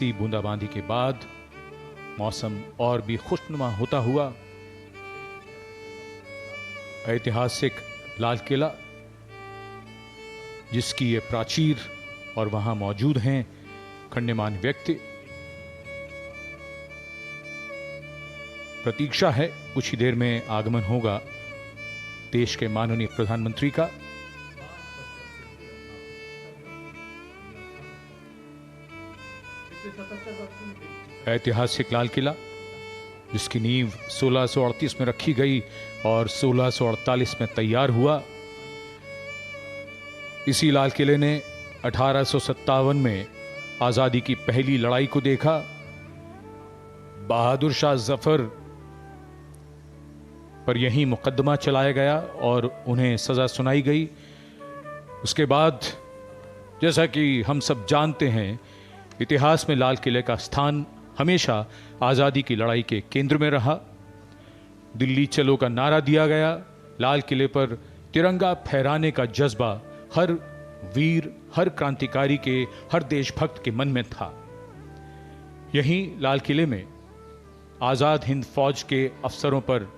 बूंदाबांदी के बाद मौसम और भी खुशनुमा होता हुआ ऐतिहासिक लाल किला, जिसकी ये प्राचीर और वहां मौजूद हैं गण्यमान्य व्यक्ति, प्रतीक्षा है कुछ ही देर में आगमन होगा देश के माननीय प्रधानमंत्री का। ऐतिहासिक लाल किला, जिसकी नींव 1638 में रखी गई और 1648 में तैयार हुआ। इसी लाल किले ने 1857 में आजादी की पहली लड़ाई को देखा। बहादुर शाह जफर पर यही मुकदमा चलाया गया और उन्हें सजा सुनाई गई। उसके बाद, जैसा कि हम सब जानते हैं, इतिहास में लाल किले का स्थान हमेशा आजादी की लड़ाई के केंद्र में रहा। दिल्ली चलो का नारा दिया गया। लाल किले पर तिरंगा फहराने का जज्बा हर वीर, हर क्रांतिकारी के, हर देशभक्त के मन में था। यहीं लाल किले में आजाद हिंद फौज के अफसरों पर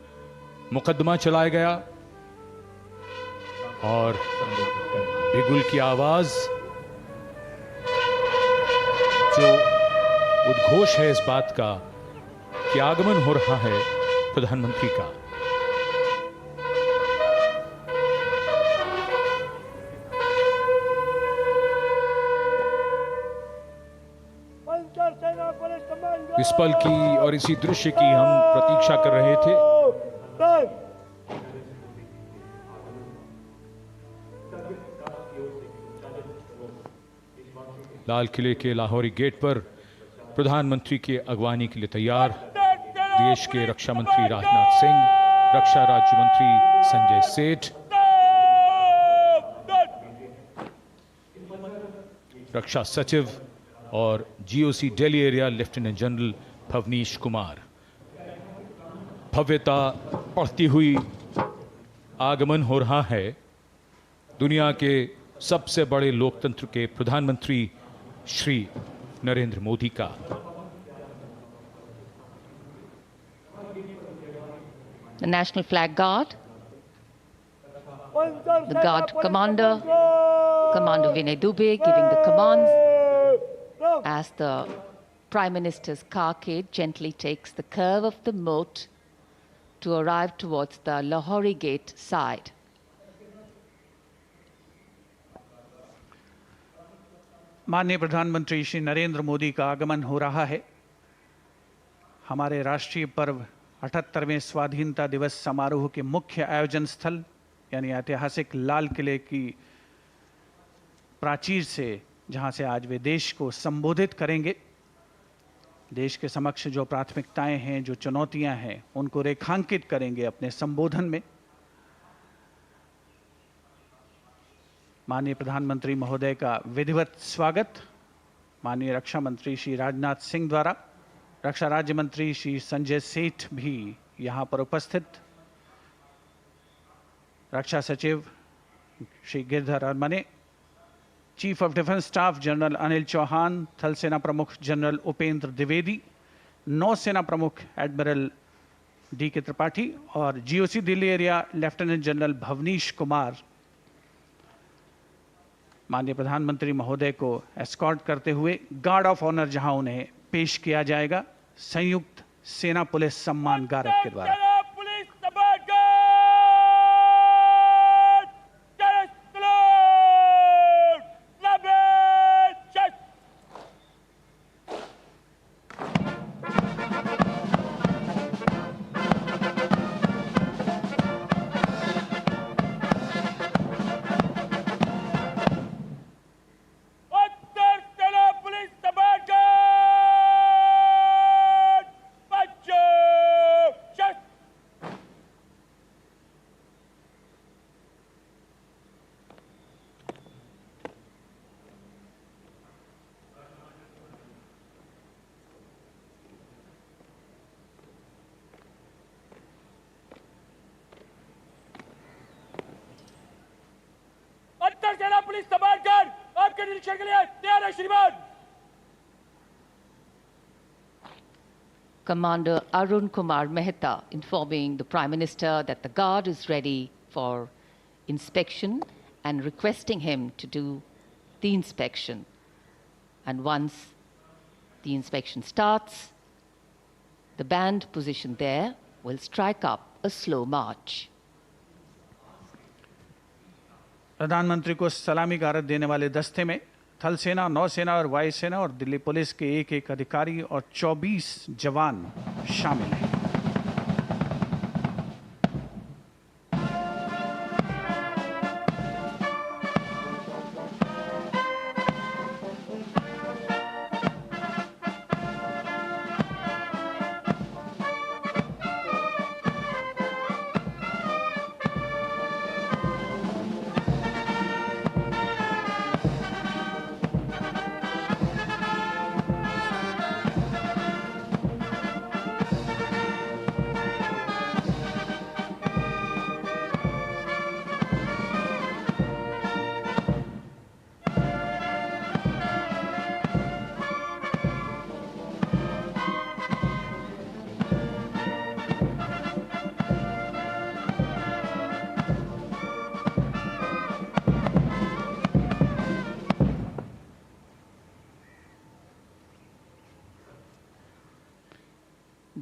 मुकदमा चलाया गया और बिगुल की आवाज जो उद्घोष है इस बात का कि आगमन हो रहा है प्रधानमंत्री का। इस पल की और इसी दृश्य की हम प्रतीक्षा कर रहे थे। लाल किले के लाहौरी गेट पर प्रधानमंत्री की अगवानी के लिए तैयार देश के रक्षा मंत्री राजनाथ सिंह, रक्षा राज्य मंत्री संजय सेठ, रक्षा सचिव और GOC Delhi area lieutenant general Bhavnish Kumar. भव्यता बढ़ती हुई आगमन हो रहा है दुनिया के सबसे बड़े लोकतंत्र के प्रधानमंत्री श्री नरेंद्र मोदी का। The National Flag Guard, the Guard Commander, Commander Vinay Dubey giving the commands as the Prime Minister's carcade gently takes the curve of the moat to arrive towards the Lahori Gate side. माननीय प्रधानमंत्री श्री नरेंद्र मोदी का आगमन हो रहा है। हमारे राष्ट्रीय पर्व 78वें स्वाधीनता दिवस समारोह के मुख्य आयोजन स्थल यानी ऐतिहासिक लाल किले की प्राचीर से, जहां से आज वे देश को संबोधित करेंगे। देश के समक्ष जो प्राथमिकताएं हैं, जो चुनौतियां हैं, उनको रेखांकित करेंगे अपने संबोधन में। माननीय प्रधानमंत्री महोदय का विधिवत स्वागत माननीय रक्षा मंत्री श्री राजनाथ सिंह द्वारा, रक्षा राज्य मंत्री श्री संजय सेठ भी यहां पर उपस्थित, रक्षा सचिव Shri Giridhar Aramane, chief of defence staff general Anil Chauhan, थल सेना प्रमुख जनरल उपेंद्र द्विवेदी, नौसेना प्रमुख एडमिरल डी के त्रिपाठी और GOC Delhi area lieutenant general Bhavnish Kumar माननीय प्रधानमंत्री महोदय को एस्कॉर्ट करते हुए गार्ड ऑफ ऑनर जहां उन्हें पेश किया जाएगा संयुक्त सेना पुलिस सम्मान गारद के द्वारा। सेना पुलिस समानकर आपके निरीक्षण के लिए तैयार है श्रीमान। Commander Arun Kumar Mehta informing the Prime Minister that the guard is ready for inspection and requesting him to do the inspection. And once the inspection starts, the band positioned there will strike up a slow march. प्रधानमंत्री को सलामी गारद देने वाले दस्ते में थल सेना, नौसेना और वायुसेना और दिल्ली पुलिस के एक अधिकारी और 24 जवान शामिल हैं।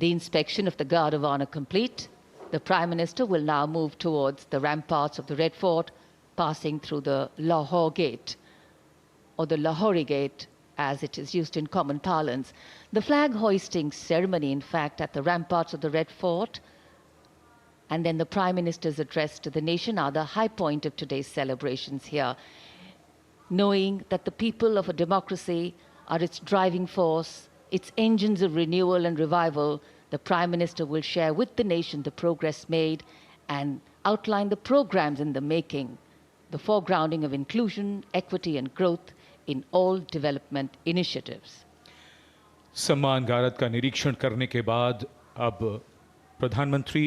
The inspection of the Guard of Honor complete, the Prime Minister will now move towards the ramparts of the Red Fort, passing through the Lahore Gate, or the Lahori Gate, as it is used in common parlance. The flag hoisting ceremony, in fact, at the ramparts of the Red Fort, and then the Prime Minister's address to the nation are the high point of today's celebrations here, knowing that the people of a democracy are its driving force, its engines of renewal and revival. The Prime Minister will share with the nation the progress made and outline the programs in the making, the foregrounding of inclusion, equity and growth in all development initiatives. सम्मान गारद का निरीक्षण करने के बाद अब प्रधानमंत्री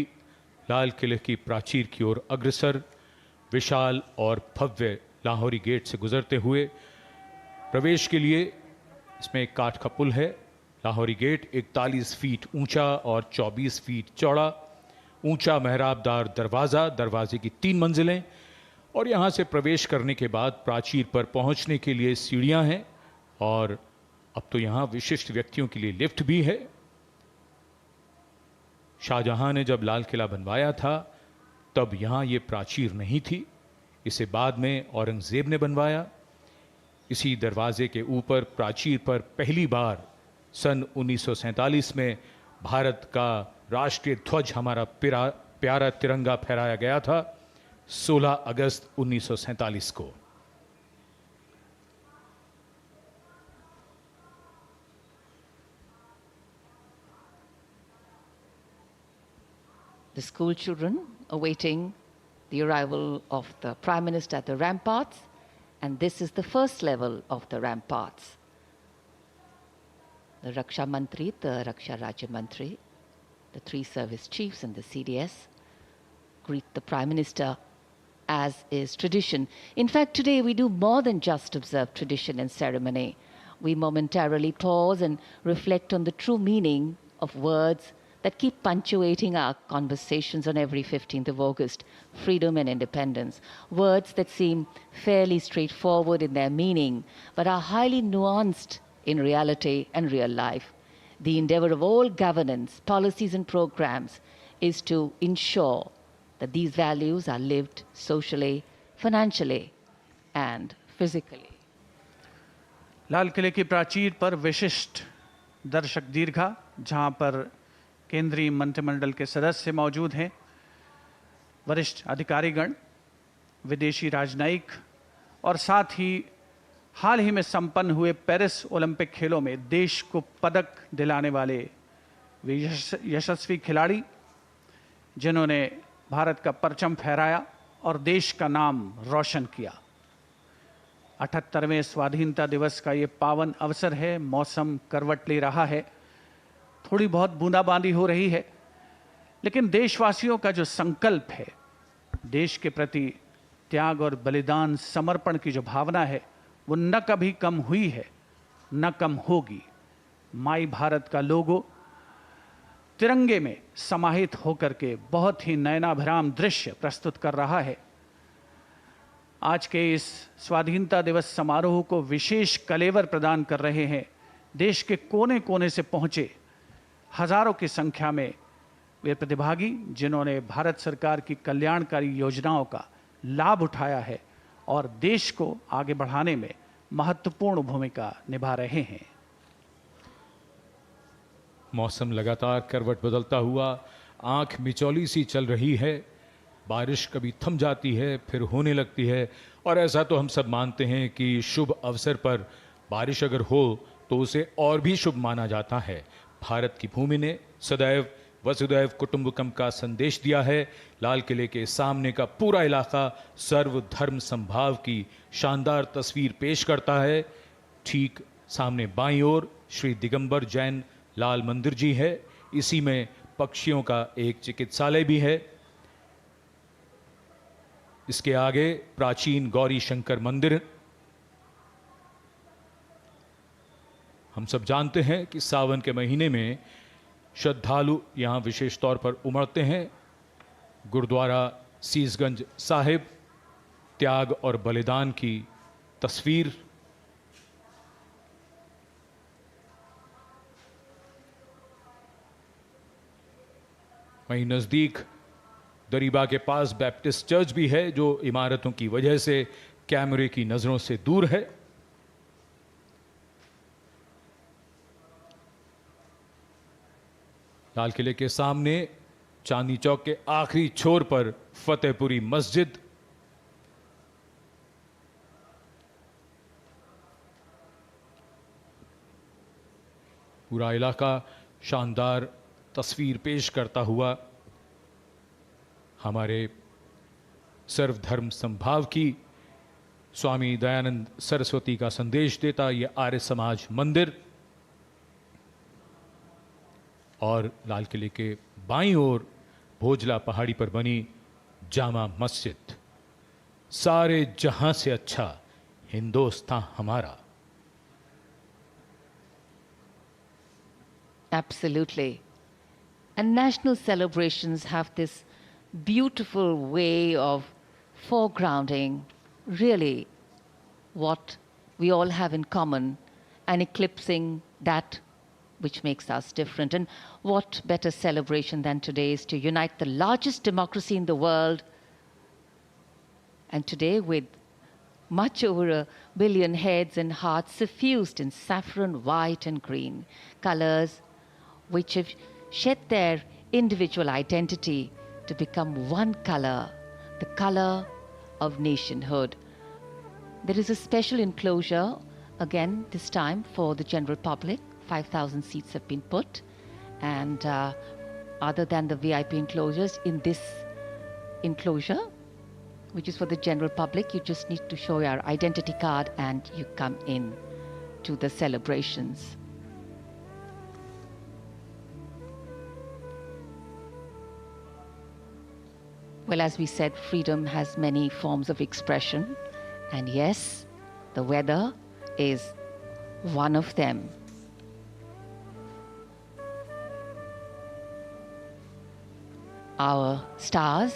लाल किले की प्राचीर की ओर अग्रसर विशाल और भव्य लाहौरी गेट से गुजरते हुए प्रवेश के लिए इसमें एक काठ का पुल है। लाहौरी गेट 41 फीट ऊंचा और 24 फीट चौड़ा, ऊंचा मेहराबदार दरवाज़ा, दरवाजे की 3 मंजिलें और यहाँ से प्रवेश करने के बाद प्राचीर पर पहुँचने के लिए सीढ़ियाँ हैं और अब तो यहाँ विशिष्ट व्यक्तियों के लिए लिफ्ट भी है। शाहजहां ने जब लाल किला बनवाया था तब यहाँ ये प्राचीर नहीं थी, इसे बाद में औरंगजेब ने बनवाया। इसी दरवाजे के ऊपर प्राचीर पर पहली बार सन 1947 में भारत का राष्ट्रीय ध्वज, हमारा प्यारा तिरंगा फहराया गया था 16 अगस्त 1947 को। The school children awaiting the arrival of the Prime Minister at the ramparts, and this is the first level of the ramparts. The Raksha Mantri, the Raksha Rajya Mantri, the 3 service chiefs and the CDS greet the Prime Minister as is tradition. In fact, today we do more than just observe tradition and ceremony. We momentarily pause and reflect on the true meaning of words that keep punctuating our conversations on every 15th of August, freedom and independence. Words that seem fairly straightforward in their meaning, but are highly nuanced in reality and real life. The endeavor of all governance, policies and programs is to ensure that these values are lived socially, financially and physically. लाल किले की प्राचीर पर विशिष्ट दर्शक दीर्घा, जहां पर केंद्रीय मंत्रिमंडल के सदस्य मौजूद हैं, वरिष्ठ अधिकारीगण, विदेशी राजनयिक और साथ ही हाल ही में संपन्न हुए पेरिस ओलंपिक खेलों में देश को पदक दिलाने वाले वे यशस्वी खिलाड़ी, जिन्होंने भारत का परचम फहराया और देश का नाम रोशन किया। 78वें स्वाधीनता दिवस का ये पावन अवसर है। मौसम करवट ले रहा है, थोड़ी बहुत बूंदाबांदी हो रही है, लेकिन देशवासियों का जो संकल्प है, देश के प्रति त्याग और बलिदान, समर्पण की जो भावना है, वो न कभी कम हुई है, न कम होगी। माई भारत का लोगो तिरंगे में समाहित होकर के बहुत ही नयनाभिराम दृश्य प्रस्तुत कर रहा है। आज के इस स्वाधीनता दिवस समारोह को विशेष कलेवर प्रदान कर रहे हैं देश के कोने कोने से पहुंचे हजारों की संख्या में वे प्रतिभागी, जिन्होंने भारत सरकार की कल्याणकारी योजनाओं का लाभ उठाया है और देश को आगे बढ़ाने में महत्वपूर्ण भूमिका निभा रहे हैं। मौसम लगातार करवट बदलता हुआ आंख मिचौली सी चल रही है। बारिश कभी थम जाती है, फिर होने लगती है, और ऐसा तो हम सब मानते हैं कि शुभ अवसर पर बारिश अगर हो तो उसे और भी शुभ माना जाता है। भारत की भूमि ने सदैव वसुधैव कुटुंबकम का संदेश दिया है। लाल किले के सामने का पूरा इलाका सर्वधर्म संभाव की शानदार तस्वीर पेश करता है। ठीक सामने बाईं ओर श्री दिगंबर जैन लाल मंदिर जी है। इसी में पक्षियों का एक चिकित्सालय भी है। इसके आगे प्राचीन गौरी शंकर मंदिर। हम सब जानते हैं कि सावन के महीने में श्रद्धालु यहां विशेष तौर पर उमड़ते हैं। गुरुद्वारा सीसगंज साहिब, त्याग और बलिदान की तस्वीर। वहीं नजदीक दरीबा के पास बैप्टिस्ट चर्च भी है, जो इमारतों की वजह से कैमरे की नजरों से दूर है। लाल किले के सामने चांदनी चौक के आखिरी छोर पर फतेहपुरी मस्जिद। पूरा इलाका शानदार तस्वीर पेश करता हुआ हमारे सर्वधर्म संभाव की, स्वामी दयानंद सरस्वती का संदेश देता यह आर्य समाज मंदिर। और लाल किले के बाईं ओर भोजला पहाड़ी पर बनी जामा मस्जिद। सारे जहां से अच्छा हिंदुस्तान हमारा। Absolutely. And national celebrations have this beautiful way of foregrounding really what we all have in common and eclipsing that which makes us different. And what better celebration than today is to unite the largest democracy in the world. And today, with much over 1 billion heads and hearts suffused in saffron, white, and green colors, which have shed their individual identity to become one color, the color of nationhood. There is a special enclosure, again, this time for the general public. 5,000 seats have been put. And other than the VIP enclosures, in this enclosure, which is for the general public, you just need to show your identity card and you come in to the celebrations. Well, as we said, freedom has many forms of expression. And yes, the weather is one of them. Our stars,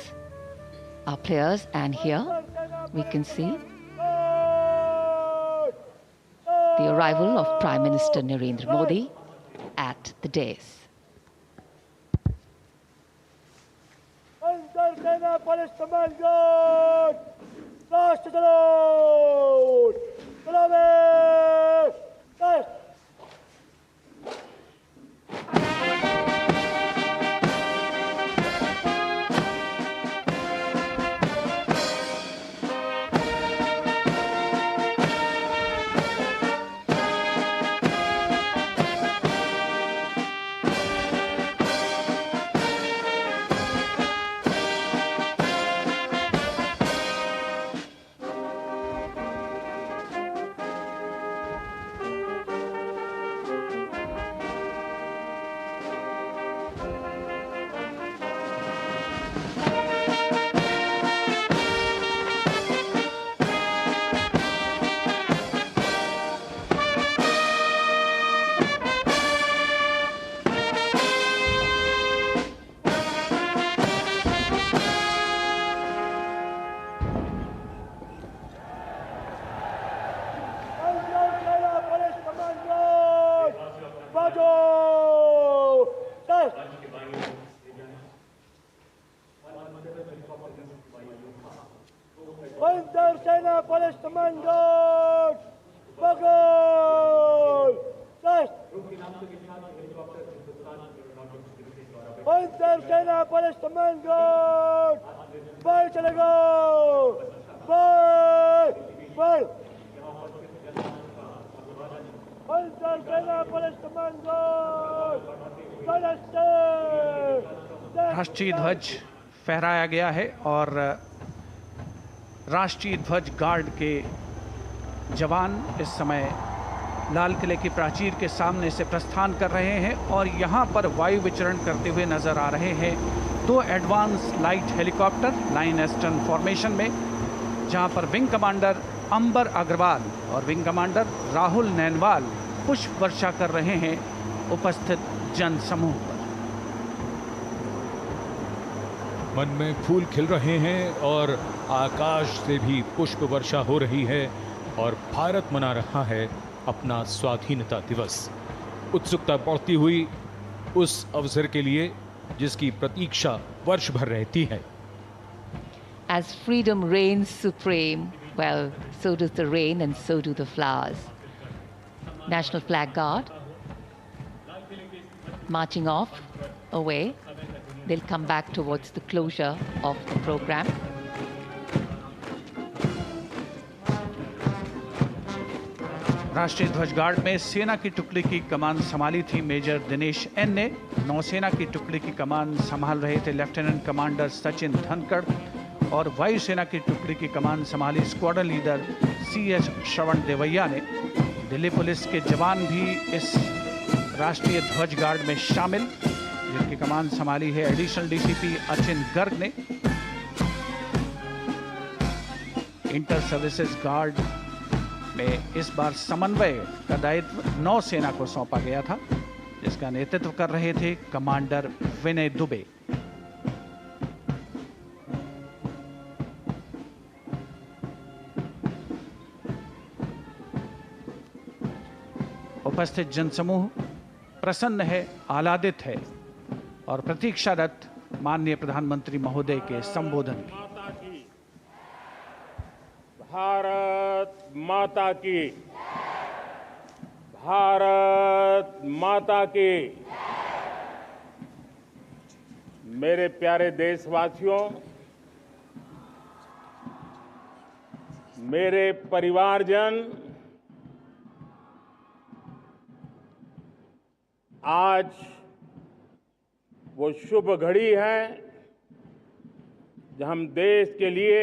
our players, and here we can see the arrival of Prime Minister Narendra Modi at the dais. Palestinenses, Bagel, Test. Panzer Palestinenses, Bye, Chalago, Bye, Bye. Panzer Palestinenses, Palestine. राष्ट्रीय ध्वज फहराया गया है और राष्ट्रीय ध्वज guard के जवान इस समय लाल किले की प्राचीर के सामने से प्रस्थान कर रहे हैं और यहाँ पर वायु विचरण करते हुए नजर आ रहे हैं 2 advance light helicopter line astern formation में, जहाँ पर विंग कमांडर अंबर अग्रवाल और विंग कमांडर राहुल नैनवाल पुष्प वर्षा कर रहे हैं उपस्थित जन समूह पर। मन में फूल खिल रहे हैं और आकाश से भी पुष्प वर्षा हो रही है और भारत मना रहा है अपना स्वाधीनता दिवस। उत्सुकता बढ़ती हुई उस अवसर के लिए जिसकी प्रतीक्षा वर्ष भर रहती है। As freedom reigns supreme, well, so does the rain and so do the flowers. National Flag Guard marching off away. They'll come back towards the closure of the program. राष्ट्रीय ध्वज गार्ड में सेना की टुकड़ी की कमान संभाली थी मेजर दिनेश एन ने। नौसेना की टुकड़ी की कमान संभाल रहे थे लेफ्टिनेंट कमांडर सचिन धनखड़ और वायुसेना की टुकड़ी की कमान संभाली स्क्वाड्रन लीडर CS श्रवण देवैया ने। दिल्ली पुलिस के जवान भी इस राष्ट्रीय ध्वज गार्ड में शामिल, जिनकी कमान संभाली है एडिशनल DCP अचिन गर्ग ने। इंटर सर्विसेज गार्ड में इस बार समन्वय का दायित्व नौसेना को सौंपा गया था, जिसका नेतृत्व कर रहे थे कमांडर विनय दुबे। उपस्थित जनसमूह प्रसन्न है, आह्लादित है और प्रतीक्षारत माननीय प्रधानमंत्री महोदय के संबोधन की। भारत माता की, भारत माता की। मेरे प्यारे देशवासियों, मेरे परिवारजन, आज वो शुभ घड़ी है जब हम देश के लिए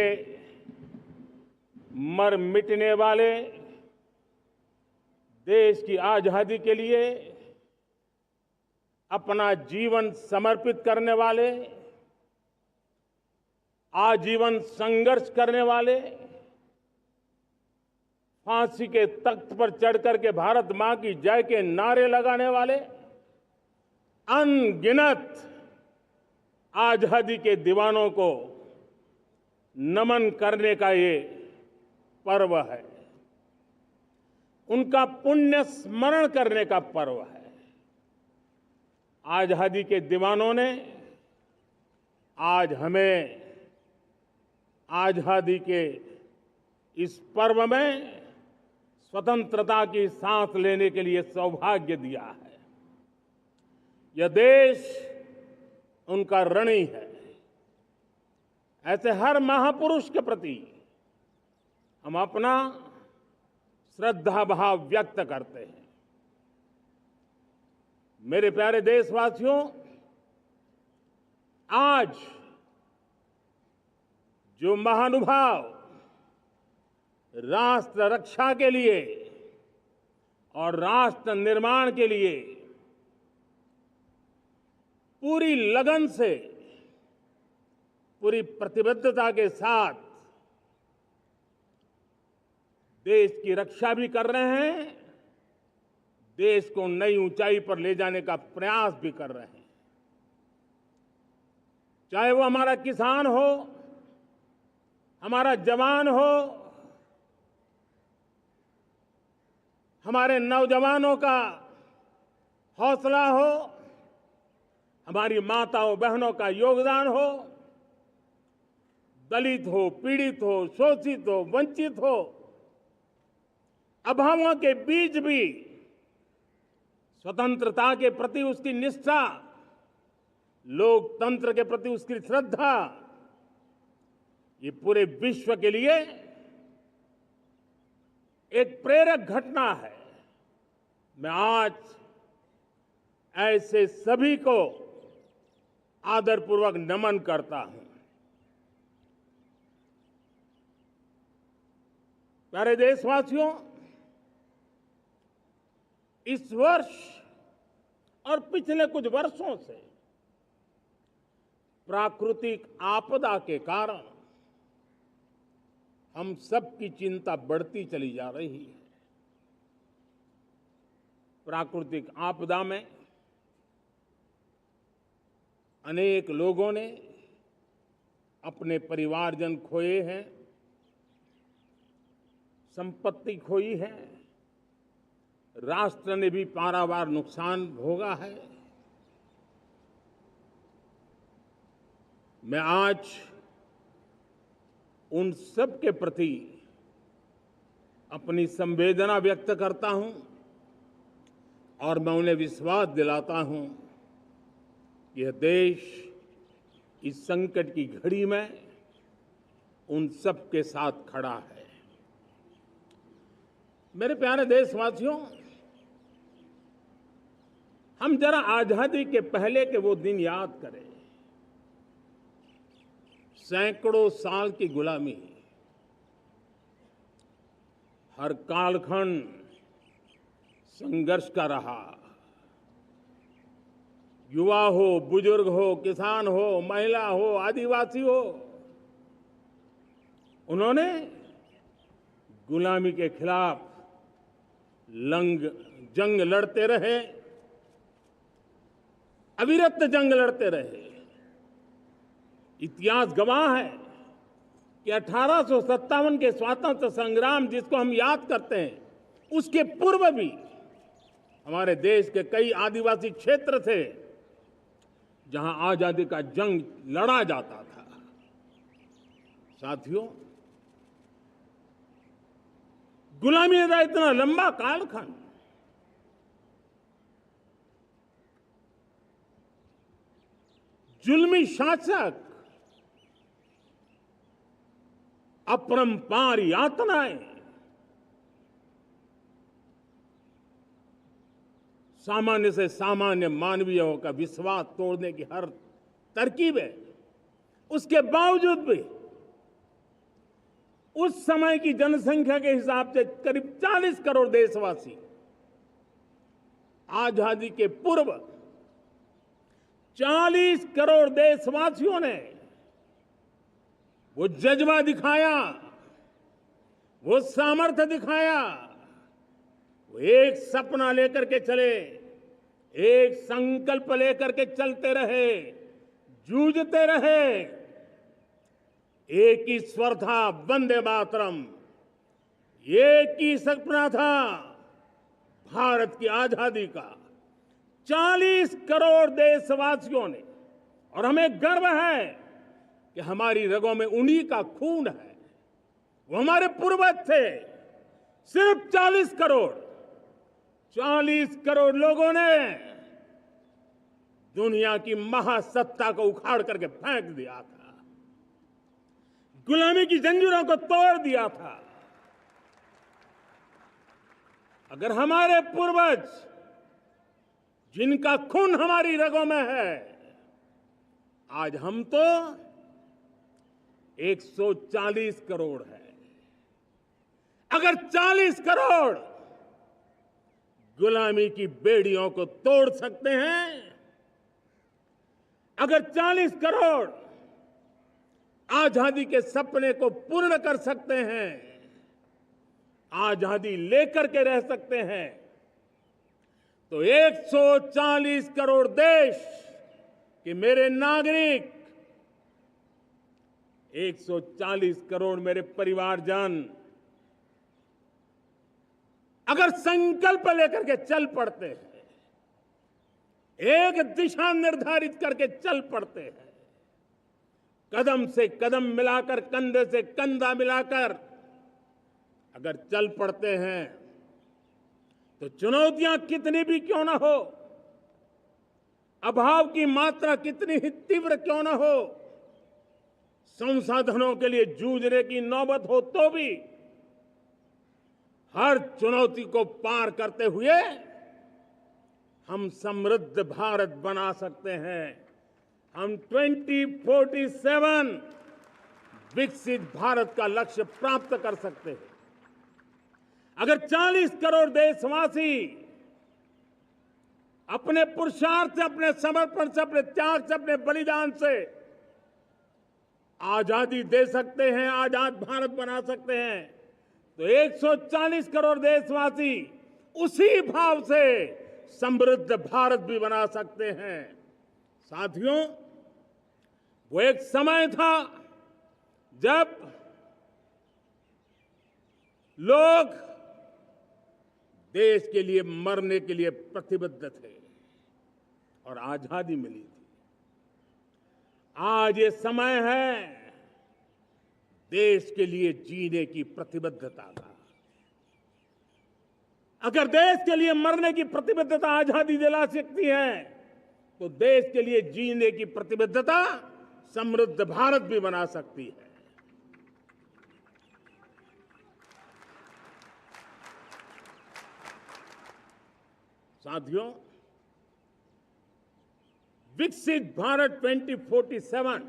मर मिटने वाले, देश की आजादी के लिए अपना जीवन समर्पित करने वाले, आजीवन संघर्ष करने वाले, फांसी के तख्त पर चढ़कर के भारत मां की जय के नारे लगाने वाले अनगिनत आजादी के दीवानों को नमन करने का ये पर्व है, उनका पुण्य स्मरण करने का पर्व है। आजादी के दीवानों ने आज हमें आजादी के इस पर्व में स्वतंत्रता की सांस लेने के लिए सौभाग्य दिया है। यह देश उनका ऋणी है। ऐसे हर महापुरुष के प्रति हम अपना श्रद्धा भाव व्यक्त करते हैं। मेरे प्यारे देशवासियों, आज जो महानुभाव राष्ट्र रक्षा के लिए और राष्ट्र निर्माण के लिए पूरी लगन से, पूरी प्रतिबद्धता के साथ देश की रक्षा भी कर रहे हैं, देश को नई ऊंचाई पर ले जाने का प्रयास भी कर रहे हैं। चाहे वो हमारा किसान हो, हमारा जवान हो, हमारे नौजवानों का हौसला हो, हमारी माताओं बहनों का योगदान हो, दलित हो, पीड़ित हो, शोषित हो, वंचित हो, अभावों के बीच भी स्वतंत्रता के प्रति उसकी निष्ठा, लोकतंत्र के प्रति उसकी श्रद्धा, ये पूरे विश्व के लिए एक प्रेरक घटना है। मैं आज ऐसे सभी को आदरपूर्वक नमन करता हूं। प्यारे देशवासियों, इस वर्ष और पिछले कुछ वर्षों से प्राकृतिक आपदा के कारण हम सबकी चिंता बढ़ती चली जा रही है। प्राकृतिक आपदा में अनेक लोगों ने अपने परिवारजन खोए हैं, संपत्ति खोई है, राष्ट्र ने भी पारावार नुकसान भोगा है। मैं आज उन सब के प्रति अपनी संवेदना व्यक्त करता हूं और मैं उन्हें विश्वास दिलाता हूं कि यह देश इस संकट की घड़ी में उन सब के साथ खड़ा है। मेरे प्यारे देशवासियों, हम जरा आजादी के पहले के वो दिन याद करें। सैकड़ों साल की गुलामी, हर कालखंड संघर्ष का रहा। युवा हो, बुजुर्ग हो, किसान हो, महिला हो, आदिवासी हो, उन्होंने गुलामी के खिलाफ जंग लड़ते रहे, अविरत जंग लड़ते रहे। इतिहास गवाह है कि 1857 के स्वातंत्र संग्राम, जिसको हम याद करते हैं, उसके पूर्व भी हमारे देश के कई आदिवासी क्षेत्र थे जहां आजादी का जंग लड़ा जाता था। साथियों, गुलामी का इतना लंबा कालखंड, जुल्मी शासक, अपरंपार यातनाएं, सामान्य से सामान्य मानवीयों का विश्वास तोड़ने की हर तरकीबें, उसके बावजूद भी उस समय की जनसंख्या के हिसाब से करीब 40 करोड़ देशवासी आजादी के पूर्व 40 करोड़ देशवासियों ने वो जज्बा दिखाया, वो सामर्थ्य दिखाया, वो एक सपना लेकर के चले, एक संकल्प लेकर के चलते रहे, जूझते रहे। एक ही स्वर था, वंदे मातरम। एक ही सपना था, भारत की आजादी का। 40 करोड़ देशवासियों ने, और हमें गर्व है कि हमारी रगों में उन्हीं का खून है। वो हमारे पूर्वज थे। सिर्फ 40 करोड़ लोगों ने दुनिया की महासत्ता को उखाड़ करके फेंक दिया था, गुलामी की जंजीरों को तोड़ दिया था। अगर हमारे पूर्वज, जिनका खून हमारी रगों में है, आज हम तो 140 करोड़ है। अगर 40 करोड़ गुलामी की बेड़ियों को तोड़ सकते हैं, अगर 40 करोड़ आजादी के सपने को पूर्ण कर सकते हैं, आजादी लेकर के रह सकते हैं, तो 140 करोड़ देश के मेरे नागरिक, 140 करोड़ मेरे परिवारजन अगर संकल्प लेकर के चल पड़ते हैं, एक दिशा निर्धारित करके चल पड़ते हैं, कदम से कदम मिलाकर, कंधे से कंधा मिलाकर अगर चल पड़ते हैं तो चुनौतियां कितनी भी क्यों ना हो, अभाव की मात्रा कितनी ही तीव्र क्यों ना हो, संसाधनों के लिए जूझने की नौबत हो तो भी हर चुनौती को पार करते हुए हम समृद्ध भारत बना सकते हैं। हम 2047 विकसित भारत का लक्ष्य प्राप्त कर सकते हैं। अगर 40 करोड़ देशवासी अपने पुरुषार्थ से, अपने समर्पण से, अपने त्याग से, अपने बलिदान से आजादी दे सकते हैं, आजाद भारत बना सकते हैं, तो 140 करोड़ देशवासी उसी भाव से समृद्ध भारत भी बना सकते हैं। साथियों, वो एक समय था जब लोग देश के लिए मरने के लिए प्रतिबद्ध थे और आजादी मिली थी। आज ये समय है देश के लिए जीने की प्रतिबद्धता का। अगर देश के लिए मरने की प्रतिबद्धता आजादी दिला सकती है, तो देश के लिए जीने की प्रतिबद्धता समृद्ध भारत भी बना सकती है। साथियों, विकसित भारत 2047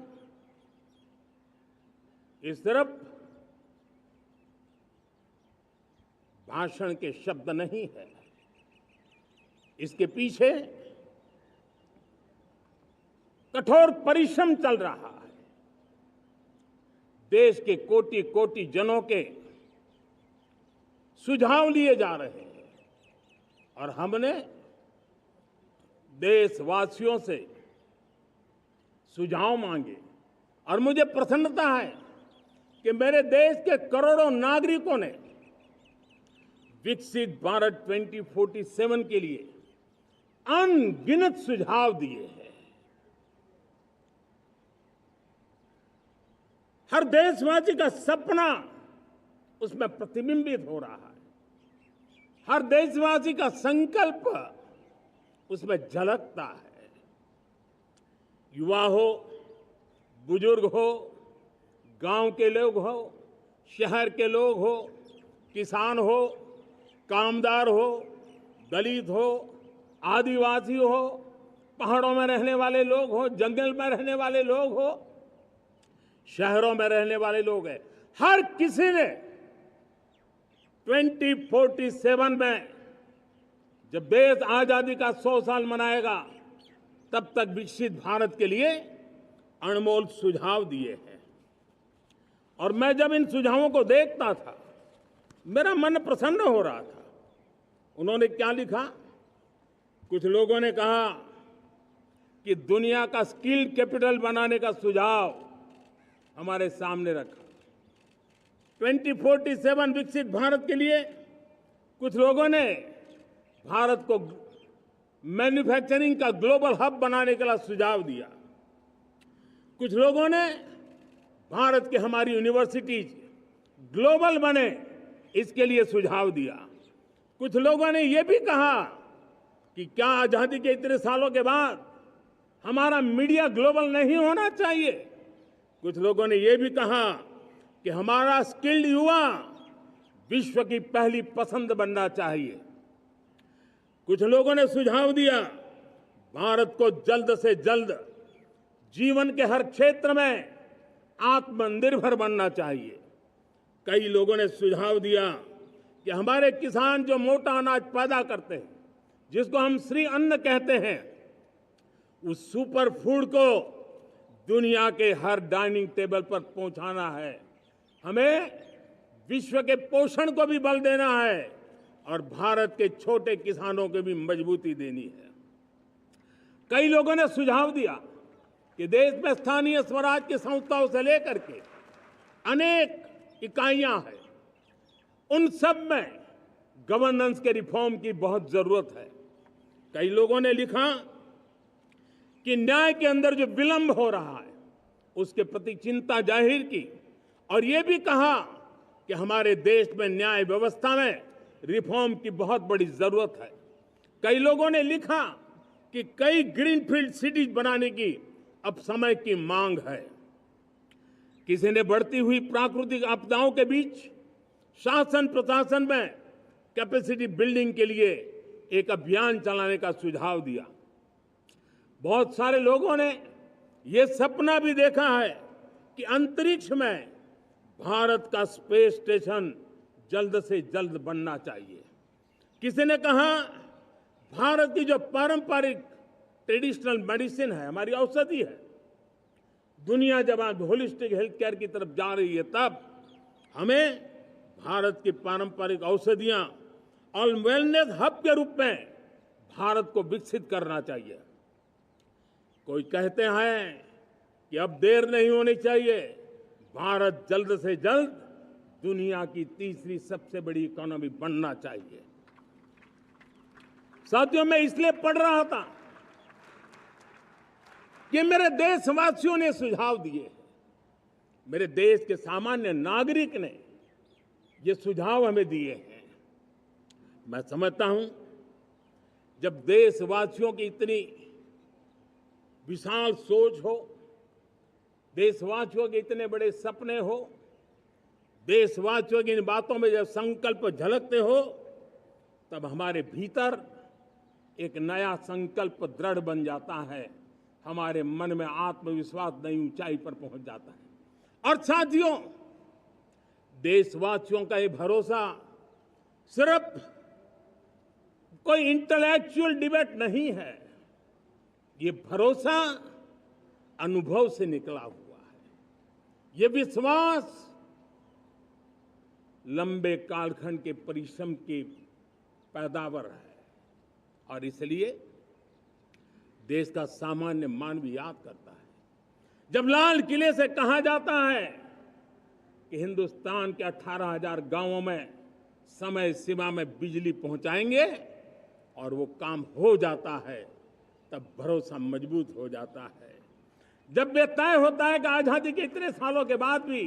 ये सिर्फ भाषण के शब्द नहीं है। इसके पीछे कठोर परिश्रम चल रहा है। देश के कोटि कोटि जनों के सुझाव लिए जा रहे हैं और हमने देशवासियों से सुझाव मांगे। और मुझे प्रसन्नता है कि मेरे देश के करोड़ों नागरिकों ने विकसित भारत 2047 के लिए अनगिनत सुझाव दिए हैं। हर देशवासी का सपना उसमें प्रतिबिंबित हो रहा है। हर देशवासी का संकल्प उसमें झलकता है। युवा हो, बुजुर्ग हो, गांव के लोग हो, शहर के लोग हो, किसान हो, कामदार हो, दलित हो, आदिवासी हो, पहाड़ों में रहने वाले लोग हो, जंगल में रहने वाले लोग हो, शहरों में रहने वाले लोग हैं। हर किसी ने 2047 में जब देश आजादी का 100 साल मनाएगा, तब तक विकसित भारत के लिए अनमोल सुझाव दिए हैं। और मैं जब इन सुझावों को देखता था, मेरा मन प्रसन्न हो रहा था। उन्होंने क्या लिखा? कुछ लोगों ने कहा कि दुनिया का स्किल कैपिटल बनाने का सुझाव हमारे सामने रखा। 2047 विकसित भारत के लिए कुछ लोगों ने भारत को मैन्युफैक्चरिंग का ग्लोबल हब बनाने का सुझाव दिया। कुछ लोगों ने भारत की हमारी यूनिवर्सिटीज ग्लोबल बने, इसके लिए सुझाव दिया। कुछ लोगों ने यह भी कहा कि क्या आजादी के इतने सालों के बाद हमारा मीडिया ग्लोबल नहीं होना चाहिए। कुछ लोगों ने यह भी कहा कि हमारा स्किल्ड युवा विश्व की पहली पसंद बनना चाहिए। कुछ लोगों ने सुझाव दिया भारत को जल्द से जल्द जीवन के हर क्षेत्र में आत्मनिर्भर बनना चाहिए। कई लोगों ने सुझाव दिया कि हमारे किसान जो मोटा अनाज पैदा करते हैं, जिसको हम श्री अन्न कहते हैं, उस सुपर फूड को दुनिया के हर डाइनिंग टेबल पर पहुंचाना है। हमें विश्व के पोषण को भी बल देना है और भारत के छोटे किसानों को भी मजबूती देनी है। कई लोगों ने सुझाव दिया कि देश में स्थानीय स्वराज की संस्थाओं से लेकर के अनेक इकाइयां हैं, उन सब में गवर्नेंस के रिफॉर्म की बहुत जरूरत है। कई लोगों ने लिखा कि न्याय के अंदर जो विलंब हो रहा है, उसके प्रति चिंता जाहिर की और ये भी कहा कि हमारे देश में न्याय व्यवस्था में रिफॉर्म की बहुत बड़ी जरूरत है। कई लोगों ने लिखा कि कई ग्रीनफील्ड सिटीज बनाने की अब समय की मांग है। किसी ने बढ़ती हुई प्राकृतिक आपदाओं के बीच शासन प्रशासन में कैपेसिटी बिल्डिंग के लिए एक अभियान चलाने का सुझाव दिया। बहुत सारे लोगों ने यह सपना भी देखा है कि अंतरिक्ष में भारत का स्पेस स्टेशन जल्द से जल्द बनना चाहिए। किसी ने कहा भारत की जो पारंपरिक ट्रेडिशनल मेडिसिन है, हमारी औषधि है, दुनिया जब आज होलिस्टिक हेल्थ केयर की तरफ जा रही है, तब हमें भारत की पारंपरिक औषधियां और वेलनेस हब के रूप में भारत को विकसित करना चाहिए। कोई कहते हैं कि अब देर नहीं होनी चाहिए, भारत जल्द से जल्द दुनिया की तीसरी सबसे बड़ी इकोनॉमी बनना चाहिए। साथियों, मैं इसलिए पढ़ रहा था कि मेरे देशवासियों ने सुझाव दिए, मेरे देश के सामान्य नागरिक ने ये सुझाव हमें दिए हैं। मैं समझता हूं जब देशवासियों की इतनी विशाल सोच हो, देशवासियों के इतने बड़े सपने हो, देशवासियों की इन बातों में जब संकल्प झलकते हो, तब हमारे भीतर एक नया संकल्प दृढ़ बन जाता है, हमारे मन में आत्मविश्वास नई ऊंचाई पर पहुंच जाता है। और साथियों, देशवासियों का ये भरोसा सिर्फ कोई इंटेलेक्चुअल डिबेट नहीं है, ये भरोसा अनुभव से निकला हुआ है। ये विश्वास लंबे कालखंड के परिश्रम की पैदावार है और इसलिए देश का सामान्य मानव याद करता है जब लाल किले से कहा जाता है कि हिंदुस्तान के 18,000 गांवों में समय सीमा में बिजली पहुंचाएंगे और वो काम हो जाता है, तब भरोसा मजबूत हो जाता है। जब ये तय होता है कि आजादी के इतने सालों के बाद भी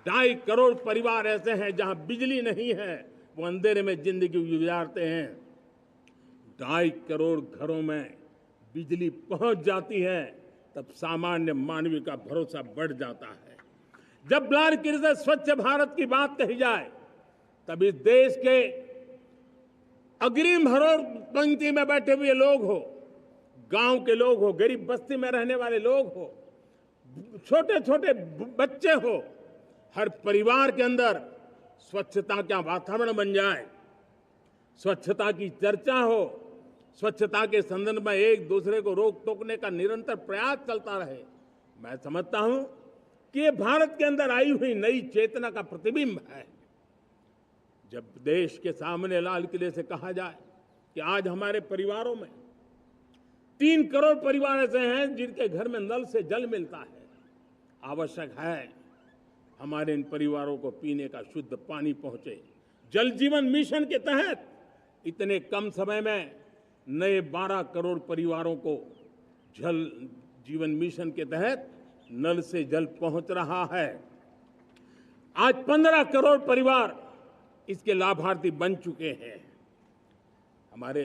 2.5 करोड़ परिवार ऐसे हैं जहां बिजली नहीं है, वो अंधेरे में जिंदगी गुजारते हैं, 2.5 करोड़ घरों में बिजली पहुंच जाती है, तब सामान्य मानवीय का भरोसा बढ़ जाता है। जब लाल किले से स्वच्छ भारत की बात कही जाए, तब इस देश के अग्रिम हरोड़ पंक्ति में बैठे हुए लोग हो, गांव के लोग हो, गरीब बस्ती में रहने वाले लोग हो, छोटे छोटे बच्चे हो, हर परिवार के अंदर स्वच्छता का वातावरण बन जाए, स्वच्छता की चर्चा हो, स्वच्छता के संदर्भ में एक दूसरे को रोक टोकने का निरंतर प्रयास चलता रहे। मैं समझता हूं कि ये भारत के अंदर आई हुई नई चेतना का प्रतिबिंब है। जब देश के सामने लाल किले से कहा जाए कि आज हमारे परिवारों में 3 करोड़ परिवार ऐसे हैं जिनके घर में नल से जल मिलता है, आवश्यक है हमारे इन परिवारों को पीने का शुद्ध पानी पहुंचे। जल जीवन मिशन के तहत इतने कम समय में नए 12 करोड़ परिवारों को जल जीवन मिशन के तहत नल से जल पहुंच रहा है। आज 15 करोड़ परिवार इसके लाभार्थी बन चुके हैं। हमारे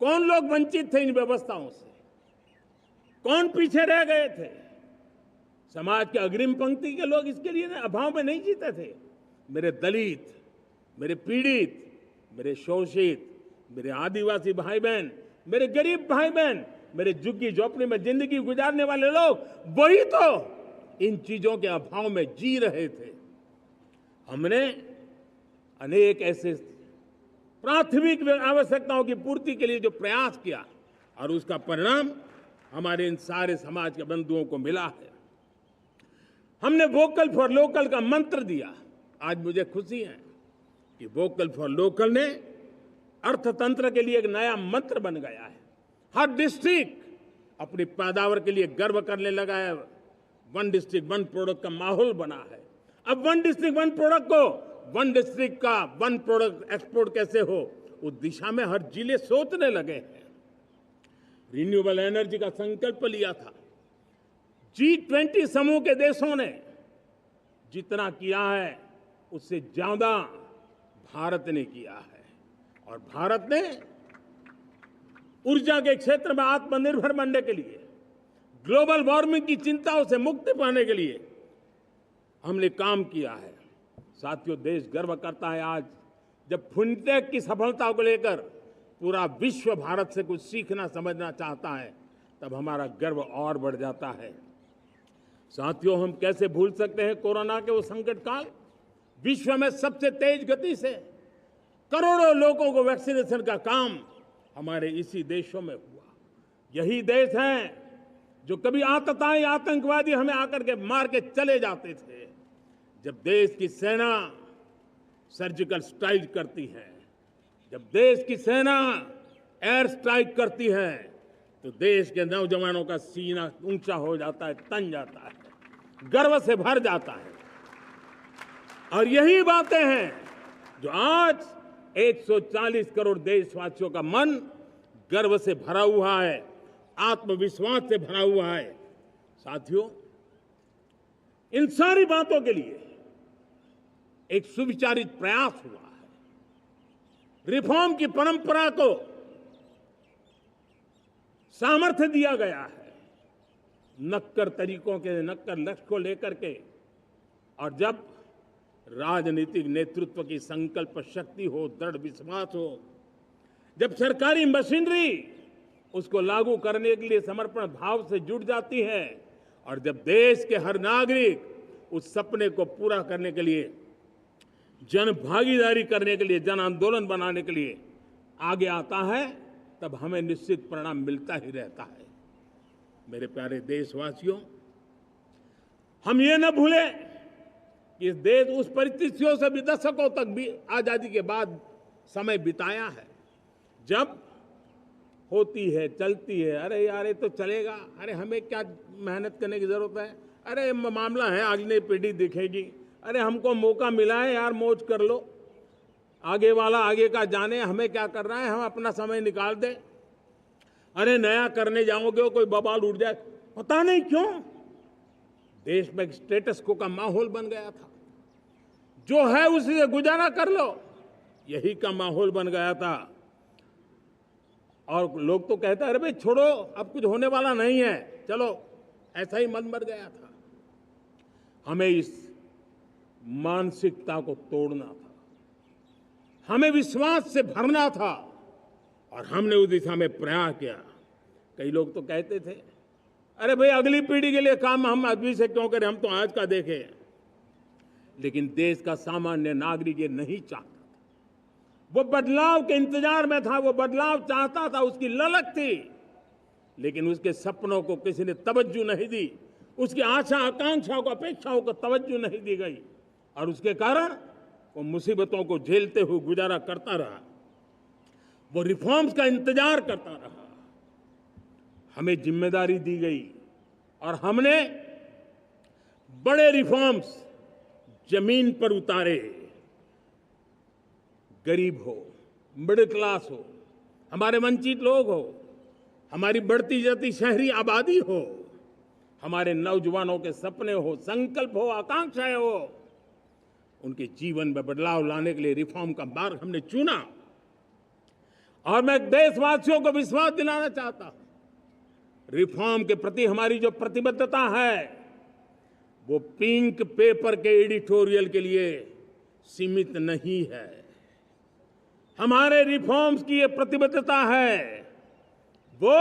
कौन लोग वंचित थे इन व्यवस्थाओं से, कौन पीछे रह गए थे? समाज के अग्रिम पंक्ति के लोग इसके लिए अभाव में नहीं जीते थे। मेरे दलित, मेरे पीड़ित, मेरे शोषित, मेरे आदिवासी भाई बहन, मेरे गरीब भाई बहन, मेरे झुग्गी झोपड़ी में जिंदगी गुजारने वाले लोग, वही तो इन चीजों के अभाव में जी रहे थे। हमने अनेक ऐसे प्राथमिक आवश्यकताओं की पूर्ति के लिए जो प्रयास किया और उसका परिणाम हमारे इन सारे समाज के बंधुओं को मिला है। हमने वोकल फॉर लोकल का मंत्र दिया। आज मुझे खुशी है कि वोकल फॉर लोकल ने अर्थतंत्र के लिए एक नया मंत्र बन गया है। हर डिस्ट्रिक्ट अपनी पैदावार के लिए गर्व करने लगा है। 1 डिस्ट्रिक्ट 1 प्रोडक्ट का माहौल बना है। अब 1 डिस्ट्रिक्ट 1 प्रोडक्ट को 1 डिस्ट्रिक्ट का 1 प्रोडक्ट एक्सपोर्ट कैसे हो, उस दिशा में हर जिले सोचने लगे हैं। रिन्यूएबल एनर्जी का संकल्प लिया था। G20 समूह के देशों ने जितना किया है उससे ज्यादा भारत ने किया है। और भारत ने ऊर्जा के क्षेत्र में आत्मनिर्भर बनने के लिए, ग्लोबल वार्मिंग की चिंताओं से मुक्ति पाने के लिए हमने काम किया है। साथियों, देश गर्व करता है आज जब फिनटेक की सफलता को लेकर पूरा विश्व भारत से कुछ सीखना समझना चाहता है, तब हमारा गर्व और बढ़ जाता है। साथियों, हम कैसे भूल सकते हैं कोरोना के वो संकट काल। विश्व में सबसे तेज गति से करोड़ों लोगों को वैक्सीनेशन का काम हमारे इसी देशों में हुआ। यही देश हैं जो कभी आतताई आतंकवादी हमें आकर के मार के चले जाते थे। जब देश की सेना सर्जिकल स्ट्राइक करती है, जब देश की सेना एयर स्ट्राइक करती है, तो देश के नौजवानों का सीना ऊंचा हो जाता है, तन जाता है, गर्व से भर जाता है। और यही बातें हैं जो आज 140 करोड़ देशवासियों का मन गर्व से भरा हुआ है, आत्मविश्वास से भरा हुआ है। साथियों, इन सारी बातों के लिए एक सुविचारित प्रयास हुआ है। रिफॉर्म की परंपरा को सामर्थ्य दिया गया है, नक्कर तरीकों के, नक्कर लक्ष्य को लेकर के। और जब राजनीतिक नेतृत्व की संकल्प शक्ति हो, दृढ़ विश्वास हो, जब सरकारी मशीनरी उसको लागू करने के लिए समर्पण भाव से जुट जाती है, और जब देश के हर नागरिक उस सपने को पूरा करने के लिए, जन भागीदारी करने के लिए, जन आंदोलन बनाने के लिए आगे आता है, तब हमें निश्चित परिणाम मिलता ही रहता है। मेरे प्यारे देशवासियों, हम ये न भूलें कि इस देश उस परिस्थितियों से भी दशकों तक भी आजादी के बाद समय बिताया है, जब होती है, चलती है, अरे यार ये तो चलेगा, अरे हमें क्या मेहनत करने की जरूरत है, अरे मामला है अगली पीढ़ी दिखेगी, अरे हमको मौका मिला है यार, मौज कर लो, आगे वाला आगे का जाने, हमें क्या कर रहा है, हम अपना समय निकाल दें। अरे नया करने जाओगे कोई बवाल उठ जाए, पता नहीं क्यों देश में स्टेटस को का माहौल बन गया था। जो है उसी से गुजारा कर लो, यही का माहौल बन गया था। और लोग तो कहते हैं अरे भाई छोड़ो, अब कुछ होने वाला नहीं है, चलो, ऐसा ही मन बन गया था। हमें इस मानसिकता को तोड़ना था, हमें विश्वास से भरना था, और हमने उस दिशा में प्रयास किया। कई लोग तो कहते थे अरे भाई अगली पीढ़ी के लिए काम हम अभी से क्यों करें, हम तो आज का देखें। लेकिन देश का सामान्य नागरिक ये नहीं चाहता, वो बदलाव के इंतजार में था, वो बदलाव चाहता था, उसकी ललक थी, लेकिन उसके सपनों को किसी ने तवज्जो नहीं दी, उसकी आशा आकांक्षाओं को, अपेक्षाओं को तवज्जो नहीं दी गई, और उसके कारण वो मुसीबतों को झेलते हुए गुजारा करता रहा, वो रिफॉर्म्स का इंतजार करता रहा। हमें जिम्मेदारी दी गई और हमने बड़े रिफॉर्म्स जमीन पर उतारे। गरीब हो, मिडिल क्लास हो, हमारे वंचित लोग हो, हमारी बढ़ती जाती शहरी आबादी हो, हमारे नौजवानों के सपने हो, संकल्प हो, आकांक्षाएं हो, उनके जीवन में बदलाव लाने के लिए रिफॉर्म का मार्ग हमने चुना। और मैं देशवासियों को विश्वास दिलाना चाहता हूं, रिफॉर्म के प्रति हमारी जो प्रतिबद्धता है वो पिंक पेपर के एडिटोरियल के लिए सीमित नहीं है। हमारे रिफॉर्म्स की ये प्रतिबद्धता है, वो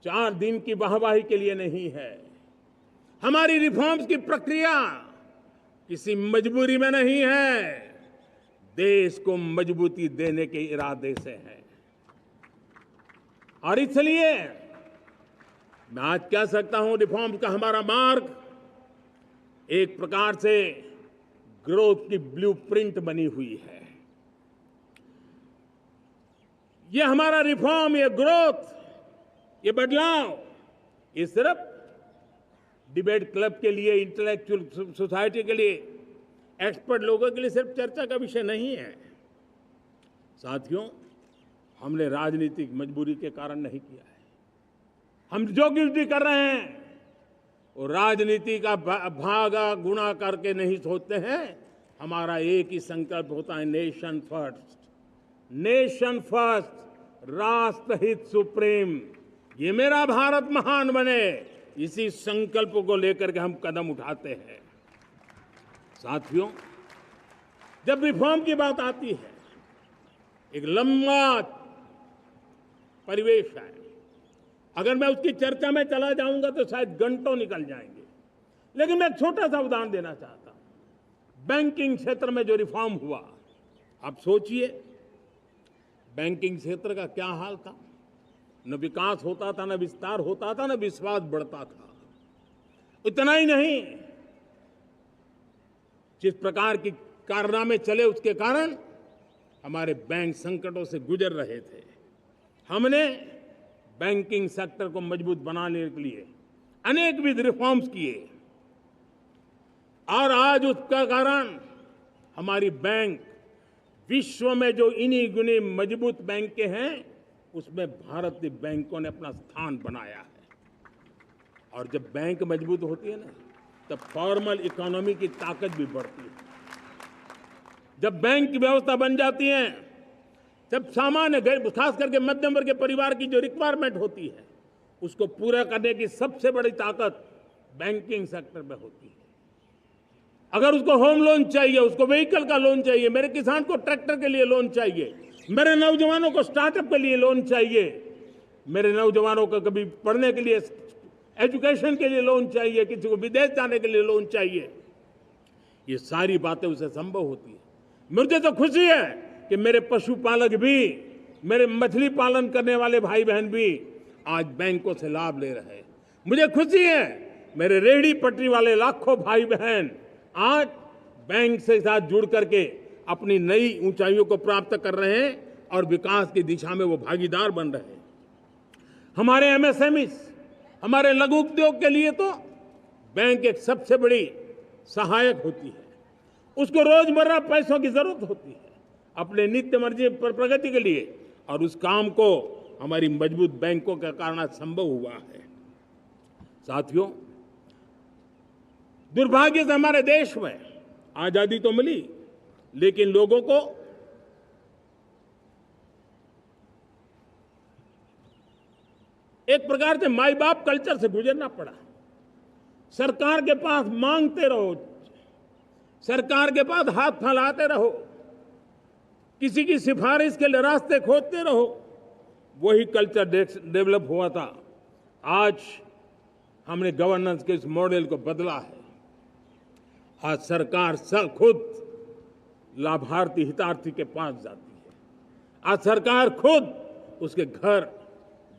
4 दिन की वाहवाही के लिए नहीं है। हमारी रिफॉर्म्स की प्रक्रिया किसी मजबूरी में नहीं है, देश को मजबूती देने के इरादे से है। और इसलिए मैं आज कह सकता हूं, रिफॉर्म का हमारा मार्ग एक प्रकार से ग्रोथ की ब्लूप्रिंट बनी हुई है। ये हमारा रिफॉर्म, ये ग्रोथ, ये बदलाव, ये सिर्फ डिबेट क्लब के लिए, इंटेलेक्चुअल सोसाइटी के लिए, एक्सपर्ट लोगों के लिए सिर्फ चर्चा का विषय नहीं है। साथियों, हमने राजनीतिक मजबूरी के कारण नहीं किया है। हम जो कुछ भी कर रहे हैं वो राजनीति का भागा गुणा करके नहीं सोचते हैं। हमारा एक ही संकल्प होता है, नेशन फर्स्ट, नेशन फर्स्ट, राष्ट्र हित सुप्रीम। ये मेरा भारत महान बने, इसी संकल्प को लेकर के हम कदम उठाते हैं। साथियों, जब रिफॉर्म की बात आती है, एक लंबा परिवेश है। अगर मैं उसकी चर्चा में चला जाऊंगा तो शायद घंटों निकल जाएंगे, लेकिन मैं एक छोटा सा उदाहरण देना चाहता हूं। बैंकिंग क्षेत्र में जो रिफॉर्म हुआ, आप सोचिए बैंकिंग क्षेत्र का क्या हाल था। न विकास होता था, न विस्तार होता था, न विश्वास बढ़ता था। इतना ही नहीं, जिस प्रकार की कारनामे चले उसके कारण हमारे बैंक संकटों से गुजर रहे थे। हमने बैंकिंग सेक्टर को मजबूत बनाने के लिए अनेकविध रिफॉर्म्स किए और आज उसका कारण हमारी बैंक विश्व में जो इन्हीं गुने मजबूत बैंक के हैं, उसमें भारतीय बैंकों ने अपना स्थान बनाया है। और जब बैंक मजबूत होती है ना, तब फॉर्मल इकोनॉमी की ताकत भी बढ़ती है। जब बैंक की व्यवस्था बन जाती है, जब सामान्य खास करके मध्यम वर्ग के परिवार की जो रिक्वायरमेंट होती है, उसको पूरा करने की सबसे बड़ी ताकत बैंकिंग सेक्टर में होती है। अगर उसको होम लोन चाहिए, उसको व्हीकल का लोन चाहिए, मेरे किसान को ट्रैक्टर के लिए लोन चाहिए, मेरे नौजवानों को स्टार्टअप के लिए लोन चाहिए, मेरे नौजवानों को कभी पढ़ने के लिए, एजुकेशन के लिए लोन चाहिए, किसी को विदेश जाने के लिए लोन चाहिए, ये सारी बातें उसे संभव होती है। मुझे तो खुशी है कि मेरे पशुपालक भी, मेरे मछली पालन करने वाले भाई बहन भी आज बैंकों से लाभ ले रहे हैं। मुझे खुशी है मेरे रेहड़ी पटरी वाले लाखों भाई बहन आज बैंक से साथ जुड़ करके अपनी नई ऊंचाइयों को प्राप्त कर रहे हैं और विकास की दिशा में वो भागीदार बन रहे हैं। हमारे एमएसएमई, हमारे लघु उद्योग के लिए तो बैंक एक सबसे बड़ी सहायक होती है। उसको रोजमर्रा पैसों की जरूरत होती है अपने नित्य मर्जी पर प्रगति के लिए, और उस काम को हमारी मजबूत बैंकों के कारण संभव हुआ है। साथियों, दुर्भाग्य से हमारे देश में आजादी तो मिली, लेकिन लोगों को एक प्रकार से माई बाप कल्चर से गुजरना पड़ा। सरकार के पास मांगते रहो, सरकार के पास हाथ फैलाते रहो, किसी की सिफारिश के लिए रास्ते खोजते रहो, वही कल्चर डेवलप हुआ था। आज हमने गवर्नेंस के इस मॉडल को बदला है। आज सरकार खुद लाभार्थी हितार्थी के पास जाती है। आज सरकार खुद उसके घर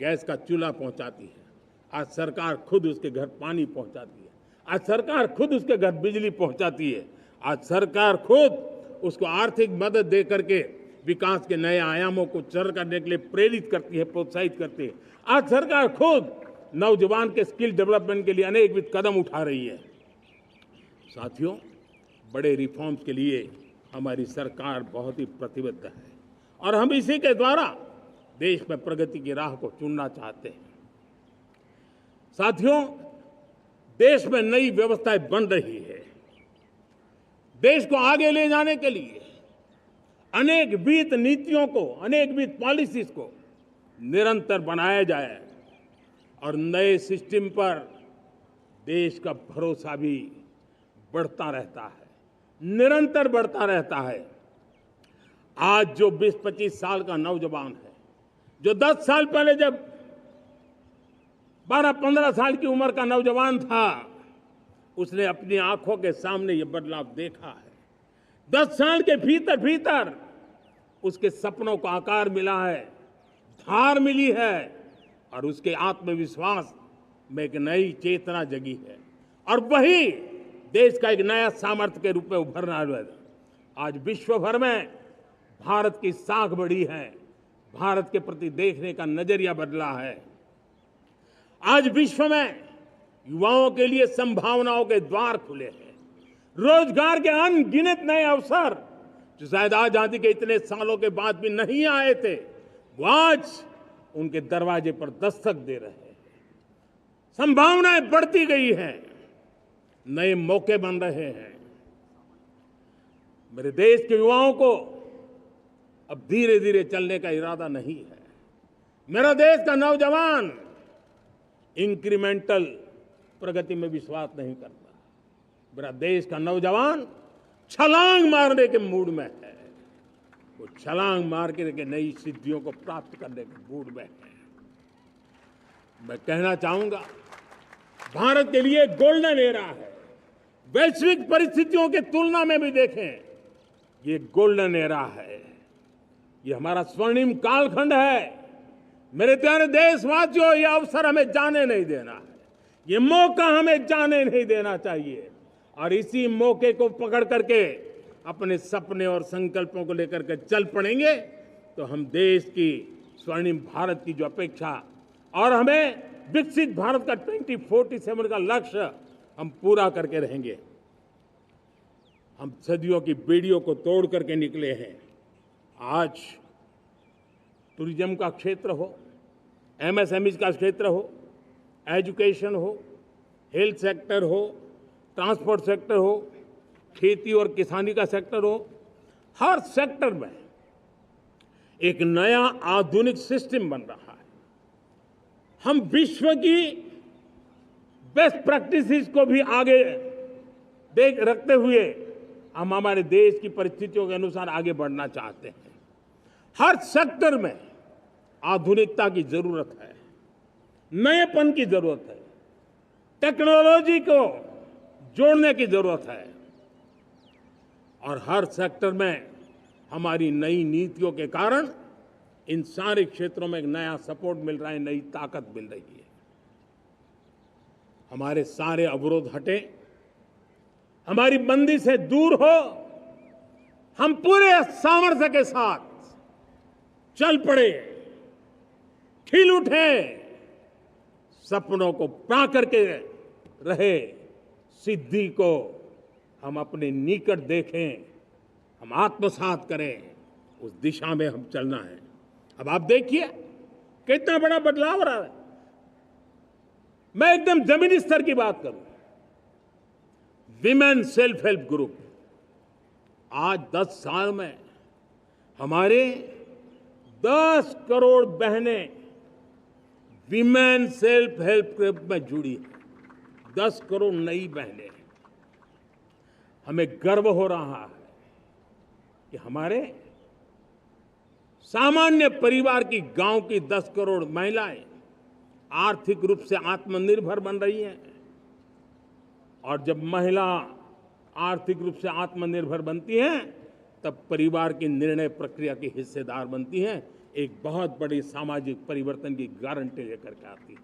गैस का चूल्हा पहुंचाती है। आज सरकार खुद उसके घर पानी पहुंचाती है। आज सरकार खुद उसके घर बिजली पहुंचाती है। आज सरकार खुद उसको आर्थिक मदद दे करके विकास के नए आयामों को सर करने के लिए प्रेरित करती है, प्रोत्साहित करती है। आज सरकार खुद नौजवान के स्किल डेवलपमेंट के लिए अनेकविध कदम उठा रही है। साथियों, बड़े रिफॉर्म्स के लिए हमारी सरकार बहुत ही प्रतिबद्ध है और हम इसी के द्वारा देश में प्रगति की राह को चुनना चाहते हैं। साथियों, देश में नई व्यवस्थाएं बन रही है। देश को आगे ले जाने के लिए अनेकविध नीतियों को, अनेकविध पॉलिसीज को निरंतर बनाया जाए और नए सिस्टम पर देश का भरोसा भी बढ़ता रहता है, निरंतर बढ़ता रहता है। आज जो 20-25 साल का नौजवान है, जो 10 साल पहले जब 12-15 साल की उम्र का नौजवान था, उसने अपनी आंखों के सामने ये बदलाव देखा है। 10 साल के भीतर भीतर उसके सपनों को आकार मिला है, धार मिली है और उसके आत्मविश्वास में एक नई चेतना जगी है और वही देश का एक नया सामर्थ्य के रूप में उभरना है। आज विश्व भर में भारत की साख बढ़ी है, भारत के प्रति देखने का नजरिया बदला है। आज विश्व में युवाओं के लिए संभावनाओं के द्वार खुले हैं, रोजगार के अनगिनत नए अवसर जो शायद आजादी के इतने सालों के बाद भी नहीं आए थे, वो आज उनके दरवाजे पर दस्तक दे रहे हैं। संभावनाएं बढ़ती गई हैं, नए मौके बन रहे हैं। मेरे देश के युवाओं को अब धीरे धीरे चलने का इरादा नहीं है। मेरा देश का नौजवान इंक्रीमेंटल प्रगति में विश्वास नहीं करता। मेरा देश का नौजवान छलांग मारने के मूड में है। वो छलांग मार के नई सिद्धियों को प्राप्त करने के मूड में है। मैं कहना चाहूंगा, भारत के लिए गोल्डन एरा है। वैश्विक परिस्थितियों की तुलना में भी देखें, ये गोल्डन एरा है। ये हमारा स्वर्णिम कालखंड है। मेरे प्यारे देशवासियों, ये अवसर हमें जाने नहीं देना है। ये मौका हमें जाने नहीं देना चाहिए। और इसी मौके को पकड़ करके अपने सपने और संकल्पों को लेकर के चल पड़ेंगे तो हम देश की स्वर्णिम भारत की जो अपेक्षा और हमें विकसित भारत का 2047 का लक्ष्य हम पूरा करके रहेंगे। हम सदियों की बेड़ियों को तोड़ करके निकले हैं। आज टूरिज्म का क्षेत्र हो, एमएसएमई का क्षेत्र हो, एजुकेशन हो, हेल्थ सेक्टर हो, ट्रांसपोर्ट सेक्टर हो, खेती और किसानी का सेक्टर हो, हर सेक्टर में एक नया आधुनिक सिस्टम बन रहा है। हम विश्व की बेस्ट प्रैक्टिसेस को भी आगे देख रखते हुए हम हमारे देश की परिस्थितियों के अनुसार आगे बढ़ना चाहते हैं। हर सेक्टर में आधुनिकता की जरूरत है, नएपन की जरूरत है, टेक्नोलॉजी को जोड़ने की जरूरत है। और हर सेक्टर में हमारी नई नीतियों के कारण इन सारे क्षेत्रों में एक नया सपोर्ट मिल रहा है, नई ताकत मिल रही है। हमारे सारे अवरोध हटे, हमारी बंदी से दूर हो, हम पूरे सामर्थ्य के साथ चल पड़े, खिल उठे, सपनों को पा करके रहे, सिद्धि को हम अपने निकट देखें, हम आत्मसात करें, उस दिशा में हम चलना है। अब आप देखिए कितना बड़ा बदलाव रहा है। मैं एकदम जमीनी स्तर की बात करूं, विमेन सेल्फ हेल्प ग्रुप आज 10 साल में हमारे 10 करोड़ बहनें विमेन सेल्फ हेल्प ग्रुप में जुड़ी हैं। 10 करोड़ नई बहनें। हमें गर्व हो रहा है कि हमारे सामान्य परिवार की गांव की 10 करोड़ महिलाएं आर्थिक रूप से आत्मनिर्भर बन रही हैं। और जब महिला आर्थिक रूप से आत्मनिर्भर बनती हैं, तब परिवार की निर्णय प्रक्रिया की हिस्सेदार बनती हैं, एक बहुत बड़ी सामाजिक परिवर्तन की गारंटी लेकर के आती है।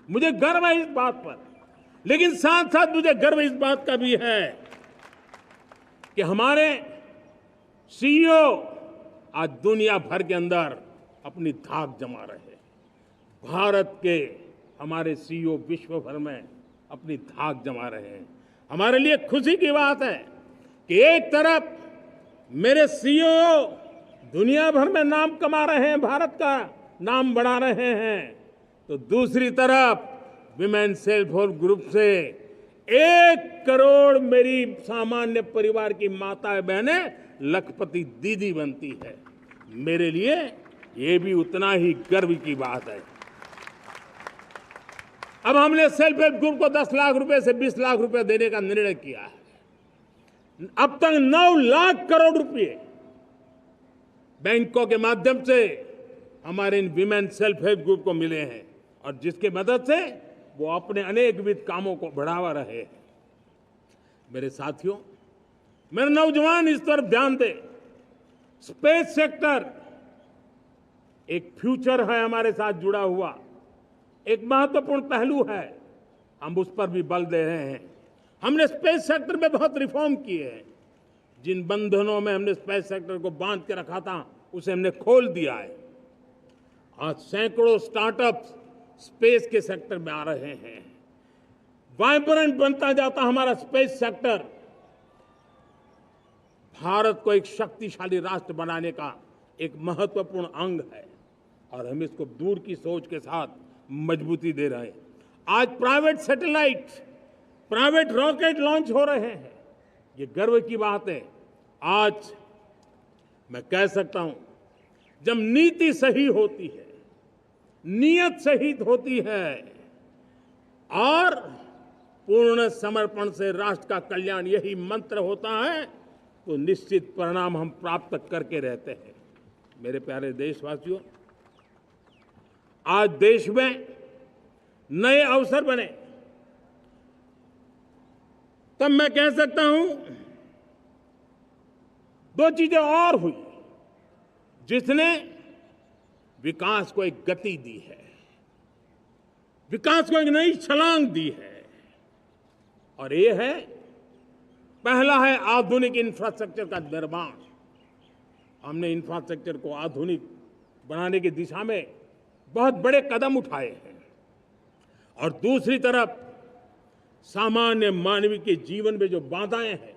मुझे गर्व है इस बात पर, लेकिन साथ साथ मुझे गर्व इस बात का भी है कि हमारे सीईओ आज दुनिया भर के अंदर अपनी धाक जमा रहे हैं। भारत के हमारे सीईओ विश्व भर में अपनी धाक जमा रहे हैं। हमारे लिए खुशी की बात है कि एक तरफ मेरे सीईओ दुनिया भर में नाम कमा रहे हैं, भारत का नाम बढ़ा रहे हैं, तो दूसरी तरफ विमेन सेल्फ हेल्प ग्रुप से 1 करोड़ मेरी सामान्य परिवार की माताएं बहनें लखपति दीदी बनती है। मेरे लिए ये भी उतना ही गर्व की बात है। अब हमने सेल्फ हेल्प ग्रुप को 10 लाख रुपए से 20 लाख रुपए देने का निर्णय किया है। अब तक 9 लाख करोड़ रुपए बैंकों के माध्यम से हमारे इन विमेन सेल्फ हेल्प ग्रुप को मिले हैं, और जिसकी मदद से वो अपने अनेकविध कामों को बढ़ावा रहे हैं। मेरे साथियों, मेरे नौजवान इस तरफ ध्यान दें। स्पेस सेक्टर एक फ्यूचर है हमारे साथ जुड़ा हुआ, एक महत्वपूर्ण पहलू है। हम उस पर भी बल दे रहे हैं। हमने स्पेस सेक्टर में बहुत रिफॉर्म किए हैं। जिन बंधनों में हमने स्पेस सेक्टर को बांध के रखा था, उसे हमने खोल दिया है। आज सैकड़ों स्टार्टअप्स स्पेस के सेक्टर में आ रहे हैं। वाइब्रेंट बनता जाता हमारा स्पेस सेक्टर भारत को एक शक्तिशाली राष्ट्र बनाने का एक महत्वपूर्ण अंग है, और हम इसको दूर की सोच के साथ मजबूती दे रहे हैं। आज private satellite, private rocket launch हो रहे हैं। ये गर्व की बात है। आज मैं कह सकता हूं, जब नीति सही होती है, नीयत सही होती है और पूर्ण समर्पण से राष्ट्र का कल्याण यही मंत्र होता है, तो निश्चित परिणाम हम प्राप्त करके रहते हैं। मेरे प्यारे देशवासियों, आज देश में नए अवसर बने, तब मैं कह सकता हूं दो चीजें और हुई जिसने विकास को एक गति दी है, विकास को एक नई छलांग दी है। और ये है, पहला है आधुनिक इंफ्रास्ट्रक्चर का निर्माण। हमने इंफ्रास्ट्रक्चर को आधुनिक बनाने की दिशा में बहुत बड़े कदम उठाए हैं। और दूसरी तरफ सामान्य मानव के जीवन में जो बाधाएं हैं,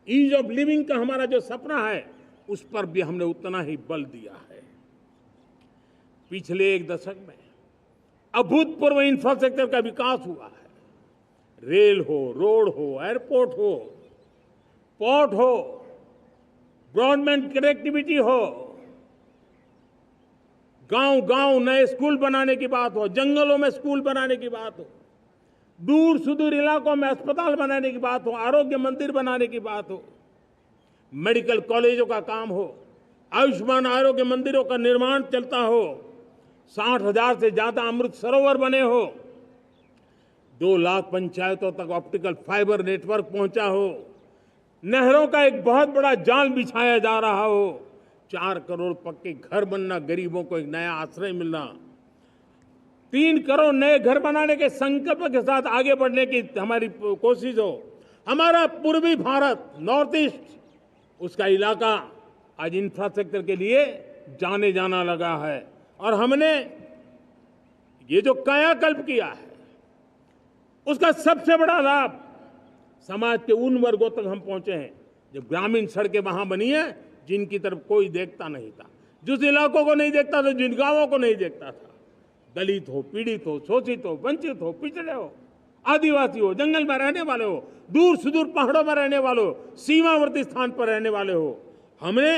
ईज ऑफ लिविंग का हमारा जो सपना है, उस पर भी हमने उतना ही बल दिया है। पिछले एक दशक में अभूतपूर्व इंफ्रास्ट्रक्चर का विकास हुआ है। रेल हो, रोड हो, एयरपोर्ट हो, पोर्ट हो, ब्रॉडबैंड कनेक्टिविटी हो, गांव-गांव नए स्कूल बनाने की बात हो, जंगलों में स्कूल बनाने की बात हो, दूर सुदूर इलाकों में अस्पताल बनाने की बात हो, आरोग्य मंदिर बनाने की बात हो, मेडिकल कॉलेजों का काम हो, आयुष्मान आरोग्य मंदिरों का निर्माण चलता हो, 60,000 से ज्यादा अमृत सरोवर बने हो, 2 लाख पंचायतों तक ऑप्टिकल फाइबर नेटवर्क पहुंचा हो, नहरों का एक बहुत बड़ा जाल बिछाया जा रहा हो, 4 करोड़ पक्के घर बनना, गरीबों को एक नया आश्रय मिलना, 3 करोड़ नए घर बनाने के संकल्प के साथ आगे बढ़ने की हमारी कोशिश हो। हमारा पूर्वी भारत, नॉर्थ ईस्ट, उसका इलाका आज इंफ्रास्ट्रक्चर के लिए जाने जाना लगा है। और हमने ये जो कायाकल्प किया है, उसका सबसे बड़ा लाभ समाज के उन वर्गों तक हम पहुंचे हैं। जब ग्रामीण सड़कें वहां बनी है जिनकी तरफ कोई देखता नहीं था, जिस इलाकों को नहीं देखता था, जिन गांवों को नहीं देखता था, दलित हो, पीड़ित हो, शोषित हो, वंचित हो, पिछड़े हो, आदिवासी हो, जंगल में रहने वाले हो, दूर सुदूर पहाड़ों में रहने वाले हो, सीमावर्ती स्थान पर रहने वाले हो, हमने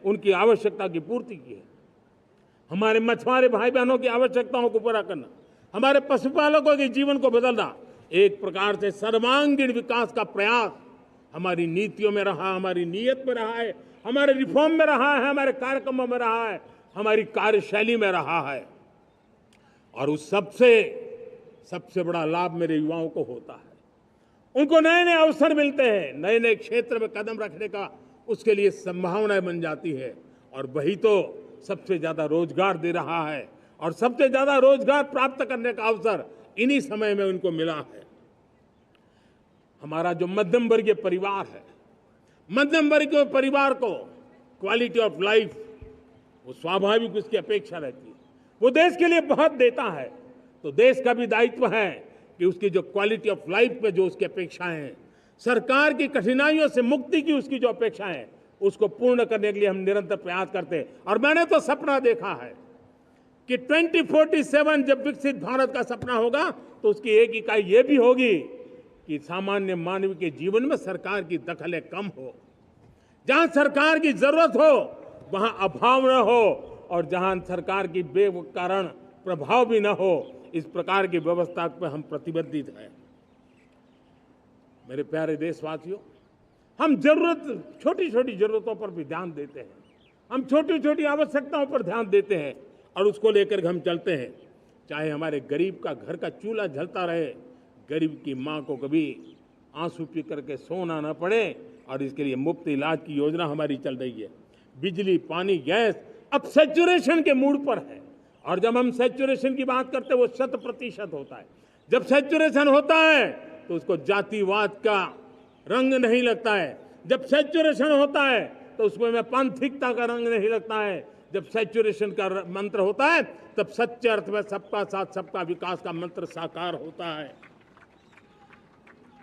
उनकी आवश्यकता की पूर्ति की है। हमारे मछुआरे भाई बहनों की आवश्यकताओं को पूरा करना, हमारे पशुपालकों के जीवन को बदलना, एक प्रकार से सर्वांगीण विकास का प्रयास हमारी नीतियों में रहा, हमारी नीयत में रहा है, हमारे रिफॉर्म में रहा है, हमारे कार्यक्रमों में रहा है, हमारी कार्यशैली में रहा है। और उस सबसे बड़ा लाभ मेरे युवाओं को होता है। उनको नए नए अवसर मिलते हैं, नए नए क्षेत्र में कदम रखने का उसके लिए संभावनाएं बन जाती है। और वही तो सबसे ज्यादा रोजगार दे रहा है। और सबसे ज्यादा रोजगार प्राप्त करने का अवसर इन्हीं समय में उनको मिला है। हमारा जो मध्यम वर्गीय परिवार है, मध्यम वर्गीय परिवार को क्वालिटी ऑफ लाइफ, वो स्वाभाविक उसकी अपेक्षा रहती है। वो देश के लिए बहुत देता है, तो देश का भी दायित्व है कि उसकी जो क्वालिटी ऑफ लाइफ पे जो उसकी अपेक्षाएं हैं, सरकार की कठिनाइयों से मुक्ति की उसकी जो अपेक्षाएं हैं, उसको पूर्ण करने के लिए हम निरंतर प्रयास करते हैं। और मैंने तो सपना देखा है कि 2047 जब विकसित भारत का सपना होगा, तो उसकी एक इकाई ये भी होगी कि सामान्य मानव के जीवन में सरकार की दखलें कम हो, जहां सरकार की जरूरत हो वहां अभाव न हो, और जहां सरकार की बेकारण प्रभाव भी न हो, इस प्रकार की व्यवस्था पर हम प्रतिबद्ध हैं। मेरे प्यारे देशवासियों, हम छोटी छोटी जरूरतों पर भी ध्यान देते हैं, हम छोटी छोटी आवश्यकताओं पर ध्यान देते हैं और उसको लेकर हम चलते हैं। चाहे हमारे गरीब का घर का चूल्हा जलता रहे, गरीब की माँ को कभी आंसू पी करके सोना न पड़े, और इसके लिए मुफ्त इलाज की योजना हमारी चल रही है। बिजली, पानी, गैस अब सैचुरेशन के मूड पर है। और जब हम सैचुरेशन की बात करते हैं, वो 100% होता है। जब सैचुरेशन होता है तो उसको जातिवाद का रंग नहीं लगता है। जब सैचुरेशन होता है तो उसमें पांथिकता का रंग नहीं लगता है। जब सैचुरेशन का मंत्र होता है, तब सच्चे अर्थ में सबका साथ सबका विकास का मंत्र साकार होता है।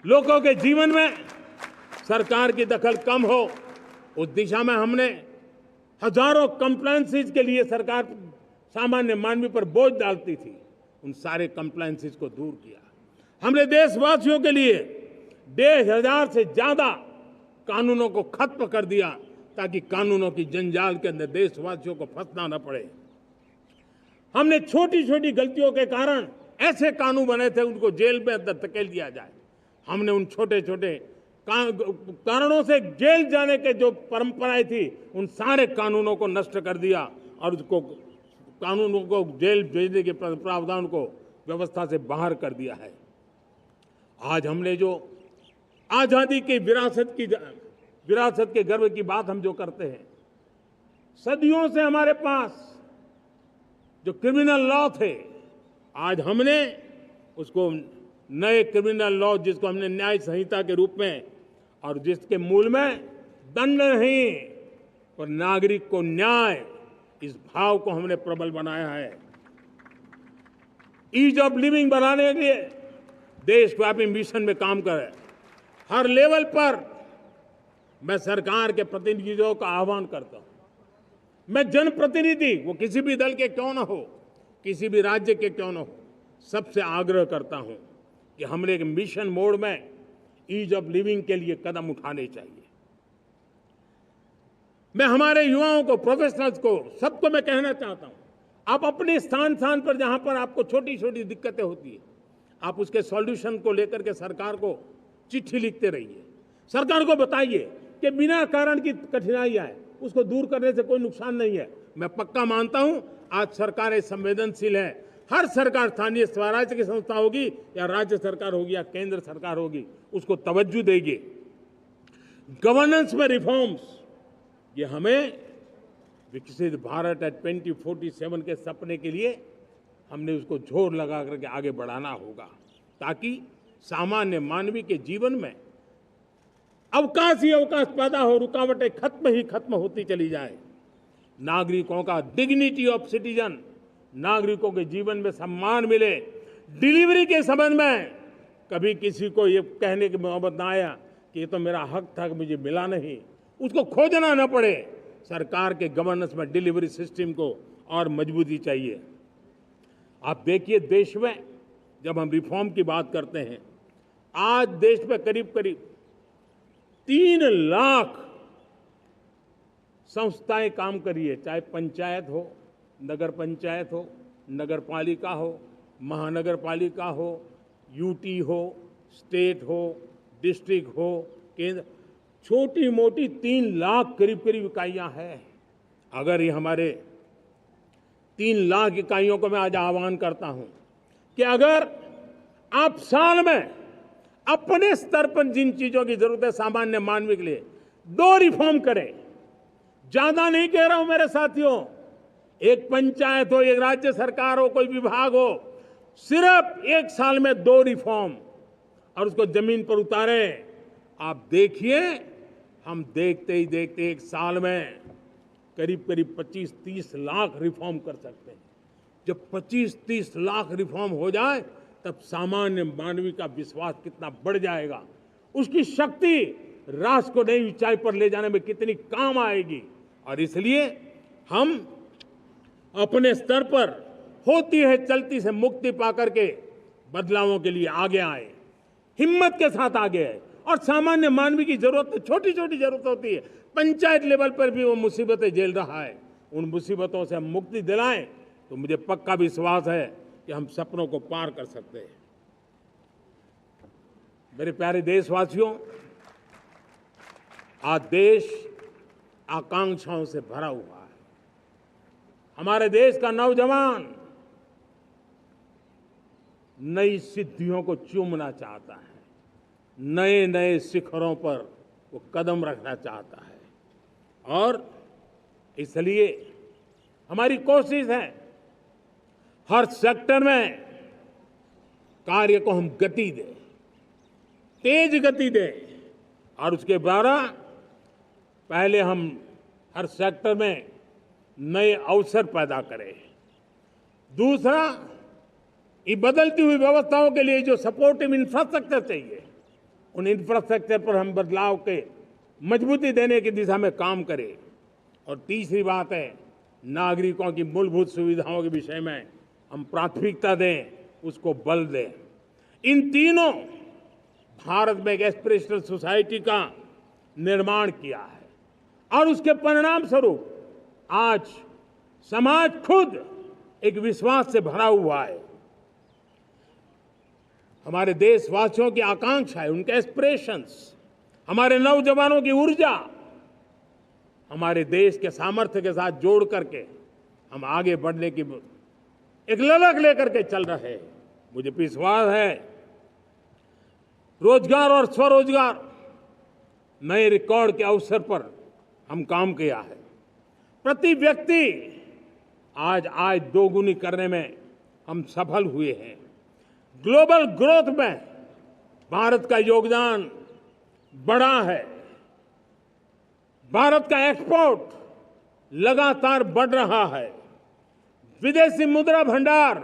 लोगों के जीवन में सरकार की दखल कम हो, उस दिशा में हमने हजारों कंप्लेंसेस के लिए सरकार सामान्य मानवी पर बोझ डालती थी, उन सारे कंप्लायंसेस को दूर किया। हमने देशवासियों के लिए 1,500 से ज्यादा कानूनों को खत्म कर दिया ताकि कानूनों की जंजाल के अंदर देशवासियों को फंसना न पड़े। हमने छोटी छोटी गलतियों के कारण ऐसे कानून बने थे उनको जेल में अंदर धकेल दिया जाए। हमने उन छोटे छोटे कारणों से जेल जाने के जो परंपराएं थी उन सारे कानूनों को नष्ट कर दिया और उसको कानूनों को जेल भेजने के प्रावधान को व्यवस्था से बाहर कर दिया है। आज हमने जो आजादी की विरासत के गर्व की बात हम जो करते हैं, सदियों से हमारे पास जो क्रिमिनल लॉ थे, आज हमने उसको नए क्रिमिनल लॉ जिसको हमने न्याय संहिता के रूप में और जिसके मूल में दंड नहीं पर नागरिक को न्याय, इस भाव को हमने प्रबल बनाया है। ईज ऑफ लिविंग बनाने के लिए देशव्यापी मिशन में काम करें। हर लेवल पर मैं सरकार के प्रतिनिधियों का आह्वान करता हूं। मैं जनप्रतिनिधि, वो किसी भी दल के क्यों न हो, किसी भी राज्य के क्यों न हो, सबसे आग्रह करता हूं कि हमने एक मिशन मोड में ईज ऑफ लिविंग के लिए कदम उठाने चाहिए। मैं हमारे युवाओं को, प्रोफेशनल्स को, सबको मैं कहना चाहता हूं, आप अपने स्थान पर जहां पर आपको छोटी छोटी दिक्कतें होती है, आप उसके सॉल्यूशन को लेकर के सरकार को चिट्ठी लिखते रहिए। सरकार को बताइए कि बिना कारण की कठिनाई आए उसको दूर करने से कोई नुकसान नहीं है। मैं पक्का मानता हूं आज सरकारें संवेदनशील है। हर सरकार, स्थानीय स्वराज की संस्था होगी या राज्य सरकार होगी या केंद्र सरकार होगी, उसको तवज्जो देगी। गवर्नेंस में रिफॉर्म्स, ये हमें विकसित भारत 2047 के सपने के लिए हमने उसको जोर लगा करके आगे बढ़ाना होगा ताकि सामान्य मानवीय के जीवन में अवकाश ही अवकाश पैदा हो, रुकावटें खत्म ही खत्म होती चली जाए। नागरिकों का डिग्निटी ऑफ सिटीजन, नागरिकों के जीवन में सम्मान मिले। डिलीवरी के संबंध में कभी किसी को ये कहने की नौबत ना आया कि ये तो मेरा हक था कि मुझे मिला नहीं, उसको खोजना न पड़े। सरकार के गवर्नेंस में डिलीवरी सिस्टम को और मजबूती चाहिए। आप देखिए, देश में जब हम रिफॉर्म की बात करते हैं, आज देश में करीब करीब 3 लाख संस्थाएं काम कर रही है, चाहे पंचायत हो, नगर पंचायत हो, नगर पालिका हो, महानगर पालिका हो, यूटी हो, स्टेट हो, डिस्ट्रिक्ट हो, केंद्र, छोटी मोटी 3 लाख करीब करीब इकाइयां हैं। अगर ये हमारे 3 लाख इकाइयों को मैं आज आह्वान करता हूं कि अगर आप साल में अपने स्तर पर जिन चीजों की जरूरत है सामान्य मानवीय के लिए 2 रिफॉर्म करें। ज्यादा नहीं कह रहा हूं मेरे साथियों, एक पंचायत हो, एक राज्य सरकार हो, कोई विभाग हो, सिर्फ 1 साल में 2 रिफॉर्म और उसको जमीन पर उतारें। आप देखिए, हम देखते ही देखते 1 साल में करीब करीब 25-30 लाख रिफॉर्म कर सकते हैं। जब 25-30 लाख रिफॉर्म हो जाए तब सामान्य मानवीय का विश्वास कितना बढ़ जाएगा, उसकी शक्ति राष्ट्र को नई ऊंचाई पर ले जाने में कितनी काम आएगी। और इसलिए हम अपने स्तर पर होती है चलती से मुक्ति पाकर के बदलावों के लिए आगे आए, हिम्मत के साथ आगे आए। और सामान्य मानवीय की जरूरत, छोटी छोटी जरूरत होती है, पंचायत लेवल पर भी वो मुसीबतें झेल रहा है, उन मुसीबतों से हम मुक्ति दिलाएं तो मुझे पक्का विश्वास है कि हम सपनों को पार कर सकते हैं। मेरे प्यारे देशवासियों, आज देश आकांक्षाओं से भरा हुआ है। हमारे देश का नौजवान नई सिद्धियों को चूमना चाहता है, नए नए शिखरों पर वो कदम रखना चाहता है और इसलिए हमारी कोशिश है हर सेक्टर में कार्य को हम गति दें, तेज गति दें और उसके द्वारा पहले हम हर सेक्टर में नए अवसर पैदा करें। दूसरा, ये बदलती हुई व्यवस्थाओं के लिए जो सपोर्टिव इंफ्रास्ट्रक्चर चाहिए, उन इंफ्रास्ट्रक्चर पर हम बदलाव के मजबूती देने की दिशा में काम करें। और तीसरी बात है, नागरिकों की मूलभूत सुविधाओं के विषय में हम प्राथमिकता दें, उसको बल दें। इन तीनों भारत में एक एस्पिरेशनल सोसाइटी का निर्माण किया है और उसके परिणाम स्वरूप आज समाज खुद एक विश्वास से भरा हुआ है। हमारे देशवासियों की आकांक्षाएं, उनके एस्पिरेशंस, हमारे नौजवानों की ऊर्जा हमारे देश के सामर्थ्य के साथ जोड़ करके हम आगे बढ़ने की एक ललक लेकर के चल रहे हैं। मुझे विश्वास है रोजगार और स्वरोजगार नए रिकॉर्ड के अवसर पर हम काम किया है। प्रति व्यक्ति आज आय दोगुनी करने में हम सफल हुए हैं। ग्लोबल ग्रोथ में भारत का योगदान बड़ा है। भारत का एक्सपोर्ट लगातार बढ़ रहा है। विदेशी मुद्रा भंडार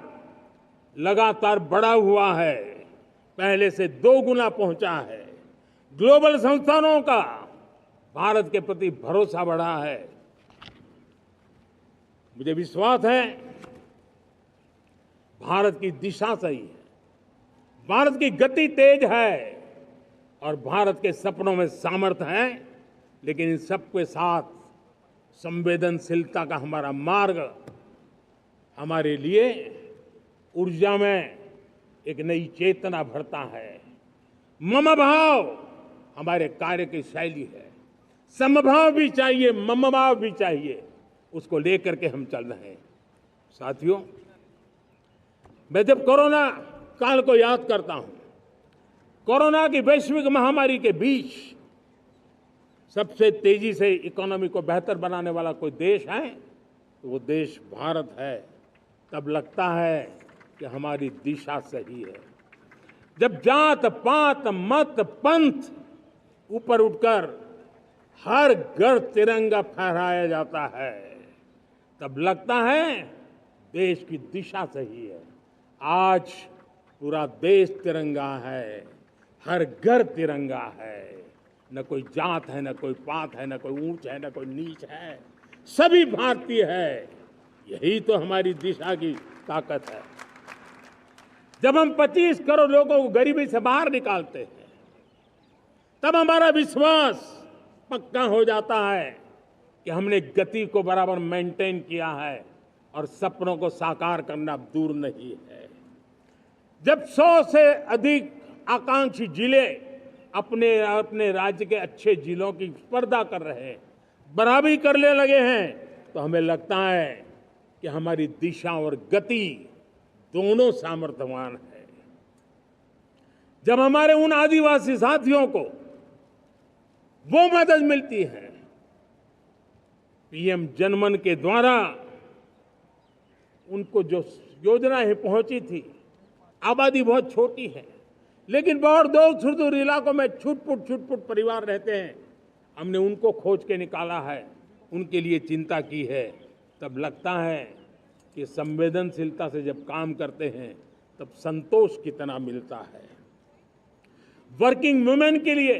लगातार बढ़ा हुआ है, पहले से 2 गुना पहुंचा है। ग्लोबल संस्थानों का भारत के प्रति भरोसा बढ़ा है। मुझे विश्वास है भारत की दिशा सही है, भारत की गति तेज है और भारत के सपनों में सामर्थ्य है, लेकिन इन सबके साथ संवेदनशीलता का हमारा मार्ग हमारे लिए ऊर्जा में एक नई चेतना भरता है। मम भाव हमारे कार्य की शैली है। समभाव भी चाहिए, मम भाव भी चाहिए, उसको लेकर के हम चल रहे हैं। साथियों, मैं जब कोरोना काल को याद करता हूं, कोरोना की वैश्विक महामारी के बीच सबसे तेजी से इकोनॉमी को बेहतर बनाने वाला कोई देश है तो वो देश भारत है। तब लगता है कि हमारी दिशा सही है। जब जात पात मत पंथ ऊपर उठकर हर घर तिरंगा फहराया जाता है, तब लगता है देश की दिशा सही है। आज पूरा देश तिरंगा है, हर घर तिरंगा है। न कोई जात है, न कोई पात है, न कोई ऊंच है, न कोई नीच है, सभी भारतीय है। यही तो हमारी दिशा की ताकत है। जब हम 25 करोड़ लोगों को गरीबी से बाहर निकालते हैं, तब हमारा विश्वास पक्का हो जाता है कि हमने गति को बराबर मेंटेन किया है और सपनों को साकार करना दूर नहीं है। जब 100 से अधिक आकांक्षी जिले अपने अपने राज्य के अच्छे जिलों की स्पर्धा कर रहे हैं, बराबरी करने लगे हैं, तो हमें लगता है कि हमारी दिशा और गति दोनों सामर्थ्यवान है। जब हमारे उन आदिवासी साथियों को वो मदद मिलती है, पीएम जनमन के द्वारा उनको जो योजनाएं पहुंची थी, आबादी बहुत छोटी है लेकिन बहुत दूर सुदूर इलाकों में छुटपुट परिवार रहते हैं, हमने उनको खोज के निकाला है, उनके लिए चिंता की है। तब लगता है कि संवेदनशीलता से जब काम करते हैं तब संतोष कितना मिलता है। वर्किंग वुमेन के लिए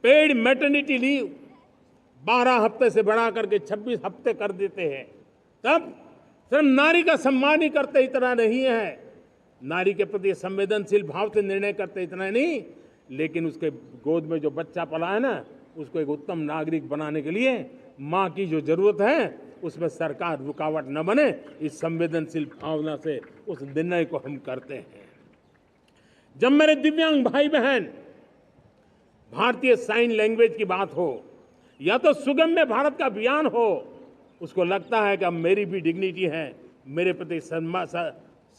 पेड मैटरनिटी लीव 12 हफ्ते से बढ़ा करके 26 हफ्ते कर देते हैं। तब सिर्फ नारी का सम्मान ही करते इतना नहीं है, नारी के प्रति संवेदनशील भाव से निर्णय करते इतना नहीं, लेकिन उसके गोद में जो बच्चा पला है ना, उसको एक उत्तम नागरिक बनाने के लिए माँ की जो जरूरत है उसमें सरकार रुकावट न बने, इस संवेदनशील भावना से उस निर्णय को हम करते हैं। जब मेरे दिव्यांग भाई बहन भारतीय साइन लैंग्वेज की बात हो या तो सुगम्य भारत का अभियान हो, उसको लगता है कि अब मेरी भी डिग्निटी है, मेरे प्रति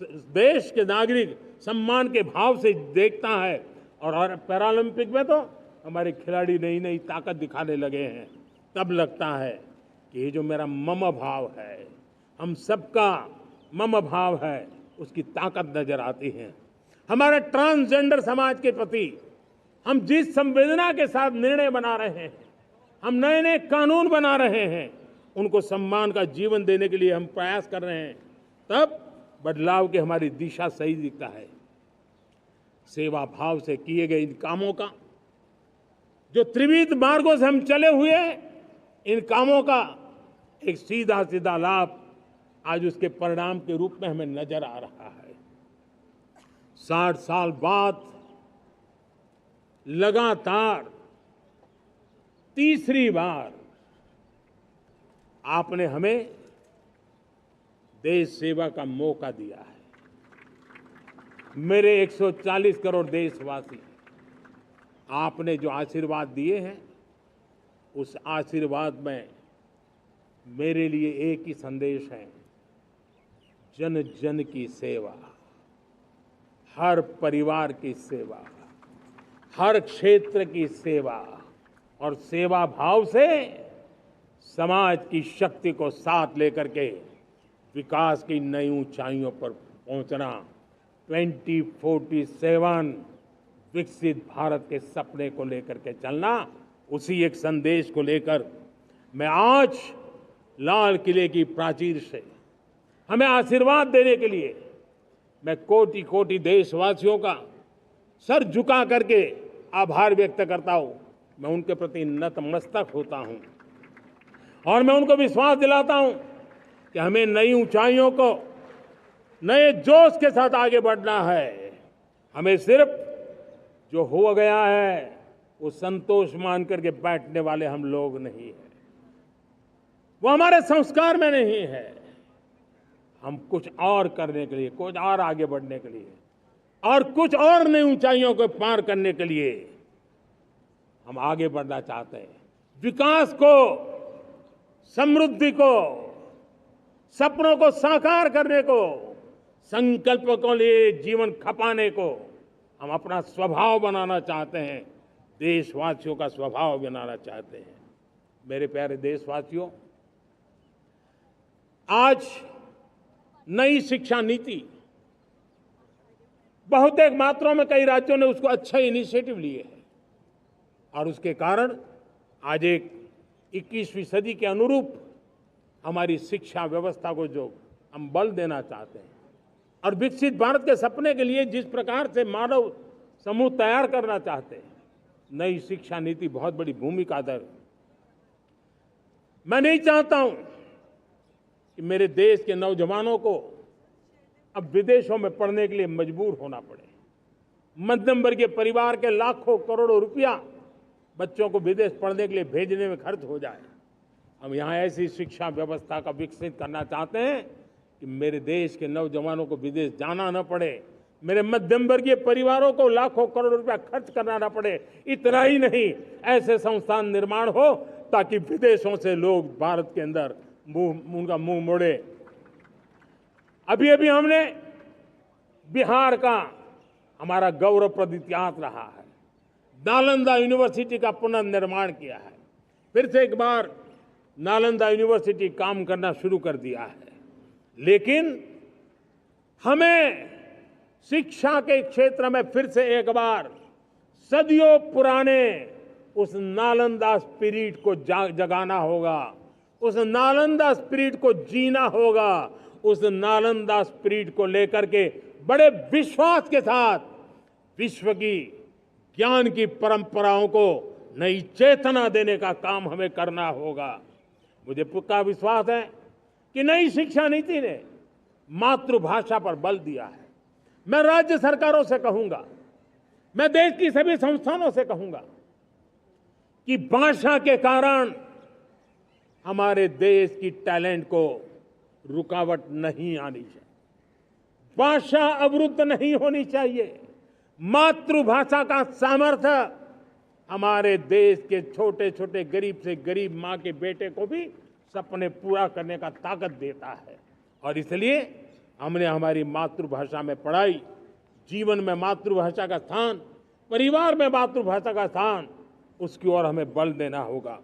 देश के नागरिक सम्मान के भाव से देखता है। और पैरालंपिक में तो हमारे खिलाड़ी नई नई ताकत दिखाने लगे हैं। तब लगता है कि ये जो मेरा मम भाव है, हम सबका मम भाव है, उसकी ताकत नजर आती है। हमारे ट्रांसजेंडर समाज के प्रति हम जिस संवेदना के साथ निर्णय बना रहे हैं, हम नए नए कानून बना रहे हैं, उनको सम्मान का जीवन देने के लिए हम प्रयास कर रहे हैं, तब बदलाव की हमारी दिशा सही दिखता है। सेवा भाव से किए गए इन कामों का, जो त्रिविध मार्गों से हम चले हुए, इन कामों का एक सीधा सीधा लाभ आज उसके परिणाम के रूप में हमें नजर आ रहा है। 60 साल बाद लगातार तीसरी बार आपने हमें देश सेवा का मौका दिया है। मेरे 140 करोड़ देशवासी, आपने जो आशीर्वाद दिए हैं, उस आशीर्वाद में मेरे लिए एक ही संदेश है, जन जन की सेवा, हर परिवार की सेवा, हर क्षेत्र की सेवा, और सेवा भाव से समाज की शक्ति को साथ लेकर के विकास की नई ऊंचाइयों पर पहुंचना। 2047 विकसित भारत के सपने को लेकर के चलना, उसी एक संदेश को लेकर मैं आज लाल किले की प्राचीर से हमें आशीर्वाद देने के लिए मैं कोटि कोटि देशवासियों का सर झुका करके आभार व्यक्त करता हूं। मैं उनके प्रति नतमस्तक होता हूं और मैं उनको विश्वास दिलाता हूं कि हमें नई ऊंचाइयों को नए जोश के साथ आगे बढ़ना है। हमें सिर्फ जो हो गया है वो संतोष मान करके बैठने वाले हम लोग नहीं हैं, वो हमारे संस्कार में नहीं है। हम कुछ और करने के लिए, कुछ और आगे बढ़ने के लिए और कुछ और नई ऊंचाइयों को पार करने के लिए हम आगे बढ़ना चाहते हैं। विकास को, समृद्धि को, सपनों को साकार करने को, संकल्प को लिए जीवन खपाने को हम अपना स्वभाव बनाना चाहते हैं, देशवासियों का स्वभाव बनाना चाहते हैं। मेरे प्यारे देशवासियों, आज नई शिक्षा नीति बहुतेक मात्रा में कई राज्यों ने उसको अच्छा इनिशिएटिव लिए हैं और उसके कारण आज एक 21वीं सदी के अनुरूप हमारी शिक्षा व्यवस्था को जो हम बल देना चाहते हैं और विकसित भारत के सपने के लिए जिस प्रकार से मानव समूह तैयार करना चाहते हैं, नई शिक्षा नीति बहुत बड़ी भूमिका अदा। मैं नहीं चाहता हूं कि मेरे देश के नौजवानों को अब विदेशों में पढ़ने के लिए मजबूर होना पड़े। मध्यम वर्गीय परिवार के लाखों करोड़ों रुपया बच्चों को विदेश पढ़ने के लिए भेजने में खर्च हो जाए। हम यहाँ ऐसी शिक्षा व्यवस्था का विकसित करना चाहते हैं कि मेरे देश के नौजवानों को विदेश जाना न पड़े, मेरे मध्यम वर्गीय परिवारों को लाखों करोड़ रुपया खर्च करना न पड़े। इतना ही नहीं, ऐसे संस्थान निर्माण हो ताकि विदेशों से लोग भारत के अंदर उनका मुंह मोड़े। अभी अभी हमने बिहार का हमारा गौरवप्रद इतिहास रहा है, नालंदा यूनिवर्सिटी का पुनर्निर्माण किया है। फिर से एक बार नालंदा यूनिवर्सिटी काम करना शुरू कर दिया है, लेकिन हमें शिक्षा के क्षेत्र में फिर से एक बार सदियों पुराने उस नालंदा स्पिरिट को जगाना होगा, उस नालंदा स्पिरिट को जीना होगा, उस नालंदा स्पिरिट को लेकर के बड़े विश्वास के साथ विश्व की ज्ञान की परंपराओं को नई चेतना देने का काम हमें करना होगा। मुझे पक्का विश्वास है कि नई शिक्षा नीति ने मातृभाषा पर बल दिया है। मैं राज्य सरकारों से कहूंगा, मैं देश की सभी संस्थानों से कहूंगा कि भाषा के कारण हमारे देश की टैलेंट को रुकावट नहीं आनी चाहिए, भाषा अवरुद्ध नहीं होनी चाहिए। मातृभाषा का सामर्थ्य हमारे देश के छोटे छोटे गरीब से गरीब मां के बेटे को भी सपने पूरा करने का ताकत देता है। और इसलिए हमने हमारी मातृभाषा में पढ़ाई, जीवन में मातृभाषा का स्थान, परिवार में मातृभाषा का स्थान, उसकी ओर हमें बल देना होगा।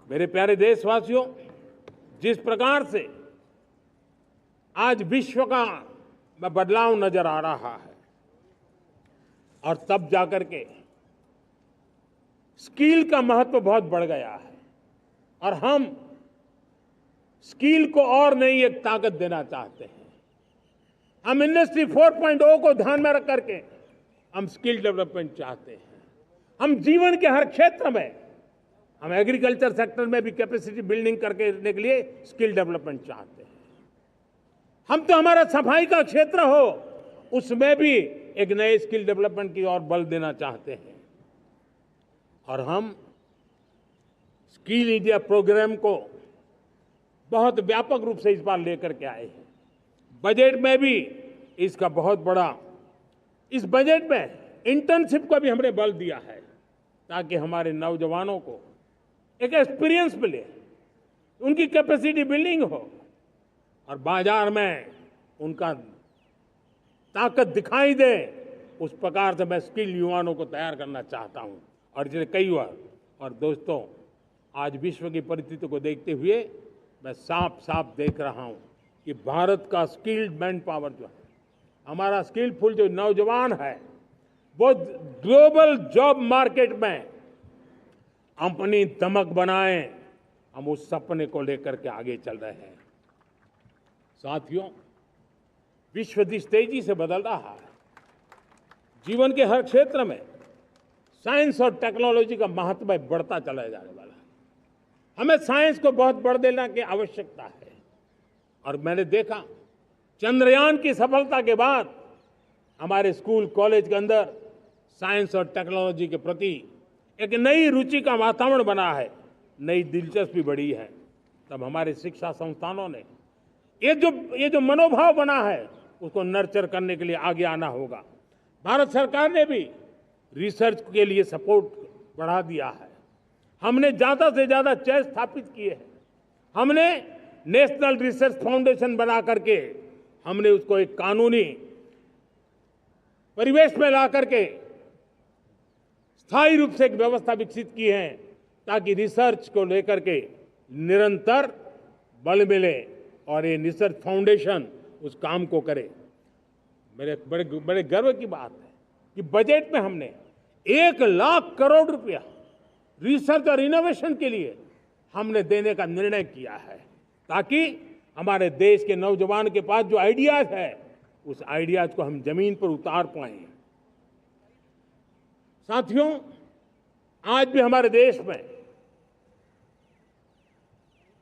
मेरे प्यारे देशवासियों, जिस प्रकार से आज विश्व का बदलाव नजर आ रहा है और तब जाकर के स्किल का महत्व बहुत बढ़ गया है और हम स्किल को और नई एक ताकत देना चाहते हैं। हम इंडस्ट्री 4.0 को ध्यान में रख करके हम स्किल डेवलपमेंट चाहते हैं। हम जीवन के हर क्षेत्र में हम एग्रीकल्चर सेक्टर में भी कैपेसिटी बिल्डिंग करने के लिए स्किल डेवलपमेंट चाहते हैं। हम तो हमारा सफाई का क्षेत्र हो उसमें भी एक नए स्किल डेवलपमेंट की ओर बल देना चाहते हैं। और हम स्किल इंडिया प्रोग्राम को बहुत व्यापक रूप से इस बार लेकर के आए हैं। बजट में भी इसका बहुत बड़ा, इस बजट में इंटर्नशिप को भी हमने बल दिया है ताकि हमारे नौजवानों को एक एक्सपीरियंस मिले, उनकी कैपेसिटी बिल्डिंग हो और बाजार में उनका ताकत दिखाई दे। उस प्रकार से मैं स्किल युवाओं को तैयार करना चाहता हूं। और इसलिए कई बार, और दोस्तों, आज विश्व की परिस्थिति को देखते हुए मैं साफ साफ देख रहा हूं कि भारत का स्किल्ड मैन पावर जो है, हमारा स्किलफुल जो नौजवान है, वो ग्लोबल जॉब मार्केट में अपनी दमक बनाए। हम उस सपने को लेकर के आगे चल रहे हैं। साथियों, विश्व जिस तेजी से बदल रहा है, जीवन के हर क्षेत्र में साइंस और टेक्नोलॉजी का महत्व बढ़ता चला जाने वाला है। हमें साइंस को बहुत बढ़ देने की आवश्यकता है। और मैंने देखा चंद्रयान की सफलता के बाद हमारे स्कूल कॉलेज के अंदर साइंस और टेक्नोलॉजी के प्रति एक नई रुचि का वातावरण बना है, नई दिलचस्पी बढ़ी है। तब हमारे शिक्षा संस्थानों ने ये जो मनोभाव बना है उसको नर्चर करने के लिए आगे आना होगा। भारत सरकार ने भी रिसर्च के लिए सपोर्ट बढ़ा दिया है। हमने ज़्यादा से ज़्यादा चेयर स्थापित किए हैं। हमने नेशनल रिसर्च फाउंडेशन बना करके हमने उसको एक कानूनी परिवेश में ला करके स्थायी रूप से एक व्यवस्था विकसित की है ताकि रिसर्च को लेकर के निरंतर बल मिले और ये रिसर्च फाउंडेशन उस काम को करे। मेरे बड़े गर्व की बात है कि बजट में हमने 1,00,000 करोड़ रुपया रिसर्च और इनोवेशन के लिए हमने देने का निर्णय किया है ताकि हमारे देश के नौजवान के पास जो आइडियाज है उस आइडियाज को हम जमीन पर उतार पाएं। साथियों, आज भी हमारे देश में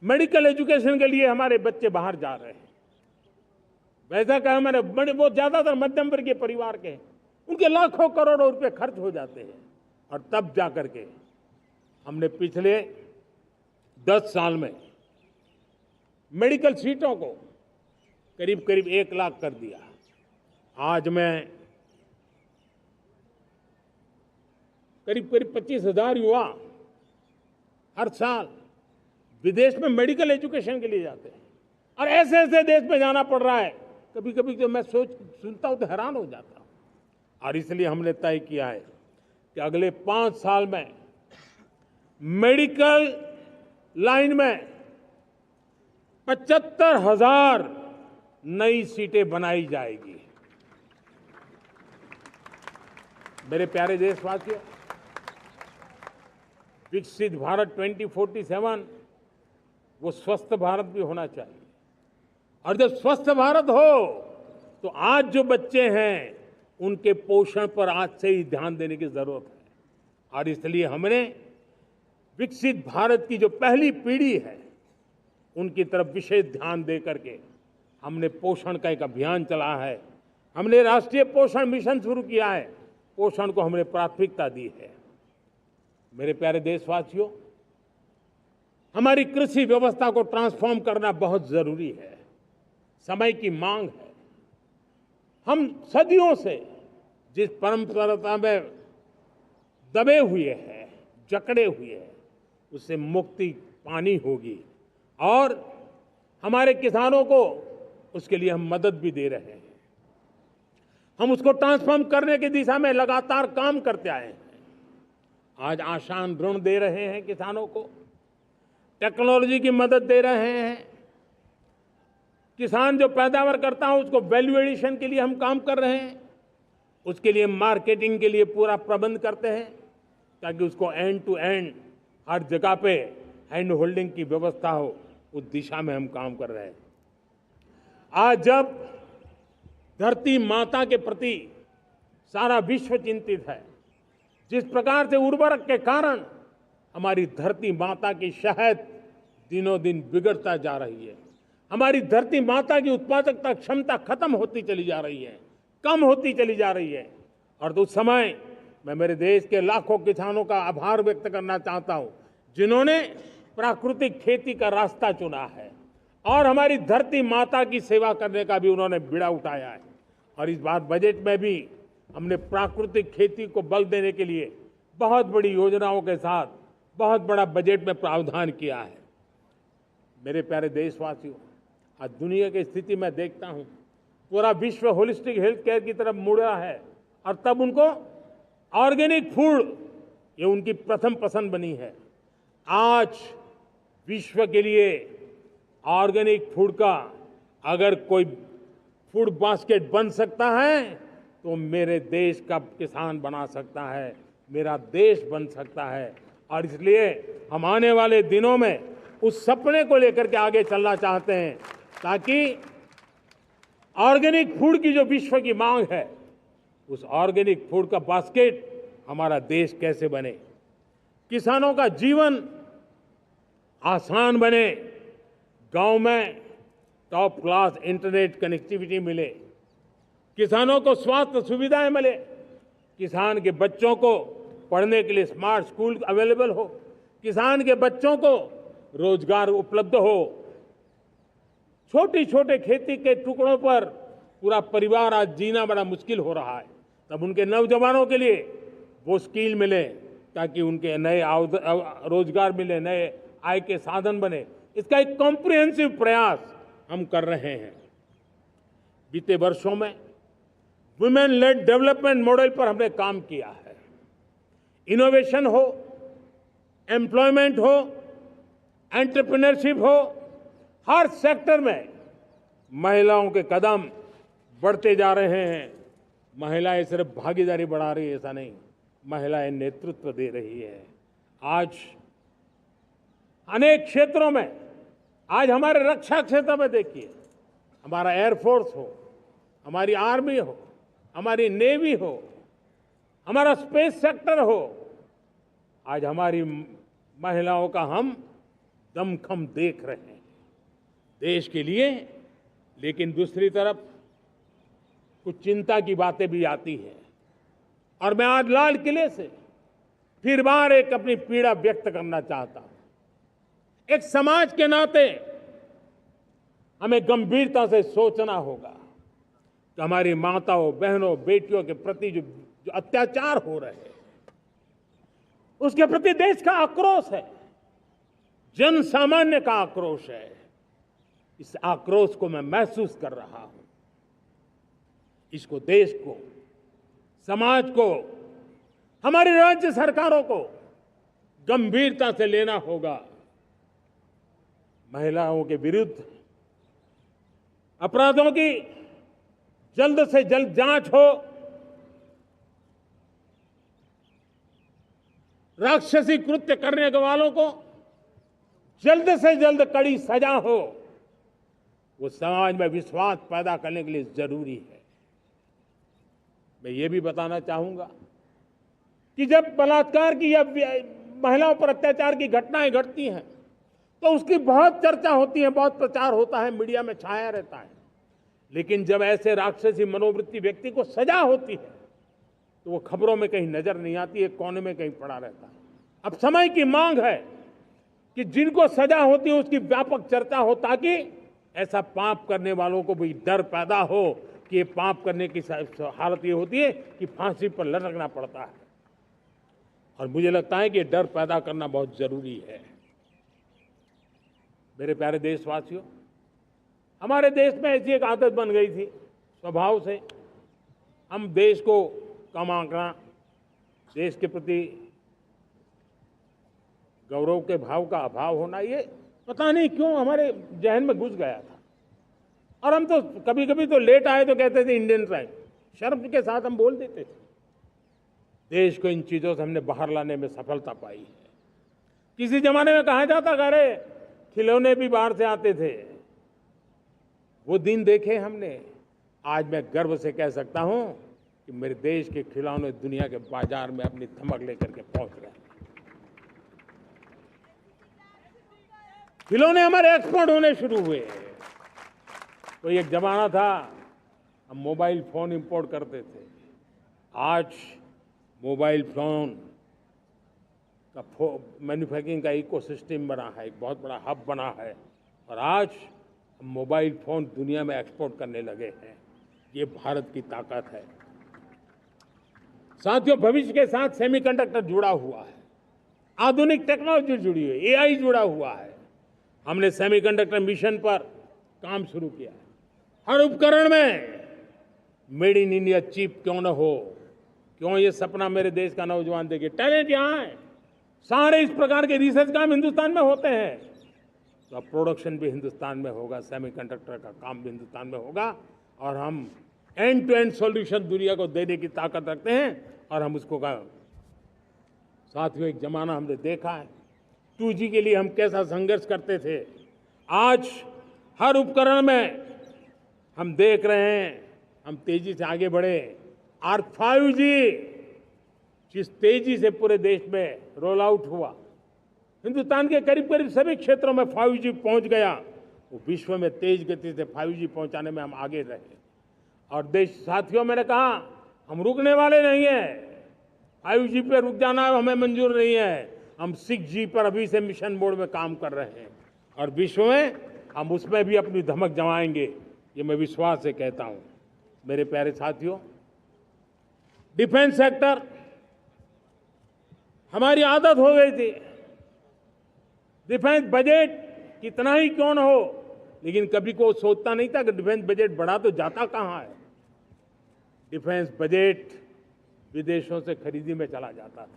मेडिकल एजुकेशन के लिए हमारे बच्चे बाहर जा रहे हैं। वैसा कहा मैंने, वो ज्यादातर मध्यम वर्गीय परिवार के हैं, उनके लाखों करोड़ों रुपए खर्च हो जाते हैं। और तब जाकर के हमने पिछले 10 साल में मेडिकल सीटों को करीब करीब 1,00,000 कर दिया। आज मैं करीब करीब 25,000 युवा हर साल विदेश में मेडिकल एजुकेशन के लिए जाते हैं। और ऐसे ऐसे देश में जाना पड़ रहा है, कभी कभी तो मैं सुनता हूं तो हैरान हो जाता हूं। और इसलिए हमने तय किया है कि अगले 5 साल में मेडिकल लाइन में 75,000 नई सीटें बनाई जाएगी। मेरे प्यारे देशवासियों, विकसित भारत 2047 वो स्वस्थ भारत भी होना चाहिए। और जब स्वस्थ भारत हो तो आज जो बच्चे हैं उनके पोषण पर आज से ही ध्यान देने की जरूरत है। और इसलिए हमने विकसित भारत की जो पहली पीढ़ी है उनकी तरफ विशेष ध्यान दे करके हमने पोषण का एक अभियान चला है। हमने राष्ट्रीय पोषण मिशन शुरू किया है। पोषण को हमने प्राथमिकता दी है। मेरे प्यारे देशवासियों, हमारी कृषि व्यवस्था को ट्रांसफॉर्म करना बहुत जरूरी है, समय की मांग है। हम सदियों से जिस परंपरा में दबे हुए हैं, जकड़े हुए हैं, उससे मुक्ति पानी होगी। और हमारे किसानों को उसके लिए हम मदद भी दे रहे हैं। हम उसको ट्रांसफॉर्म करने की दिशा में लगातार काम करते आए हैं। आज आसान ऋण दे रहे हैं किसानों को, टेक्नोलॉजी की मदद दे रहे हैं। किसान जो पैदावार करता है उसको वैल्यू एडिशन के लिए हम काम कर रहे हैं। उसके लिए मार्केटिंग के लिए पूरा प्रबंध करते हैं ताकि उसको एंड टू एंड हर जगह पे हैंड होल्डिंग की व्यवस्था हो। उस दिशा में हम काम कर रहे हैं। आज जब धरती माता के प्रति सारा विश्व चिंतित है, जिस प्रकार से उर्वरक के कारण हमारी धरती माता की शहद दिनों दिन बिगड़ता जा रही है। हमारी धरती माता की उत्पादकता क्षमता खत्म होती चली जा रही है, कम होती चली जा रही है। और उस समय मैं मेरे देश के लाखों किसानों का आभार व्यक्त करना चाहता हूं, जिन्होंने प्राकृतिक खेती का रास्ता चुना है और हमारी धरती माता की सेवा करने का भी उन्होंने बीड़ा उठाया है। और इस बार बजट में भी हमने प्राकृतिक खेती को बल देने के लिए बहुत बड़ी योजनाओं के साथ बहुत बड़ा बजट में प्रावधान किया है। मेरे प्यारे देशवासियों, आज दुनिया की स्थिति में देखता हूं, पूरा विश्व होलिस्टिक हेल्थ केयर की तरफ मुड़ रहा है और तब उनको ऑर्गेनिक फूड ये उनकी प्रथम पसंद बनी है। आज विश्व के लिए ऑर्गेनिक फूड का अगर कोई फूड बास्केट बन सकता है तो मेरे देश का किसान बना सकता है, मेरा देश बन सकता है। और इसलिए हम आने वाले दिनों में उस सपने को लेकर के आगे चलना चाहते हैं, ताकि ऑर्गेनिक फूड की जो विश्व की मांग है, उस ऑर्गेनिक फूड का बास्केट हमारा देश कैसे बने, किसानों का जीवन आसान बने, गांव में टॉप क्लास इंटरनेट कनेक्टिविटी मिले, किसानों को स्वास्थ्य सुविधाएं मिले, किसान के बच्चों को पढ़ने के लिए स्मार्ट स्कूल अवेलेबल हो, किसान के बच्चों को रोजगार उपलब्ध हो। छोटी छोटे खेती के टुकड़ों पर पूरा परिवार आज जीना बड़ा मुश्किल हो रहा है, तब उनके नौजवानों के लिए वो स्किल मिले ताकि उनके नए रोजगार मिले, नए आय के साधन बने। इसका एक कॉम्प्रिहेंसिव प्रयास हम कर रहे हैं। बीते वर्षों में वुमेन लेड डेवलपमेंट मॉडल पर हमने काम किया है। इनोवेशन हो, एम्प्लॉयमेंट हो, एंटरप्रेन्योरशिप हो, हर सेक्टर में महिलाओं के कदम बढ़ते जा रहे हैं। महिलाएं सिर्फ भागीदारी बढ़ा रही है ऐसा नहीं, महिलाएं नेतृत्व दे रही है। आज अनेक क्षेत्रों में, आज हमारे रक्षा क्षेत्र में देखिए, हमारा एयरफोर्स हो, हमारी आर्मी हो, हमारी नेवी हो, हमारा स्पेस सेक्टर हो, आज हमारी महिलाओं का हम दमखम देख रहे हैं देश के लिए। लेकिन दूसरी तरफ कुछ चिंता की बातें भी आती हैं और मैं आज लाल किले से फिर बार एक अपनी पीड़ा व्यक्त करना चाहता हूं। एक समाज के नाते हमें गंभीरता से सोचना होगा कि हमारी माताओं, बहनों, बेटियों के प्रति जो अत्याचार हो रहे हैं, उसके प्रति देश का आक्रोश है, जन सामान्य का आक्रोश है। इस आक्रोश को मैं महसूस कर रहा हूं। इसको देश को, समाज को, हमारी राज्य सरकारों को गंभीरता से लेना होगा। महिलाओं के विरुद्ध अपराधों की जल्द से जल्द जांच हो, राक्षसी कृत्य करने वालों को जल्द से जल्द कड़ी सजा हो, वो समाज में विश्वास पैदा करने के लिए जरूरी है। मैं ये भी बताना चाहूंगा कि जब बलात्कार की या महिलाओं पर अत्याचार की घटनाएं घटती हैं तो उसकी बहुत चर्चा होती है, बहुत प्रचार होता है, मीडिया में छाया रहता है। लेकिन जब ऐसे राक्षसी मनोवृत्ति व्यक्ति को सजा होती है तो वो खबरों में कहीं नजर नहीं आती है, कोने में कहीं पड़ा रहता है। अब समय की मांग है कि जिनको सजा होती है उसकी व्यापक चर्चा हो, ताकि ऐसा पाप करने वालों को भी डर पैदा हो कि ये पाप करने की हालत ये होती है कि फांसी पर लटकना पड़ता है। और मुझे लगता है कि ये डर पैदा करना बहुत जरूरी है। मेरे प्यारे देशवासियों, हमारे देश में ऐसी एक आदत बन गई थी स्वभाव से, हम देश को कम आंकना, देश के प्रति गौरव के भाव का अभाव होना, ये पता नहीं क्यों हमारे जहन में घुस गया था। और हम तो कभी कभी तो लेट आए तो कहते थे इंडियन टाइम, शर्म के साथ हम बोल देते थे। देश को इन चीजों से हमने बाहर लाने में सफलता पाई है। किसी जमाने में कहा जाता था अरे खिलौने भी बाहर से आते थे, वो दिन देखे हमने। आज मैं गर्व से कह सकता हूं कि मेरे देश के खिलौने दुनिया के बाजार में अपनी धमक लेकर के पहुंच रहे हैं। खिलौने हमारे एक्सपोर्ट होने शुरू हुए। तो एक जमाना था हम मोबाइल फोन इंपोर्ट करते थे। आज मोबाइल फोन का मैन्युफैक्चरिंग का इकोसिस्टम बना है, एक बहुत बड़ा हब बना है, और आज हम मोबाइल फोन दुनिया में एक्सपोर्ट करने लगे हैं। ये भारत की ताकत है। साथियों, भविष्य के साथ सेमीकंडक्टर जुड़ा हुआ है, आधुनिक टेक्नोलॉजी जुड़ी हुई है, एआई जुड़ा हुआ है। हमने सेमीकंडक्टर मिशन पर काम शुरू किया है। हर उपकरण में मेड इन इंडिया चिप क्यों न हो, क्यों ये सपना मेरे देश का नौजवान देखे। टैलेंट यहाँ है, सारे इस प्रकार के रिसर्च काम हिंदुस्तान में होते हैं, तो अब प्रोडक्शन भी हिंदुस्तान में होगा, सेमीकंडक्टर का काम भी हिंदुस्तान में होगा, और हम एंड टू एंड सॉल्यूशन दुनिया को देने की ताकत रखते हैं, और हम उसको का। साथियों, एक जमाना हमने देखा है 2G के लिए हम कैसा संघर्ष करते थे। आज हर उपकरण में हम देख रहे हैं, हम तेजी से आगे बढ़े, और 5G जिस तेजी से पूरे देश में रोल आउट हुआ, हिंदुस्तान के करीब करीब सभी क्षेत्रों में 5G पहुंच गया। वो विश्व में तेज गति से 5G पहुंचाने में हम आगे रहे। और देश साथियों, मैंने कहा हम रुकने वाले नहीं हैं। 5G पे रुक जाना हमें मंजूर नहीं है। हम 6G पर अभी से मिशन मोड में काम कर रहे हैं, और विश्व में हम उसमें भी अपनी धमक जमाएंगे, ये मैं विश्वास से कहता हूं। मेरे प्यारे साथियों, डिफेंस सेक्टर हमारी आदत हो गई थी। डिफेंस बजट कितना ही क्यों न हो, लेकिन कभी को सोचता नहीं था कि डिफेंस बजट बढ़ा तो जाता कहां है। डिफेंस बजट विदेशों से खरीदी में चला जाता था।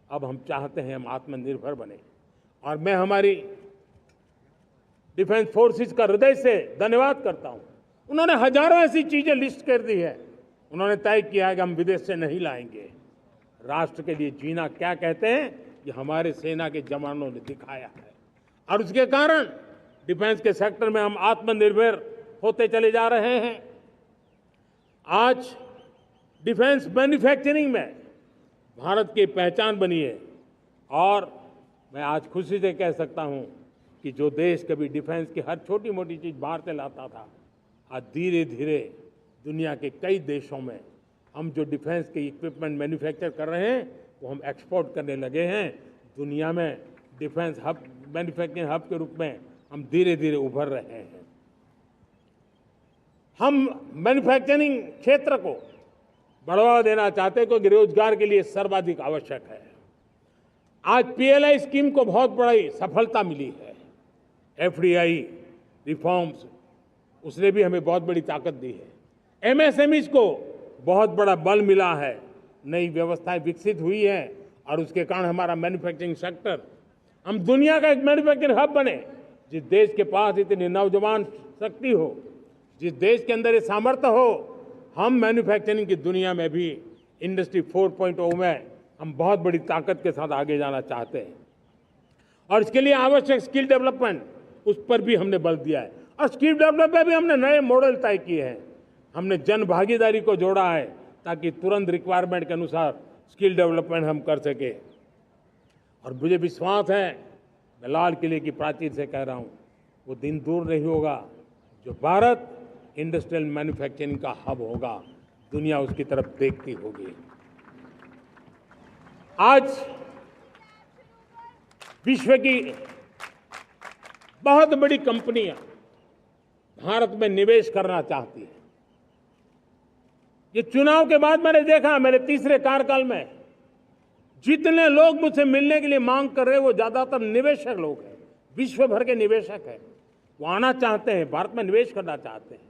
अब हम चाहते हैं हम आत्मनिर्भर बने, और मैं हमारी डिफेंस फोर्सेस का हृदय से धन्यवाद करता हूं। उन्होंने हजारों ऐसी चीजें लिस्ट कर दी है। उन्होंने तय किया है कि हम विदेश से नहीं लाएंगे। राष्ट्र के लिए जीना क्या कहते हैं, ये हमारे सेना के जवानों ने दिखाया है, और उसके कारण डिफेंस के सेक्टर में हम आत्मनिर्भर होते चले जा रहे हैं। आज डिफेंस मैन्युफैक्चरिंग में भारत की पहचान बनी है, और मैं आज खुशी से कह सकता हूं कि जो देश कभी डिफेंस की हर छोटी मोटी चीज बाहर से लाता था, आज धीरे धीरे दुनिया के कई देशों में हम जो डिफेंस के इक्विपमेंट मैन्युफैक्चर कर रहे हैं वो हम एक्सपोर्ट करने लगे हैं। दुनिया में डिफेंस हब, मैन्युफैक्चरिंग हब के रूप में हम धीरे धीरे उभर रहे हैं। हम मैन्युफैक्चरिंग क्षेत्र को बढ़ावा देना चाहते हैं, क्योंकि रोजगार के लिए सर्वाधिक आवश्यक है। आज PLI स्कीम को बहुत बड़ी सफलता मिली है। FDI रिफॉर्म्स, उसने भी हमें बहुत बड़ी ताकत दी है। MSMEs को बहुत बड़ा बल मिला है, नई व्यवस्थाएं विकसित हुई है, और उसके कारण हमारा मैन्युफैक्चरिंग सेक्टर, हम दुनिया का एक मैन्युफैक्चरिंग हब बने। जिस देश के पास इतनी नौजवान शक्ति हो, जिस देश के अंदर ये सामर्थ्य हो, हम मैन्युफैक्चरिंग की दुनिया में भी इंडस्ट्री 4.0 में हम बहुत बड़ी ताकत के साथ आगे जाना चाहते हैं, और इसके लिए आवश्यक स्किल डेवलपमेंट, उस पर भी हमने बल दिया है। और स्किल डेवलपमेंट में भी हमने नए मॉडल तय किए हैं। हमने जन भागीदारी को जोड़ा है, ताकि तुरंत रिक्वायरमेंट के अनुसार स्किल डेवलपमेंट हम कर सके। और मुझे विश्वास है, मैं लाल किले की प्राचीर से कह रहा हूं, वो दिन दूर नहीं होगा जो भारत इंडस्ट्रियल मैन्युफैक्चरिंग का हब होगा, दुनिया उसकी तरफ देखती होगी। आज विश्व की बहुत बड़ी कंपनियां भारत में निवेश करना चाहती हैं। ये चुनाव के बाद मैंने देखा, मेरे तीसरे कार्यकाल में जितने लोग मुझसे मिलने के लिए मांग कर रहे हैं वो ज्यादातर निवेशक लोग हैं, विश्व भर के निवेशक हैं। वो आना चाहते हैं, भारत में निवेश करना चाहते हैं।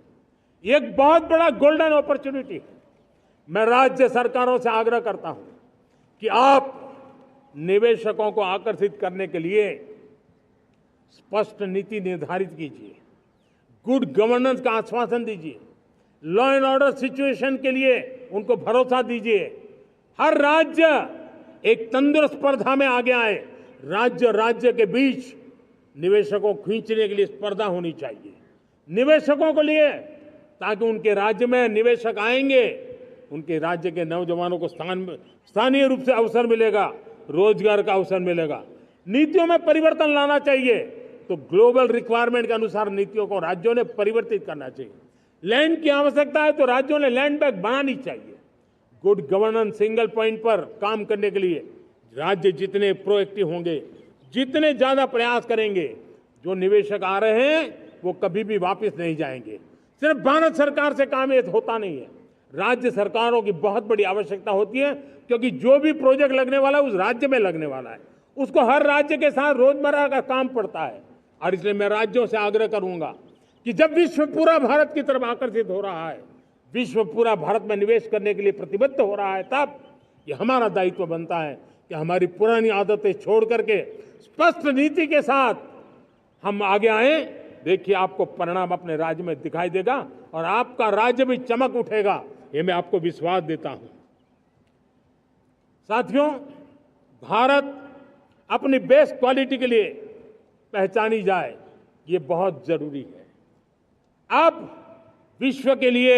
ये एक बहुत बड़ा गोल्डन अपॉर्चुनिटी है। मैं राज्य सरकारों से आग्रह करता हूं कि आप निवेशकों को आकर्षित करने के लिए स्पष्ट नीति निर्धारित कीजिए, गुड गवर्नेंस का आश्वासन दीजिए, लॉ एंड ऑर्डर सिचुएशन के लिए उनको भरोसा दीजिए। हर राज्य एक तंदुरुस्त स्पर्धा में आगे आए। राज्य के बीच निवेशकों को खींचने के लिए स्पर्धा होनी चाहिए, निवेशकों को लिए, ताकि उनके राज्य में निवेशक आएंगे, उनके राज्य के नौजवानों को स्थानीय रूप से अवसर मिलेगा, रोजगार का अवसर मिलेगा। नीतियों में परिवर्तन लाना चाहिए। तो ग्लोबल रिक्वायरमेंट के अनुसार नीतियों को राज्यों ने परिवर्तित करना चाहिए। लैंड की आवश्यकता है तो राज्यों ने लैंड बैंक बनानी चाहिए। गुड गवर्नेंस सिंगल पॉइंट पर काम करने के लिए राज्य जितने प्रोएक्टिव होंगे, जितने ज्यादा प्रयास करेंगे, जो निवेशक आ रहे हैं वो कभी भी वापस नहीं जाएंगे। सिर्फ भारत सरकार से काम ये होता नहीं है, राज्य सरकारों की बहुत बड़ी आवश्यकता होती है, क्योंकि जो भी प्रोजेक्ट लगने वाला है उस राज्य में लगने वाला है, उसको हर राज्य के साथ रोजमर्रा का काम पड़ता है। और इसलिए मैं राज्यों से आग्रह करूंगा कि जब विश्व पूरा भारत की तरफ आकर्षित हो रहा है, विश्व पूरा भारत में निवेश करने के लिए प्रतिबद्ध हो रहा है, तब ये हमारा दायित्व बनता है कि हमारी पुरानी आदतें छोड़ करके स्पष्ट नीति के साथ हम आगे आए। देखिए आपको परिणाम अपने राज्य में दिखाई देगा और आपका राज्य भी चमक उठेगा, ये मैं आपको विश्वास देता हूं। साथियों, भारत अपनी बेस्ट क्वालिटी के लिए पहचानी जाए, ये बहुत जरूरी है। अब विश्व के लिए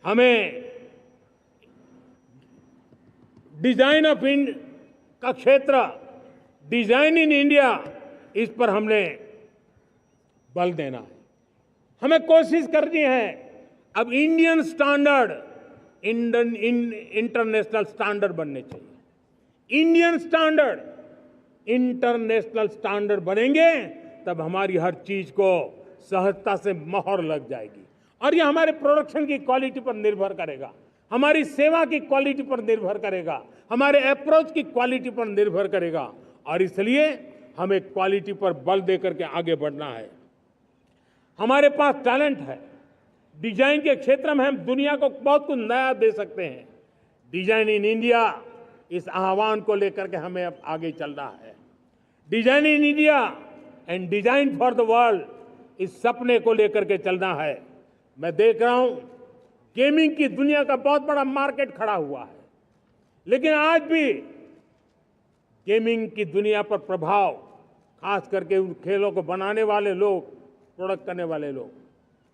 हमें डिजाइन ऑफ इंडिया का क्षेत्र, डिजाइन इन इंडिया, इस पर हमने बल देना है। हमें कोशिश करनी है अब इंडियन स्टैंडर्ड इंटरनेशनल स्टैंडर्ड बनने चाहिए। इंडियन स्टैंडर्ड इंटरनेशनल स्टैंडर्ड बनेंगे तब हमारी हर चीज को सहजता से मोहर लग जाएगी और ये हमारे प्रोडक्शन की क्वालिटी पर निर्भर करेगा, हमारी सेवा की क्वालिटी पर निर्भर करेगा, हमारे अप्रोच की क्वालिटी पर निर्भर करेगा। और इसलिए हमें क्वालिटी पर बल देकर के आगे बढ़ना है। हमारे पास टैलेंट है, डिजाइन के क्षेत्र में हम दुनिया को बहुत कुछ नया दे सकते हैं। डिजाइन इन इंडिया, इस आह्वान को लेकर के हमें अब आगे चलना है। Design in India and design for the world, इस सपने को लेकर के चलना है। मैं देख रहा हूं गेमिंग की दुनिया का बहुत बड़ा मार्केट खड़ा हुआ है, लेकिन आज भी गेमिंग की दुनिया पर प्रभाव, खास करके उन खेलों को बनाने वाले लोग, प्रोडक्ट करने वाले लोग,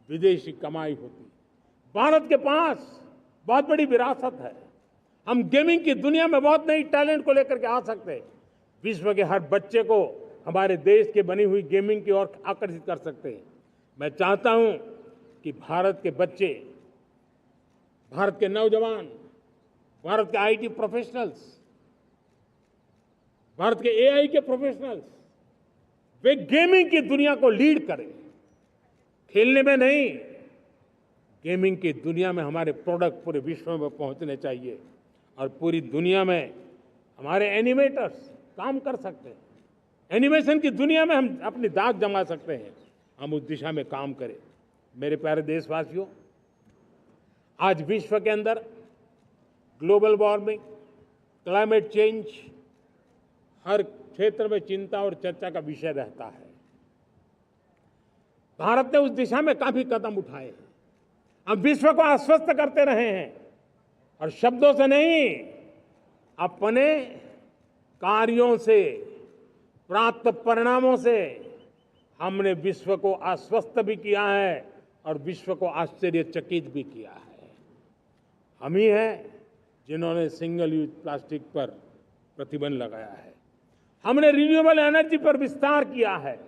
विदेशी कमाई होती। भारत के पास बहुत बड़ी विरासत है, हम गेमिंग की दुनिया में बहुत नई टैलेंट को लेकर के आ सकते हैं। विश्व के हर बच्चे को हमारे देश के बनी हुई गेमिंग की ओर आकर्षित कर सकते हैं। मैं चाहता हूं कि भारत के बच्चे, भारत के नौजवान, भारत के आईटी प्रोफेशनल्स, भारत के एआई के प्रोफेशनल्स, वे गेमिंग की दुनिया को लीड करें। खेलने में नहीं, गेमिंग की दुनिया में हमारे प्रोडक्ट पूरे विश्व में पहुंचने चाहिए और पूरी दुनिया में हमारे एनिमेटर्स काम कर सकते हैं। एनिमेशन की दुनिया में हम अपनी दाग जमा सकते हैं, हम उस दिशा में काम करें। मेरे प्यारे देशवासियों, आज विश्व के अंदर ग्लोबल वार्मिंग, क्लाइमेट चेंज हर क्षेत्र में चिंता और चर्चा का विषय रहता है। भारत ने उस दिशा में काफी कदम उठाए हैं। हम विश्व को आश्वस्त करते रहे हैं और शब्दों से नहीं, अपने कार्यों से, प्राप्त परिणामों से हमने विश्व को आश्वस्त भी किया है और विश्व को आश्चर्यचकित भी किया है। हम ही हैं जिन्होंने सिंगल यूज प्लास्टिक पर प्रतिबंध लगाया है। हमने रिन्यूएबल एनर्जी पर विस्तार किया है।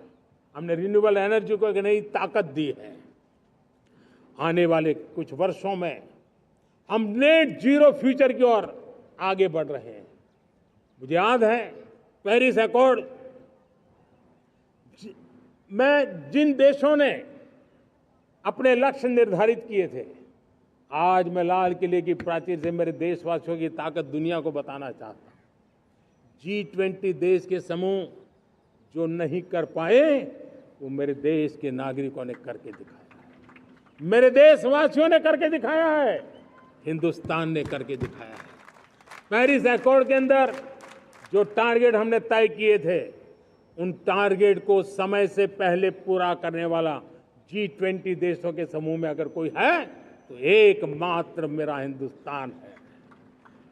हमने रिन्यूएबल एनर्जी को एक नई ताकत दी है। आने वाले कुछ वर्षों में हम नेट जीरो फ्यूचर की ओर आगे बढ़ रहे हैं। मुझे याद है पेरिस अकॉर्ड में जिन देशों ने अपने लक्ष्य निर्धारित किए थे, आज मैं लाल किले की प्राचीर से मेरे देशवासियों की ताकत दुनिया को बताना चाहता हूं। G20 देश के समूह जो नहीं कर पाए, वो मेरे देश के नागरिकों ने करके दिखाया है, मेरे देशवासियों ने करके दिखाया है, हिंदुस्तान ने करके दिखाया है। पेरिस अकॉर्ड के अंदर जो टारगेट हमने तय किए थे, उन टारगेट को समय से पहले पूरा करने वाला G20 देशों के समूह में अगर कोई है तो एकमात्र मेरा हिंदुस्तान है,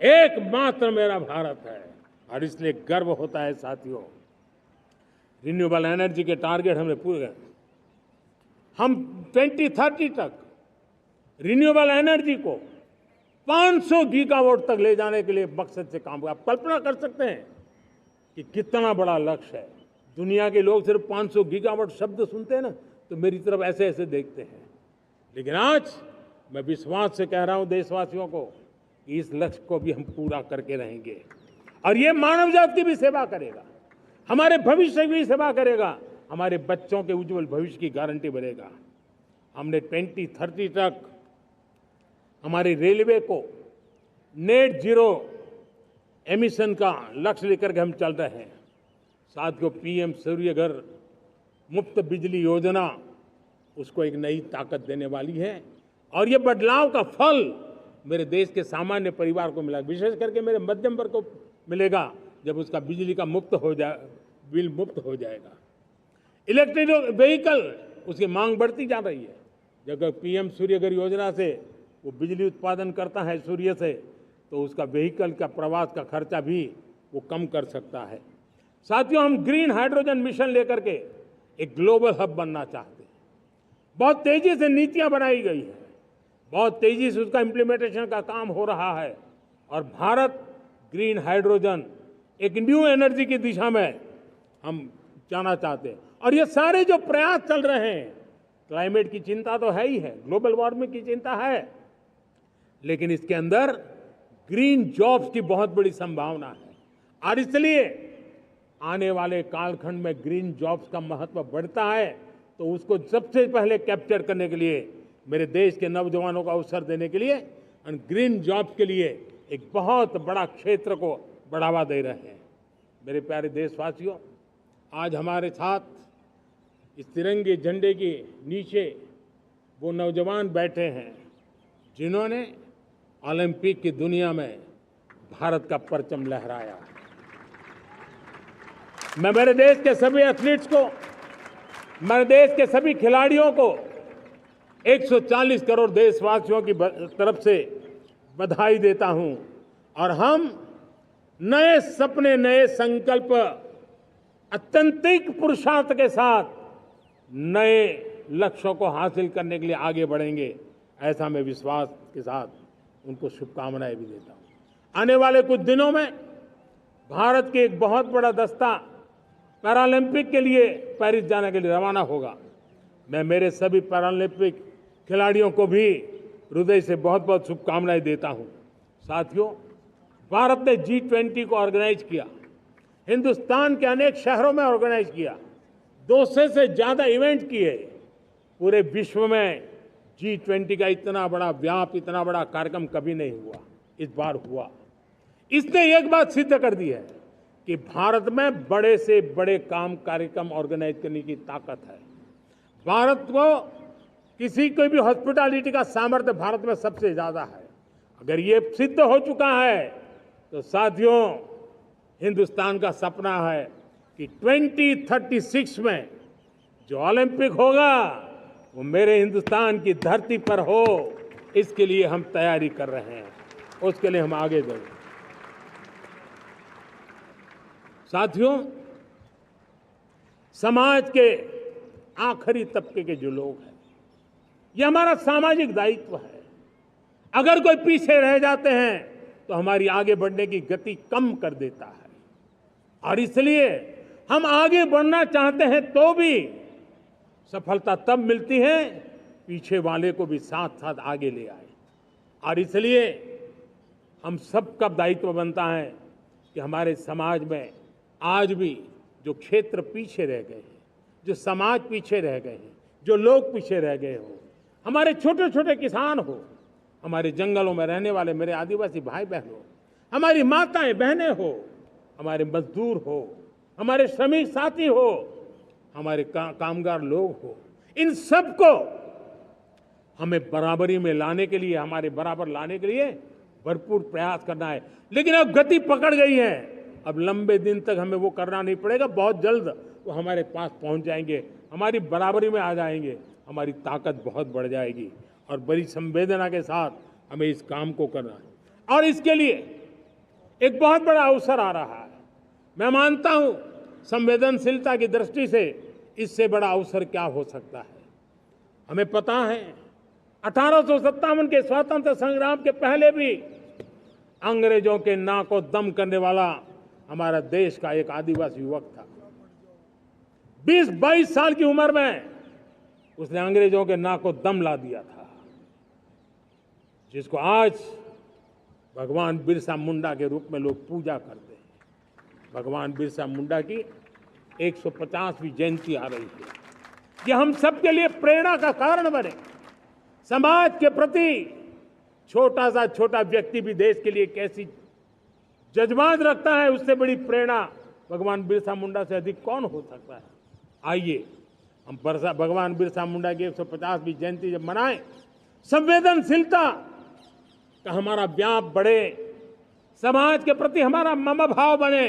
एकमात्र मेरा भारत है। और इसलिए गर्व होता है साथियों। रिन्यूएबल एनर्जी के टारगेट हमने पूरे, हम 2030 तक रिन्यूएबल एनर्जी को 500 गीगावाट तक ले जाने के लिए मकसद से काम कर। आप कल्पना कर सकते हैं कि कितना बड़ा लक्ष्य है। दुनिया के लोग सिर्फ 500 गीगावाट शब्द सुनते हैं ना, तो मेरी तरफ ऐसे ऐसे देखते हैं। लेकिन आज मैं विश्वास से कह रहा हूं देशवासियों को कि इस लक्ष्य को भी हम पूरा करके रहेंगे, और ये मानव जाति की भी सेवा करेगा, हमारे भविष्य की भी सेवा करेगा, हमारे बच्चों के उज्जवल भविष्य की गारंटी बनेगा। हमने 2030 तक हमारी रेलवे को नेट जीरो एमिशन का लक्ष्य लेकर के हम चल रहे हैं। साथियों, पीएम सूर्य घर मुफ्त बिजली योजना उसको एक नई ताकत देने वाली है, और ये बदलाव का फल मेरे देश के सामान्य परिवार को मिला, विशेष करके मेरे मध्यम वर्ग को मिलेगा जब उसका बिजली का बिल मुफ्त हो जाएगा। इलेक्ट्रिक व्हीकल उसकी मांग बढ़ती जा रही है। जब पीएम सूर्य घर योजना से वो बिजली उत्पादन करता है सूर्य से, तो उसका व्हीकल का प्रवास का खर्चा भी वो कम कर सकता है। साथियों, हम ग्रीन हाइड्रोजन मिशन लेकर के एक ग्लोबल हब बनना चाहते हैं। बहुत तेजी से नीतियां बनाई गई हैं, बहुत तेजी से उसका इम्प्लीमेंटेशन का काम हो रहा है, और भारत ग्रीन हाइड्रोजन एक न्यू एनर्जी की दिशा में हम जाना चाहते हैं। और ये सारे जो प्रयास चल रहे हैं, क्लाइमेट की चिंता तो है ही है, ग्लोबल वार्मिंग की चिंता है, लेकिन इसके अंदर ग्रीन जॉब्स की बहुत बड़ी संभावना है, और इसलिए आने वाले कालखंड में ग्रीन जॉब्स का महत्व बढ़ता है। तो उसको सबसे पहले कैप्चर करने के लिए, मेरे देश के नौजवानों को अवसर देने के लिए, और ग्रीन जॉब्स के लिए एक बहुत बड़ा क्षेत्र को बढ़ावा दे रहे हैं। मेरे प्यारे देशवासियों, आज हमारे साथ इस तिरंगे झंडे के नीचे वो नौजवान बैठे हैं जिन्होंने ओलंपिक की दुनिया में भारत का परचम लहराया। मैं मेरे देश के सभी एथलीट्स को, मेरे देश के सभी खिलाड़ियों को 140 करोड़ देशवासियों की तरफ से बधाई देता हूं, और हम नए सपने, नए संकल्प, अत्यंतिक पुरुषार्थ के साथ नए लक्ष्यों को हासिल करने के लिए आगे बढ़ेंगे, ऐसा मैं विश्वास के साथ उनको शुभकामनाएं भी देता हूं। आने वाले कुछ दिनों में भारत के एक बहुत बड़ा दस्ता पैरालंपिक के लिए पेरिस जाने के लिए रवाना होगा। मैं मेरे सभी पैरालंपिक खिलाड़ियों को भी हृदय से बहुत बहुत शुभकामनाएं देता हूं। साथियों, भारत ने G20 को ऑर्गेनाइज किया, हिंदुस्तान के अनेक शहरों में ऑर्गेनाइज किया, 200 से ज्यादा इवेंट किए। पूरे विश्व में G20 का इतना बड़ा व्याप, इतना बड़ा कार्यक्रम कभी नहीं हुआ, इस बार हुआ। इसने एक बात सिद्ध कर दी है कि भारत में बड़े से बड़े कार्यक्रम ऑर्गेनाइज करने की ताकत है। भारत को किसी कोई भी हॉस्पिटैलिटी का सामर्थ्य भारत में सबसे ज्यादा है। अगर ये सिद्ध हो चुका है तो साथियों, हिंदुस्तान का सपना है कि 2036 में जो ओलंपिक होगा वो मेरे हिंदुस्तान की धरती पर हो। इसके लिए हम तैयारी कर रहे हैं, उसके लिए हम आगे बढ़ेंगे। साथियों, समाज के आखिरी तबके के जो लोग हैं, ये हमारा सामाजिक दायित्व है। अगर कोई पीछे रह जाते हैं तो हमारी आगे बढ़ने की गति कम कर देता है, और इसलिए हम आगे बढ़ना चाहते हैं तो भी सफलता तब मिलती है पीछे वाले को भी साथ साथ आगे ले आए। और इसलिए हम सबका दायित्व बनता है कि हमारे समाज में आज भी जो क्षेत्र पीछे रह गए हैं, जो समाज पीछे रह गए हैं, जो लोग पीछे रह गए हो, हमारे छोटे छोटे किसान हो, हमारे जंगलों में रहने वाले मेरे आदिवासी भाई बहन हो, हमारी माताएं बहनें हो, हमारे मजदूर हो, हमारे श्रमिक साथी हो, हमारे कामगार लोग हो, इन सबको हमें बराबरी में लाने के लिए, हमारे बराबर लाने के लिए भरपूर प्रयास करना है। लेकिन अब गति पकड़ गई है, अब लंबे दिन तक हमें वो करना नहीं पड़ेगा, बहुत जल्द वो हमारे पास पहुंच जाएंगे, हमारी बराबरी में आ जाएंगे, हमारी ताकत बहुत बढ़ जाएगी, और बड़ी संवेदना के साथ हमें इस काम को करना है। और इसके लिए एक बहुत बड़ा अवसर आ रहा है। मैं मानता हूं संवेदनशीलता की दृष्टि से इससे बड़ा अवसर क्या हो सकता है। हमें पता है 1857 के स्वतंत्रता संग्राम के पहले भी अंग्रेजों के नाक को दम करने वाला हमारा देश का एक आदिवासी युवक था। 20-22 साल की उम्र में उसने अंग्रेजों के नाक को दम ला दिया था, जिसको आज भगवान बिरसा मुंडा के रूप में लोग पूजा करते हैं। भगवान बिरसा मुंडा की 150वीं जयंती आ रही है। ये हम सबके लिए प्रेरणा का कारण बने। समाज के प्रति छोटा व्यक्ति भी देश के लिए कैसी जज्बात रखता है, उससे बड़ी प्रेरणा भगवान बिरसा मुंडा से अधिक कौन हो सकता है। आइए हम भगवान बिरसा मुंडा की 150वीं जयंती जब मनाएं, संवेदनशीलता का हमारा व्याप बढ़े, समाज के प्रति हमारा ममभाव बने।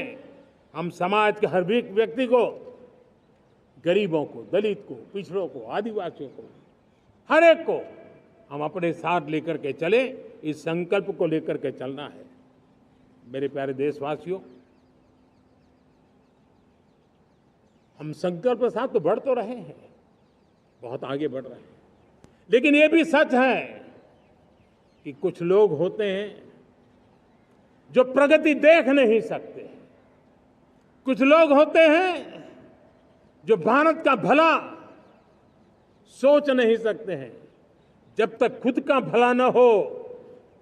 हम समाज के हर व्यक्ति को, गरीबों को, दलित को, पिछड़ों को, आदिवासियों को, हर एक को हम अपने साथ लेकर के चले। इस संकल्प को लेकर के चलना है। मेरे प्यारे देशवासियों, हम संकल्प के साथ तो बढ़ तो रहे हैं, बहुत आगे बढ़ रहे हैं, लेकिन ये भी सच है कि कुछ लोग होते हैं जो प्रगति देख नहीं सकते। कुछ लोग होते हैं जो भारत का भला सोच नहीं सकते हैं। जब तक खुद का भला न हो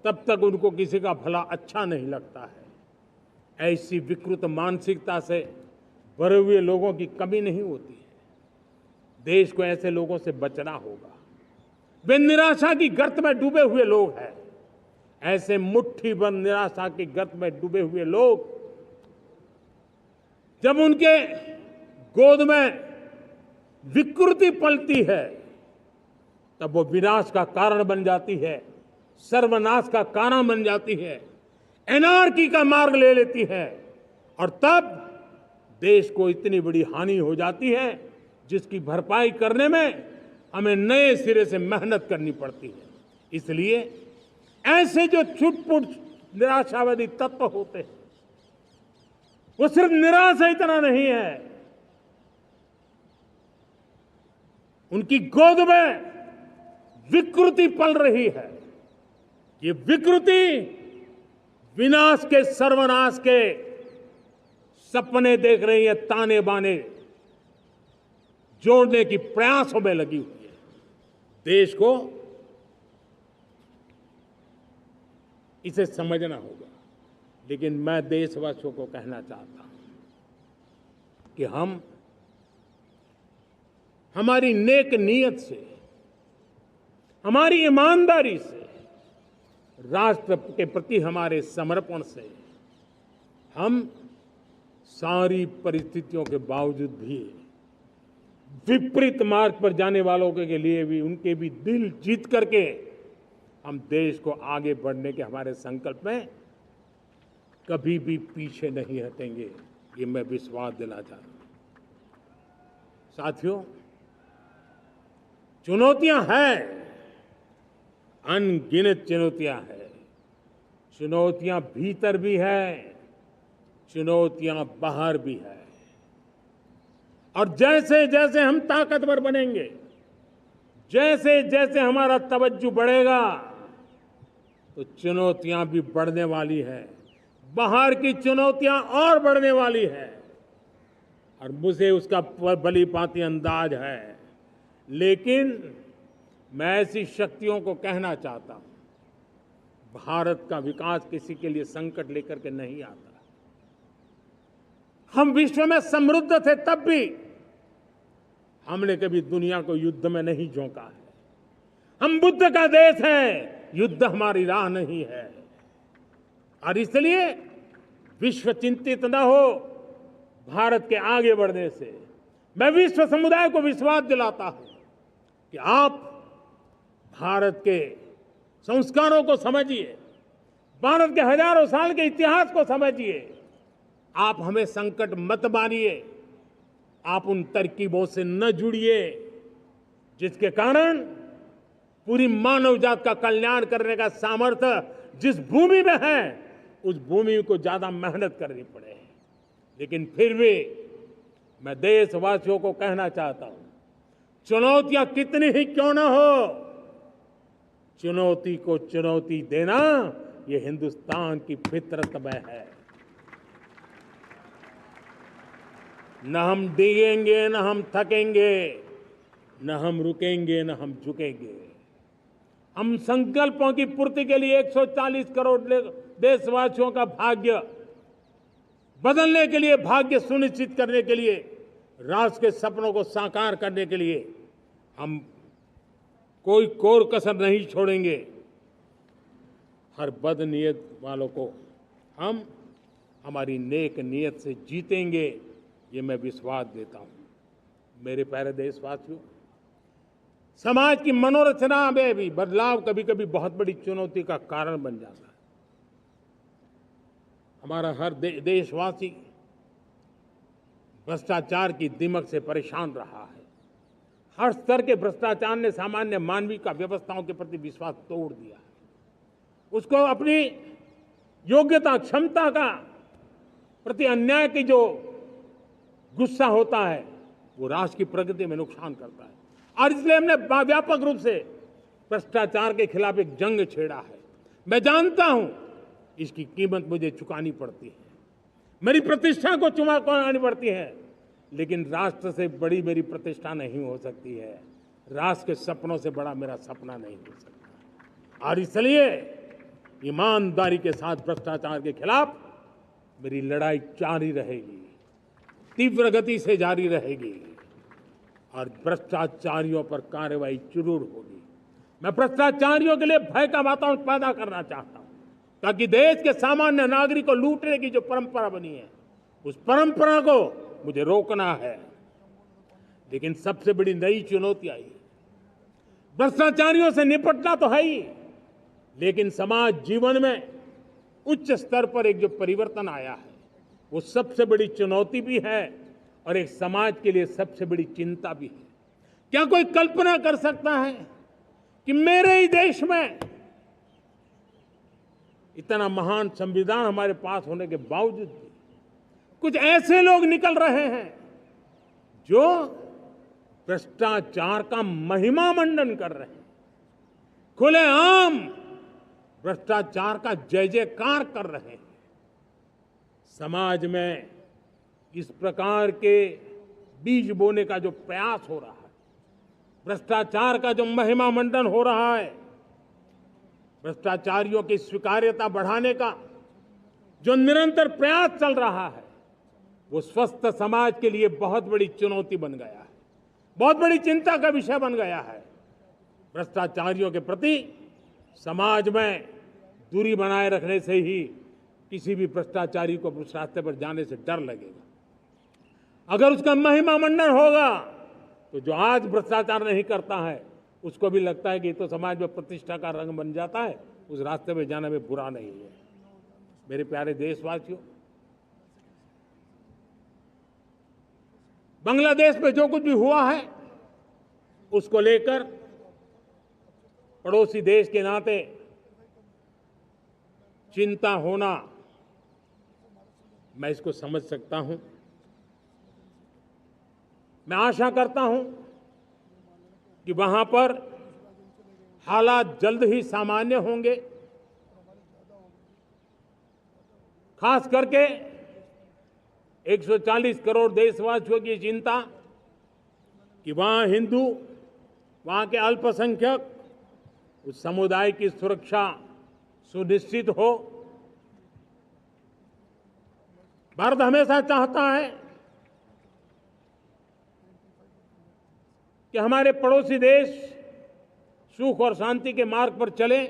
तब तक उनको किसी का भला अच्छा नहीं लगता है। ऐसी विकृत मानसिकता से भरे हुए लोगों की कमी नहीं होती है। देश को ऐसे लोगों से बचना होगा। वे निराशा की गर्त में डूबे हुए लोग हैं। ऐसे मुट्ठी भर निराशा की गर्त में डूबे हुए लोग, जब उनके गोद में विकृति पलती है तब वो विनाश का कारण बन जाती है, सर्वनाश का कारण बन जाती है, एनार्की का मार्ग ले लेती है, और तब देश को इतनी बड़ी हानि हो जाती है जिसकी भरपाई करने में हमें नए सिरे से मेहनत करनी पड़ती है। इसलिए ऐसे जो छुटपुट निराशावादी तत्व होते हैं, वो सिर्फ निराशा इतना नहीं है, उनकी गोद में विकृति पल रही है। ये विकृति विनाश के, सर्वनाश के सपने देख रही है, ताने बाने जोड़ने की प्रयासों में लगी हुई है। देश को इसे समझना होगा। लेकिन मैं देशवासियों को कहना चाहता हूं कि हम हमारी नेक नीयत से, हमारी ईमानदारी से, राष्ट्र के प्रति हमारे समर्पण से हम सारी परिस्थितियों के बावजूद भी विपरीत मार्ग पर जाने वालों के लिए भी, उनके भी दिल जीत करके हम देश को आगे बढ़ने के हमारे संकल्प में कभी भी पीछे नहीं हटेंगे। ये मैं विश्वास दिलाना चाहता हूं। साथियों, चुनौतियां हैं, अनगिनत चुनौतियां हैं। चुनौतियां भीतर भी है, चुनौतियां बाहर भी है। और जैसे जैसे हम ताकतवर बनेंगे, जैसे जैसे हमारा तवज्जो बढ़ेगा, तो चुनौतियां भी बढ़ने वाली है। बाहर की चुनौतियां और बढ़ने वाली है, और मुझे उसका भली भांति अंदाज है। लेकिन मैं ऐसी शक्तियों को कहना चाहता हूं, भारत का विकास किसी के लिए संकट लेकर के नहीं आता। हम विश्व में समृद्ध थे, तब भी हमने कभी दुनिया को युद्ध में नहीं झोंका है। हम बुद्ध का देश है, युद्ध हमारी राह नहीं है। और इसलिए विश्व चिंतित न हो भारत के आगे बढ़ने से। मैं विश्व समुदाय को विश्वास दिलाता हूं कि आप भारत के संस्कारों को समझिए, भारत के हजारों साल के इतिहास को समझिए। आप हमें संकट मत मानिए, आप उन तरकीबों से न जुड़िए जिसके कारण पूरी मानव जात का कल्याण करने का सामर्थ्य जिस भूमि में है, उस भूमि को ज्यादा मेहनत करनी पड़े। लेकिन फिर भी मैं देशवासियों को कहना चाहता हूं, चुनौतियां कितनी ही क्यों ना हो, चुनौती को चुनौती देना ये हिंदुस्तान की फितरत में है। न हम डिगेंगे, न हम थकेंगे, न हम रुकेंगे, न हम झुकेंगे। हम संकल्पों की पूर्ति के लिए 140 करोड़ देशवासियों का भाग्य बदलने के लिए, भाग्य सुनिश्चित करने के लिए, राष्ट्र के सपनों को साकार करने के लिए हम कोई कोर कसर नहीं छोड़ेंगे। हर बदनीयत वालों को हम हमारी नेक नीयत से जीतेंगे, ये मैं विश्वास देता हूं। मेरे प्यारे देशवासियों, समाज की मनोरचना में भी बदलाव कभी कभी बहुत बड़ी चुनौती का कारण बन जाता है। हमारा हर देशवासी भ्रष्टाचार की दिमक से परेशान रहा है। हर स्तर के भ्रष्टाचार ने सामान्य मानवीय का व्यवस्थाओं के प्रति विश्वास तोड़ दिया है। उसको अपनी योग्यता, क्षमता का प्रति अन्याय की जो गुस्सा होता है, वो राष्ट्र की प्रगति में नुकसान करता है। और इसलिए हमने व्यापक रूप से भ्रष्टाचार के खिलाफ एक जंग छेड़ा है। मैं जानता हूं इसकी कीमत मुझे चुकानी पड़ती है, मेरी प्रतिष्ठा को चुकानी पड़ती है, लेकिन राष्ट्र से बड़ी मेरी प्रतिष्ठा नहीं हो सकती है। राष्ट्र के सपनों से बड़ा मेरा सपना नहीं हो सकता। और इसलिए ईमानदारी के साथ भ्रष्टाचार के खिलाफ मेरी लड़ाई जारी रहेगी, तीव्र गति से जारी रहेगी और भ्रष्टाचारियों पर कार्रवाई जरूर होगी। मैं भ्रष्टाचारियों के लिए भय का वातावरण पैदा करना चाहता हूं, ताकि देश के सामान्य नागरिक को लूटने की जो परंपरा बनी है, उस परंपरा को मुझे रोकना है। लेकिन सबसे बड़ी नई चुनौती आई है। भ्रष्टाचारियों से निपटना तो है ही, लेकिन समाज जीवन में उच्च स्तर पर एक जो परिवर्तन आया है, वो सबसे बड़ी चुनौती भी है और एक समाज के लिए सबसे बड़ी चिंता भी है। क्या कोई कल्पना कर सकता है कि मेरे ही देश में इतना महान संविधान हमारे पास होने के बावजूद भी कुछ ऐसे लोग निकल रहे हैं जो भ्रष्टाचार का महिमा मंडन कर रहे हैं, खुलेआम भ्रष्टाचार का जय जयकार कर रहे हैं। समाज में इस प्रकार के बीज बोने का जो प्रयास हो रहा है, भ्रष्टाचार का जो महिमा मंडन हो रहा है, भ्रष्टाचारियों की स्वीकार्यता बढ़ाने का जो निरंतर प्रयास चल रहा है, वो स्वस्थ समाज के लिए बहुत बड़ी चुनौती बन गया है, बहुत बड़ी चिंता का विषय बन गया है। भ्रष्टाचारियों के प्रति समाज में दूरी बनाए रखने से ही किसी भी भ्रष्टाचारी को उस रास्ते पर जाने से डर लगेगा। अगर उसका महिमा मंडन होगा तो जो आज भ्रष्टाचार नहीं करता है, उसको भी लगता है कि ये तो समाज में प्रतिष्ठा का रंग बन जाता है, उस रास्ते में जाने में बुरा नहीं है। मेरे प्यारे देशवासियों, बांग्लादेश में जो कुछ भी हुआ है, उसको लेकर पड़ोसी देश के नाते चिंता होना, मैं इसको समझ सकता हूं। मैं आशा करता हूं कि वहां पर हालात जल्द ही सामान्य होंगे। खास करके 140 करोड़ देशवासियों की चिंता कि वहां हिंदू, वहां के अल्पसंख्यक, उस समुदाय की सुरक्षा सुनिश्चित हो। भारत हमेशा चाहता है कि हमारे पड़ोसी देश सुख और शांति के मार्ग पर चले।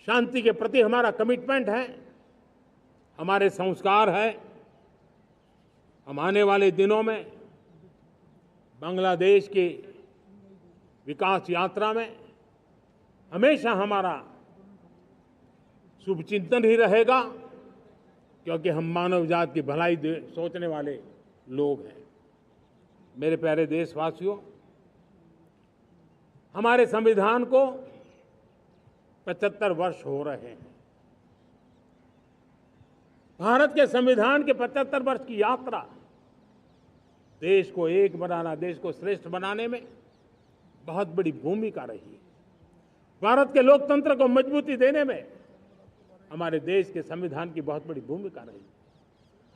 शांति के प्रति हमारा कमिटमेंट है, हमारे संस्कार है। हम आने वाले दिनों में बांग्लादेश की विकास यात्रा में हमेशा हमारा शुभचिंतन ही रहेगा, क्योंकि हम मानव जाति की भलाई सोचने वाले लोग हैं। मेरे प्यारे देशवासियों, हमारे संविधान को 75 वर्ष हो रहे हैं। भारत के संविधान के 75 वर्ष की यात्रा देश को एक बनाना, देश को श्रेष्ठ बनाने में बहुत बड़ी भूमिका रही है। भारत के लोकतंत्र को मजबूती देने में हमारे देश के संविधान की बहुत बड़ी भूमिका रही।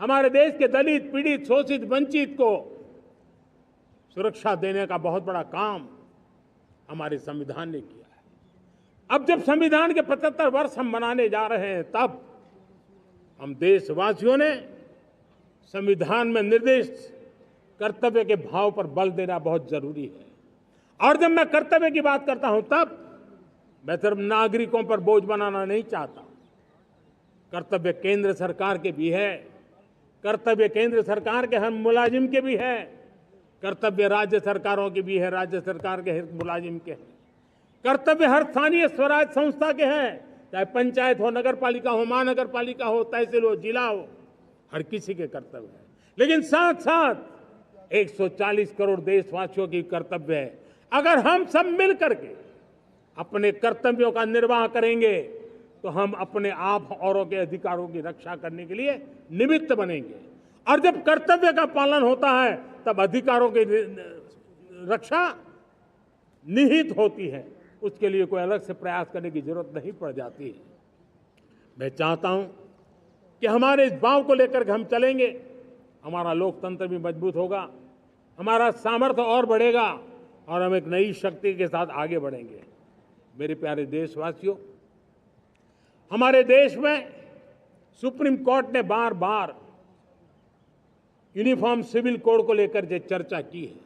हमारे देश के दलित, पीड़ित, शोषित, वंचित को सुरक्षा देने का बहुत बड़ा काम हमारे संविधान ने किया है। अब जब संविधान के 75 वर्ष हम मनाने जा रहे हैं, तब हम देशवासियों ने संविधान में निर्दिष्ट कर्तव्य के भाव पर बल देना बहुत जरूरी है। और जब मैं कर्तव्य की बात करता हूं, तब मैं सिर्फ नागरिकों पर बोझ बनाना नहीं चाहता। कर्तव्य केंद्र सरकार के भी है, कर्तव्य केंद्र सरकार के हर मुलाजिम के भी है, कर्तव्य राज्य सरकारों के भी है, राज्य सरकार के हर मुलाजिम के हैं, कर्तव्य हर स्थानीय स्वराज संस्था के हैं, चाहे पंचायत हो, नगर पालिका हो, महानगर पालिका हो, तहसील हो, जिला हो, हर किसी के कर्तव्य है। लेकिन साथ साथ 140 करोड़ देशवासियों की कर्तव्य है। अगर हम सब मिल करके अपने कर्तव्यों का निर्वाह करेंगे तो हम अपने आप औरों के अधिकारों की रक्षा करने के लिए निमित्त बनेंगे। और जब कर्तव्य का पालन होता है, तब अधिकारों की रक्षा निहित होती है। उसके लिए कोई अलग से प्रयास करने की जरूरत नहीं पड़ जाती है। मैं चाहता हूं कि हमारे इस भाव को लेकर के हम चलेंगे, हमारा लोकतंत्र भी मजबूत होगा, हमारा सामर्थ्य और बढ़ेगा और हम एक नई शक्ति के साथ आगे बढ़ेंगे। मेरे प्यारे देशवासियों, हमारे देश में सुप्रीम कोर्ट ने बार बार यूनिफॉर्म सिविल कोड को लेकर जो चर्चा की है,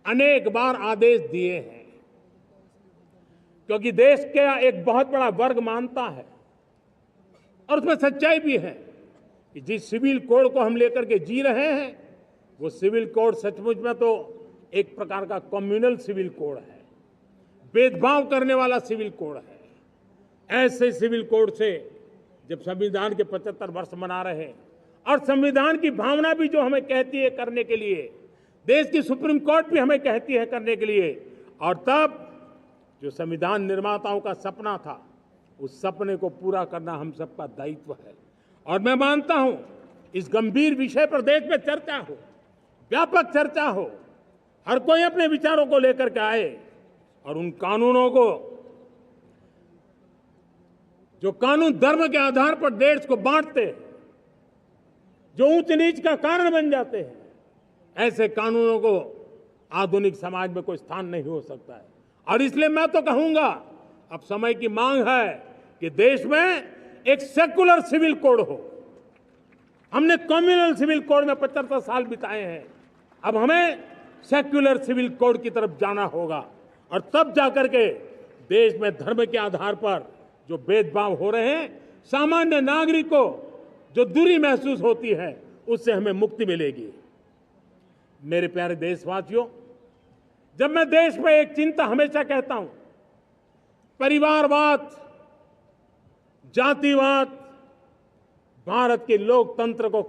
अनेक बार आदेश दिए हैं, क्योंकि देश का एक बहुत बड़ा वर्ग मानता है और उसमें सच्चाई भी है कि जिस सिविल कोड को हम लेकर के जी रहे हैं, वो सिविल कोड सचमुच में तो एक प्रकार का कम्युनल सिविल कोड है, भेदभाव करने वाला सिविल कोड है। ऐसे सिविल कोड से जब संविधान के 75 वर्ष मना रहे हैं और संविधान की भावना भी जो हमें कहती है करने के लिए, देश की सुप्रीम कोर्ट भी हमें कहती है करने के लिए, और तब जो संविधान निर्माताओं का सपना था, उस सपने को पूरा करना हम सबका दायित्व है। और मैं मानता हूं इस गंभीर विषय पर देश में चर्चा हो, व्यापक चर्चा हो, हर कोई अपने विचारों को लेकर के आए और उन कानूनों को, जो कानून धर्म के आधार पर देश को बांटते हैं, जो ऊंच नीच का कारण बन जाते हैं, ऐसे कानूनों को आधुनिक समाज में कोई स्थान नहीं हो सकता है। और इसलिए मैं तो कहूंगा, अब समय की मांग है कि देश में एक सेकुलर सिविल कोड हो। हमने कम्युनल सिविल कोड में 75 साल बिताए हैं, अब हमें सेक्युलर सिविल कोड की तरफ जाना होगा और तब जाकर के देश में धर्म के आधार पर जो भेदभाव हो रहे हैं, सामान्य नागरिक को जो दूरी महसूस होती है, उससे हमें मुक्ति मिलेगी। मेरे प्यारे देशवासियों, जब मैं देश में एक चिंता हमेशा कहता हूं, परिवारवाद, जातिवाद भारत के लोकतंत्र को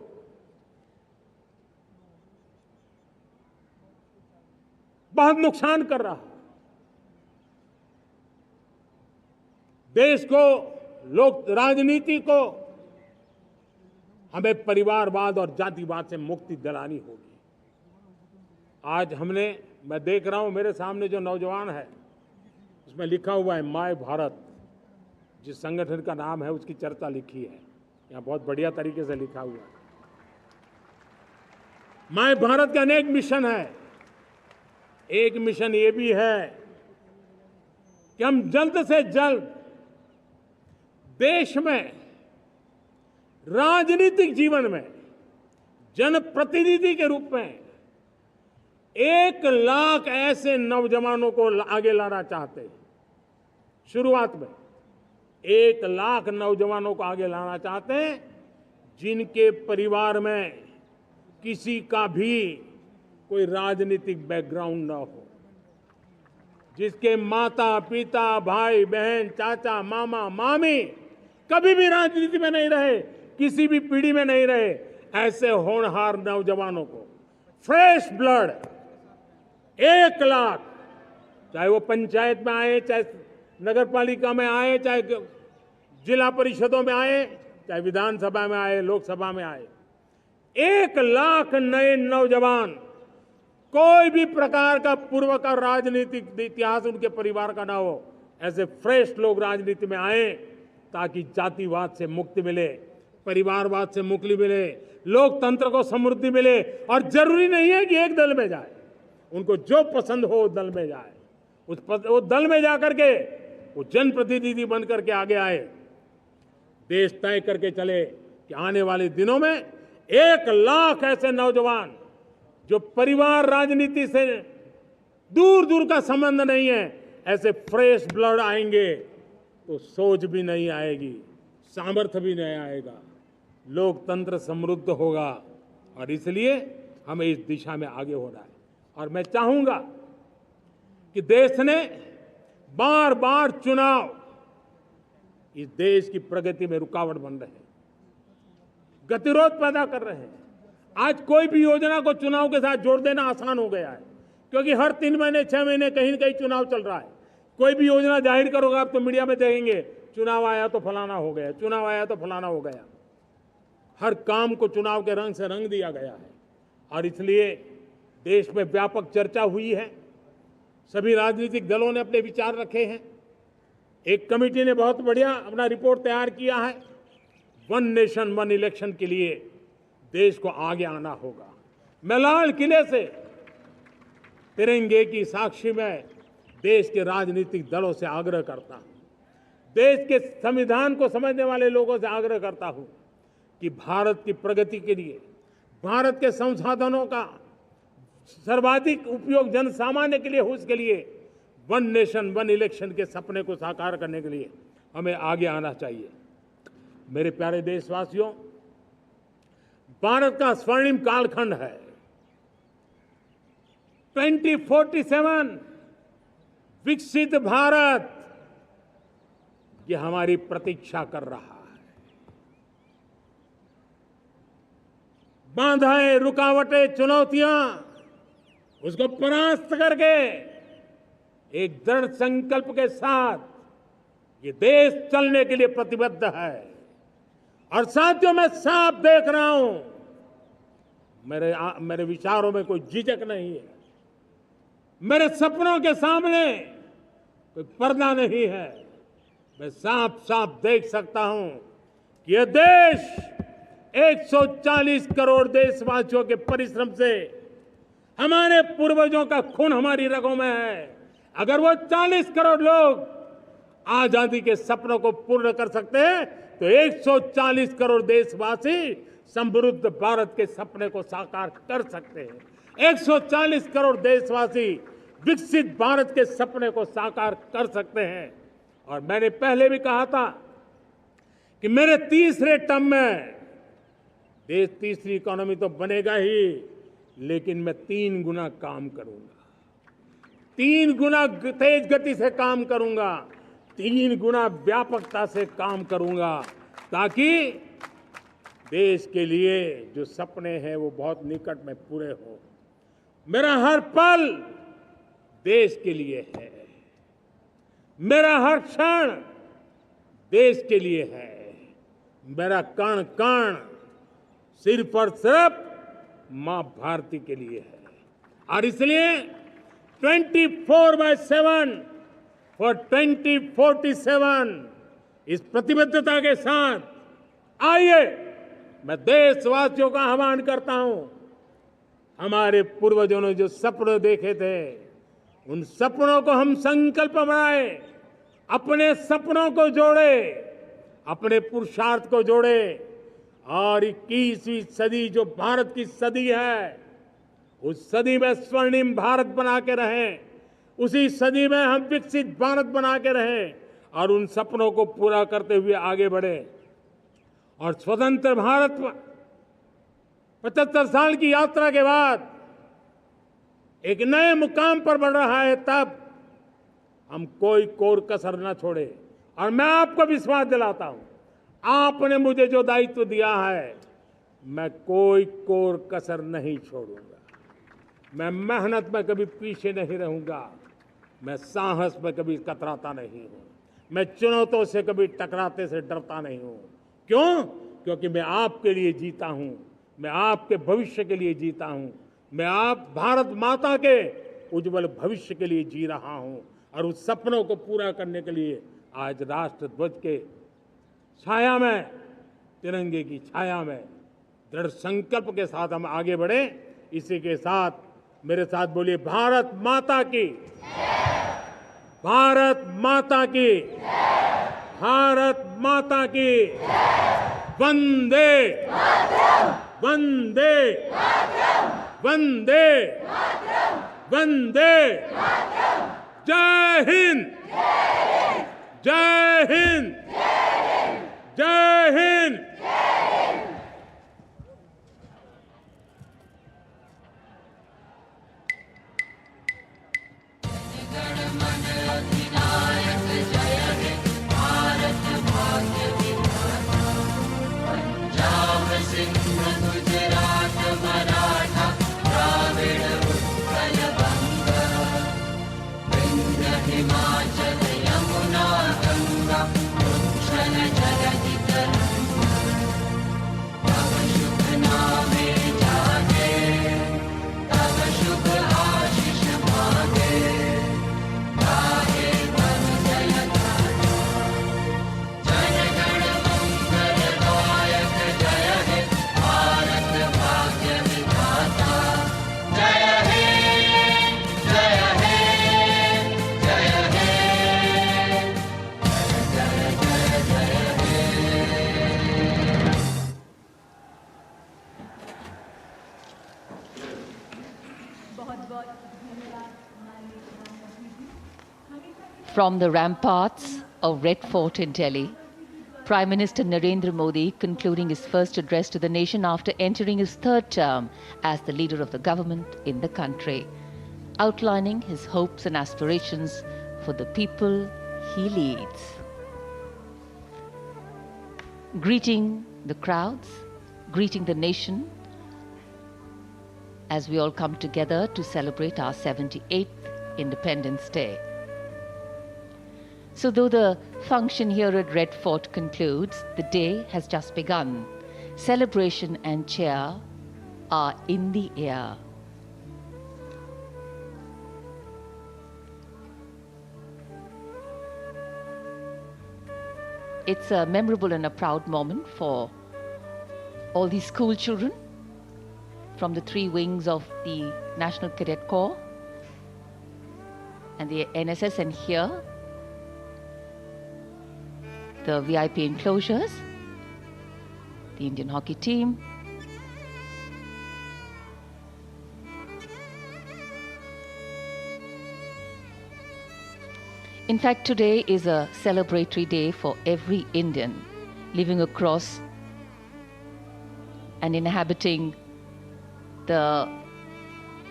बहुत नुकसान कर रहा है। देश को, लोक राजनीति को हमें परिवारवाद और जातिवाद से मुक्ति दिलानी होगी। आज मैं देख रहा हूं मेरे सामने जो नौजवान है, उसमें लिखा हुआ है माय भारत, जिस संगठन का नाम है उसकी चर्चा लिखी है, यहाँ बहुत बढ़िया तरीके से लिखा हुआ है। माय भारत के अनेक मिशन है। एक मिशन ये भी है कि हम जल्द से जल्द देश में राजनीतिक जीवन में जनप्रतिनिधि के रूप में 1 लाख ऐसे नौजवानों को आगे लाना चाहते हैं। शुरुआत में 1 लाख नौजवानों को आगे लाना चाहते हैं, जिनके परिवार में किसी का भी कोई राजनीतिक बैकग्राउंड ना हो, जिसके माता पिता, भाई बहन, चाचा, मामा, मामी कभी भी राजनीति में नहीं रहे, किसी भी पीढ़ी में नहीं रहे, ऐसे होनहार नौजवानों को फ्रेश ब्लड 1 लाख, चाहे वो पंचायत में आए, चाहे नगर पालिका में आए, चाहे जिला परिषदों में आए, चाहे विधानसभा में आए, लोकसभा में आए, 1 लाख नए नौजवान, कोई भी प्रकार का पूर्व का राजनीतिक इतिहास उनके परिवार का ना हो, ऐसे फ्रेश लोग राजनीति में आए ताकि जातिवाद से मुक्ति मिले, परिवारवाद से मुक्ति मिले, लोकतंत्र को समृद्धि मिले। और जरूरी नहीं है कि एक दल में जाए, उनको जो पसंद हो दल में जाए, वो दल में जाकर के वो जनप्रतिनिधि बन करके आगे आए। देश तय करके चले कि आने वाले दिनों में 1 लाख ऐसे नौजवान जो परिवार राजनीति से दूर दूर का संबंध नहीं है, ऐसे फ्रेश ब्लड आएंगे तो सोच भी नहीं आएगी, सामर्थ्य भी नहीं आएगा, लोकतंत्र समृद्ध होगा। और इसलिए हमें इस दिशा में आगे होना है। और मैं चाहूंगा कि देश ने बार बार चुनाव इस देश की प्रगति में रुकावट बन रहे हैं, गतिरोध पैदा कर रहे हैं। आज कोई भी योजना को चुनाव के साथ जोड़ देना आसान हो गया है, क्योंकि हर 3 महीने 6 महीने कहीं न कहीं चुनाव चल रहा है। कोई भी योजना जाहिर करोगे आप तो मीडिया में देखेंगे, चुनाव आया तो फलाना हो गया, चुनाव आया तो फलाना हो गया। हर काम को चुनाव के रंग से रंग दिया गया है। और इसलिए देश में व्यापक चर्चा हुई है, सभी राजनीतिक दलों ने अपने विचार रखे हैं। एक कमेटी ने बहुत बढ़िया अपना रिपोर्ट तैयार किया है। 1 नेशन 1 इलेक्शन के लिए देश को आगे आना होगा। मैं लाल किले से तिरंगे की साक्षी में देश के राजनीतिक दलों से आग्रह करता हूं, देश के संविधान को समझने वाले लोगों से आग्रह करता हूं कि भारत की प्रगति के लिए, भारत के संसाधनों का सर्वाधिक उपयोग जन सामान्य के लिए हो, उसके लिए 1 नेशन 1 इलेक्शन के सपने को साकार करने के लिए हमें आगे आना चाहिए। मेरे प्यारे देशवासियों, भारत का स्वर्णिम कालखंड है। 2047 विकसित भारत, ये हमारी प्रतीक्षा कर रहा है। बाधाएं, रुकावटें, चुनौतियां, उसको परास्त करके एक दृढ़ संकल्प के साथ ये देश चलने के लिए प्रतिबद्ध है। और साथियों, मैं साफ देख रहा हूं, मेरे विचारों में कोई झिझक नहीं है, मेरे सपनों के सामने कोई पर्दा नहीं है। मैं साफ साफ देख सकता हूं कि यह देश 140 करोड़ देशवासियों के परिश्रम से, हमारे पूर्वजों का खून हमारी रगों में है। अगर वो 40 करोड़ लोग आजादी के सपनों को पूर्ण कर सकते हैं तो 140 करोड़ देशवासी समृद्ध भारत के सपने को साकार कर सकते हैं। 140 करोड़ देशवासी विकसित भारत के सपने को साकार कर सकते हैं। और मैंने पहले भी कहा था कि मेरे तीसरे टर्म में देश तीसरी इकोनॉमी तो बनेगा ही, लेकिन मैं 3 गुना काम करूंगा, 3 गुना तेज गति से काम करूंगा, 3 गुना व्यापकता से काम करूंगा, ताकि देश के लिए जो सपने हैं वो बहुत निकट में पूरे हो। मेरा हर पल देश के लिए है, मेरा हर क्षण देश के लिए है, मेरा कण कण सिर्फ और सिर्फ मां भारती के लिए है। और इसलिए 24/7 फॉर 2047 इस प्रतिबद्धता के साथ आइए, मैं देशवासियों का आह्वान करता हूं, हमारे पूर्वजों ने जो सपने देखे थे उन सपनों को हम संकल्प बनाए, अपने सपनों को जोड़े, अपने पुरुषार्थ को जोड़े और 21वीं सदी जो भारत की सदी है उस सदी में स्वर्णिम भारत बना के रहें, उसी सदी में हम विकसित भारत बना के रहें और उन सपनों को पूरा करते हुए आगे बढ़े। और स्वतंत्र भारत 75 साल की यात्रा के बाद एक नए मुकाम पर बढ़ रहा है, तब हम कोई कोर कसर न छोड़े। और मैं आपको विश्वास दिलाता हूं, आपने मुझे जो दायित्व दिया है मैं कोई कोर कसर नहीं छोड़ूंगा। मैं मेहनत में कभी पीछे नहीं रहूंगा, मैं साहस में कभी कतराता नहीं हूं, मैं चुनौतियों से कभी टकराते से डरता नहीं हूं। क्यों? क्योंकि मैं आपके लिए जीता हूं, मैं आपके भविष्य के लिए जीता हूं, मैं आप भारत माता के उज्जवल भविष्य के लिए जी रहा हूं। और उस सपनों को पूरा करने के लिए आज राष्ट्र ध्वज के छाया में तिरंगे की छाया में दृढ़ संकल्प के साथ हम आगे बढ़े। इसी के साथ मेरे साथ बोलिए, भारत माता की, भारत माता की, भारत माता की, वंदे वंदे वंदे वंदे। जय हिंद, जय हिंद, जय Hind. From the ramparts of Red Fort in Delhi, Prime Minister Narendra Modi concluding his first address to the nation after entering his third term as the leader of the government in the country, outlining his hopes and aspirations for the people he leads. Greeting the crowds, greeting the nation as we all come together to celebrate our 78th Independence Day. So though the function here at Red Fort concludes, the day has just begun. Celebration and cheer are in the air. It's a memorable and a proud moment for all these school children from the 3 wings of the National Cadet Corps and the NSS, and here the VIP enclosures, the Indian hockey team, in fact, today is a celebratory day for every Indian living across and inhabiting the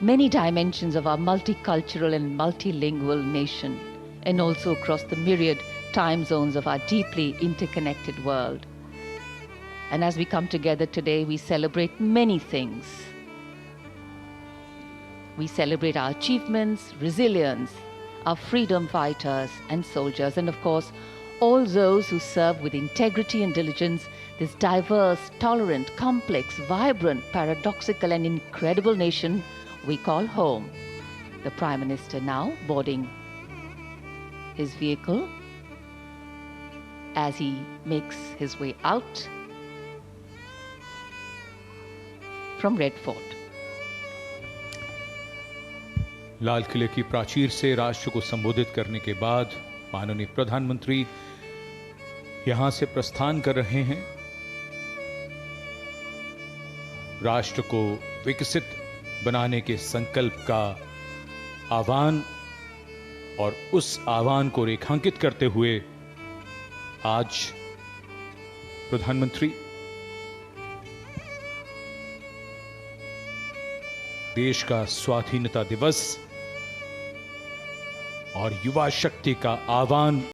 many dimensions of our multicultural and multilingual nation, and also across the myriad time zones of our deeply interconnected world. And as we come together today, we celebrate many things. We celebrate our achievements, resilience, our freedom fighters and soldiers, and of course, all those who serve with integrity and diligence this diverse, tolerant, complex, vibrant, paradoxical and incredible nation we call home. The Prime Minister now boarding his vehicle as he makes his way out from Red Fort. लाल किले की प्राचीर से राष्ट्र को संबोधित करने के बाद माननीय प्रधानमंत्री यहां से प्रस्थान कर रहे हैं। राष्ट्र को विकसित बनाने के संकल्प का आह्वान और उस आह्वान को रेखांकित करते हुए आज प्रधानमंत्री देश का स्वाधीनता दिवस और युवा शक्ति का आह्वान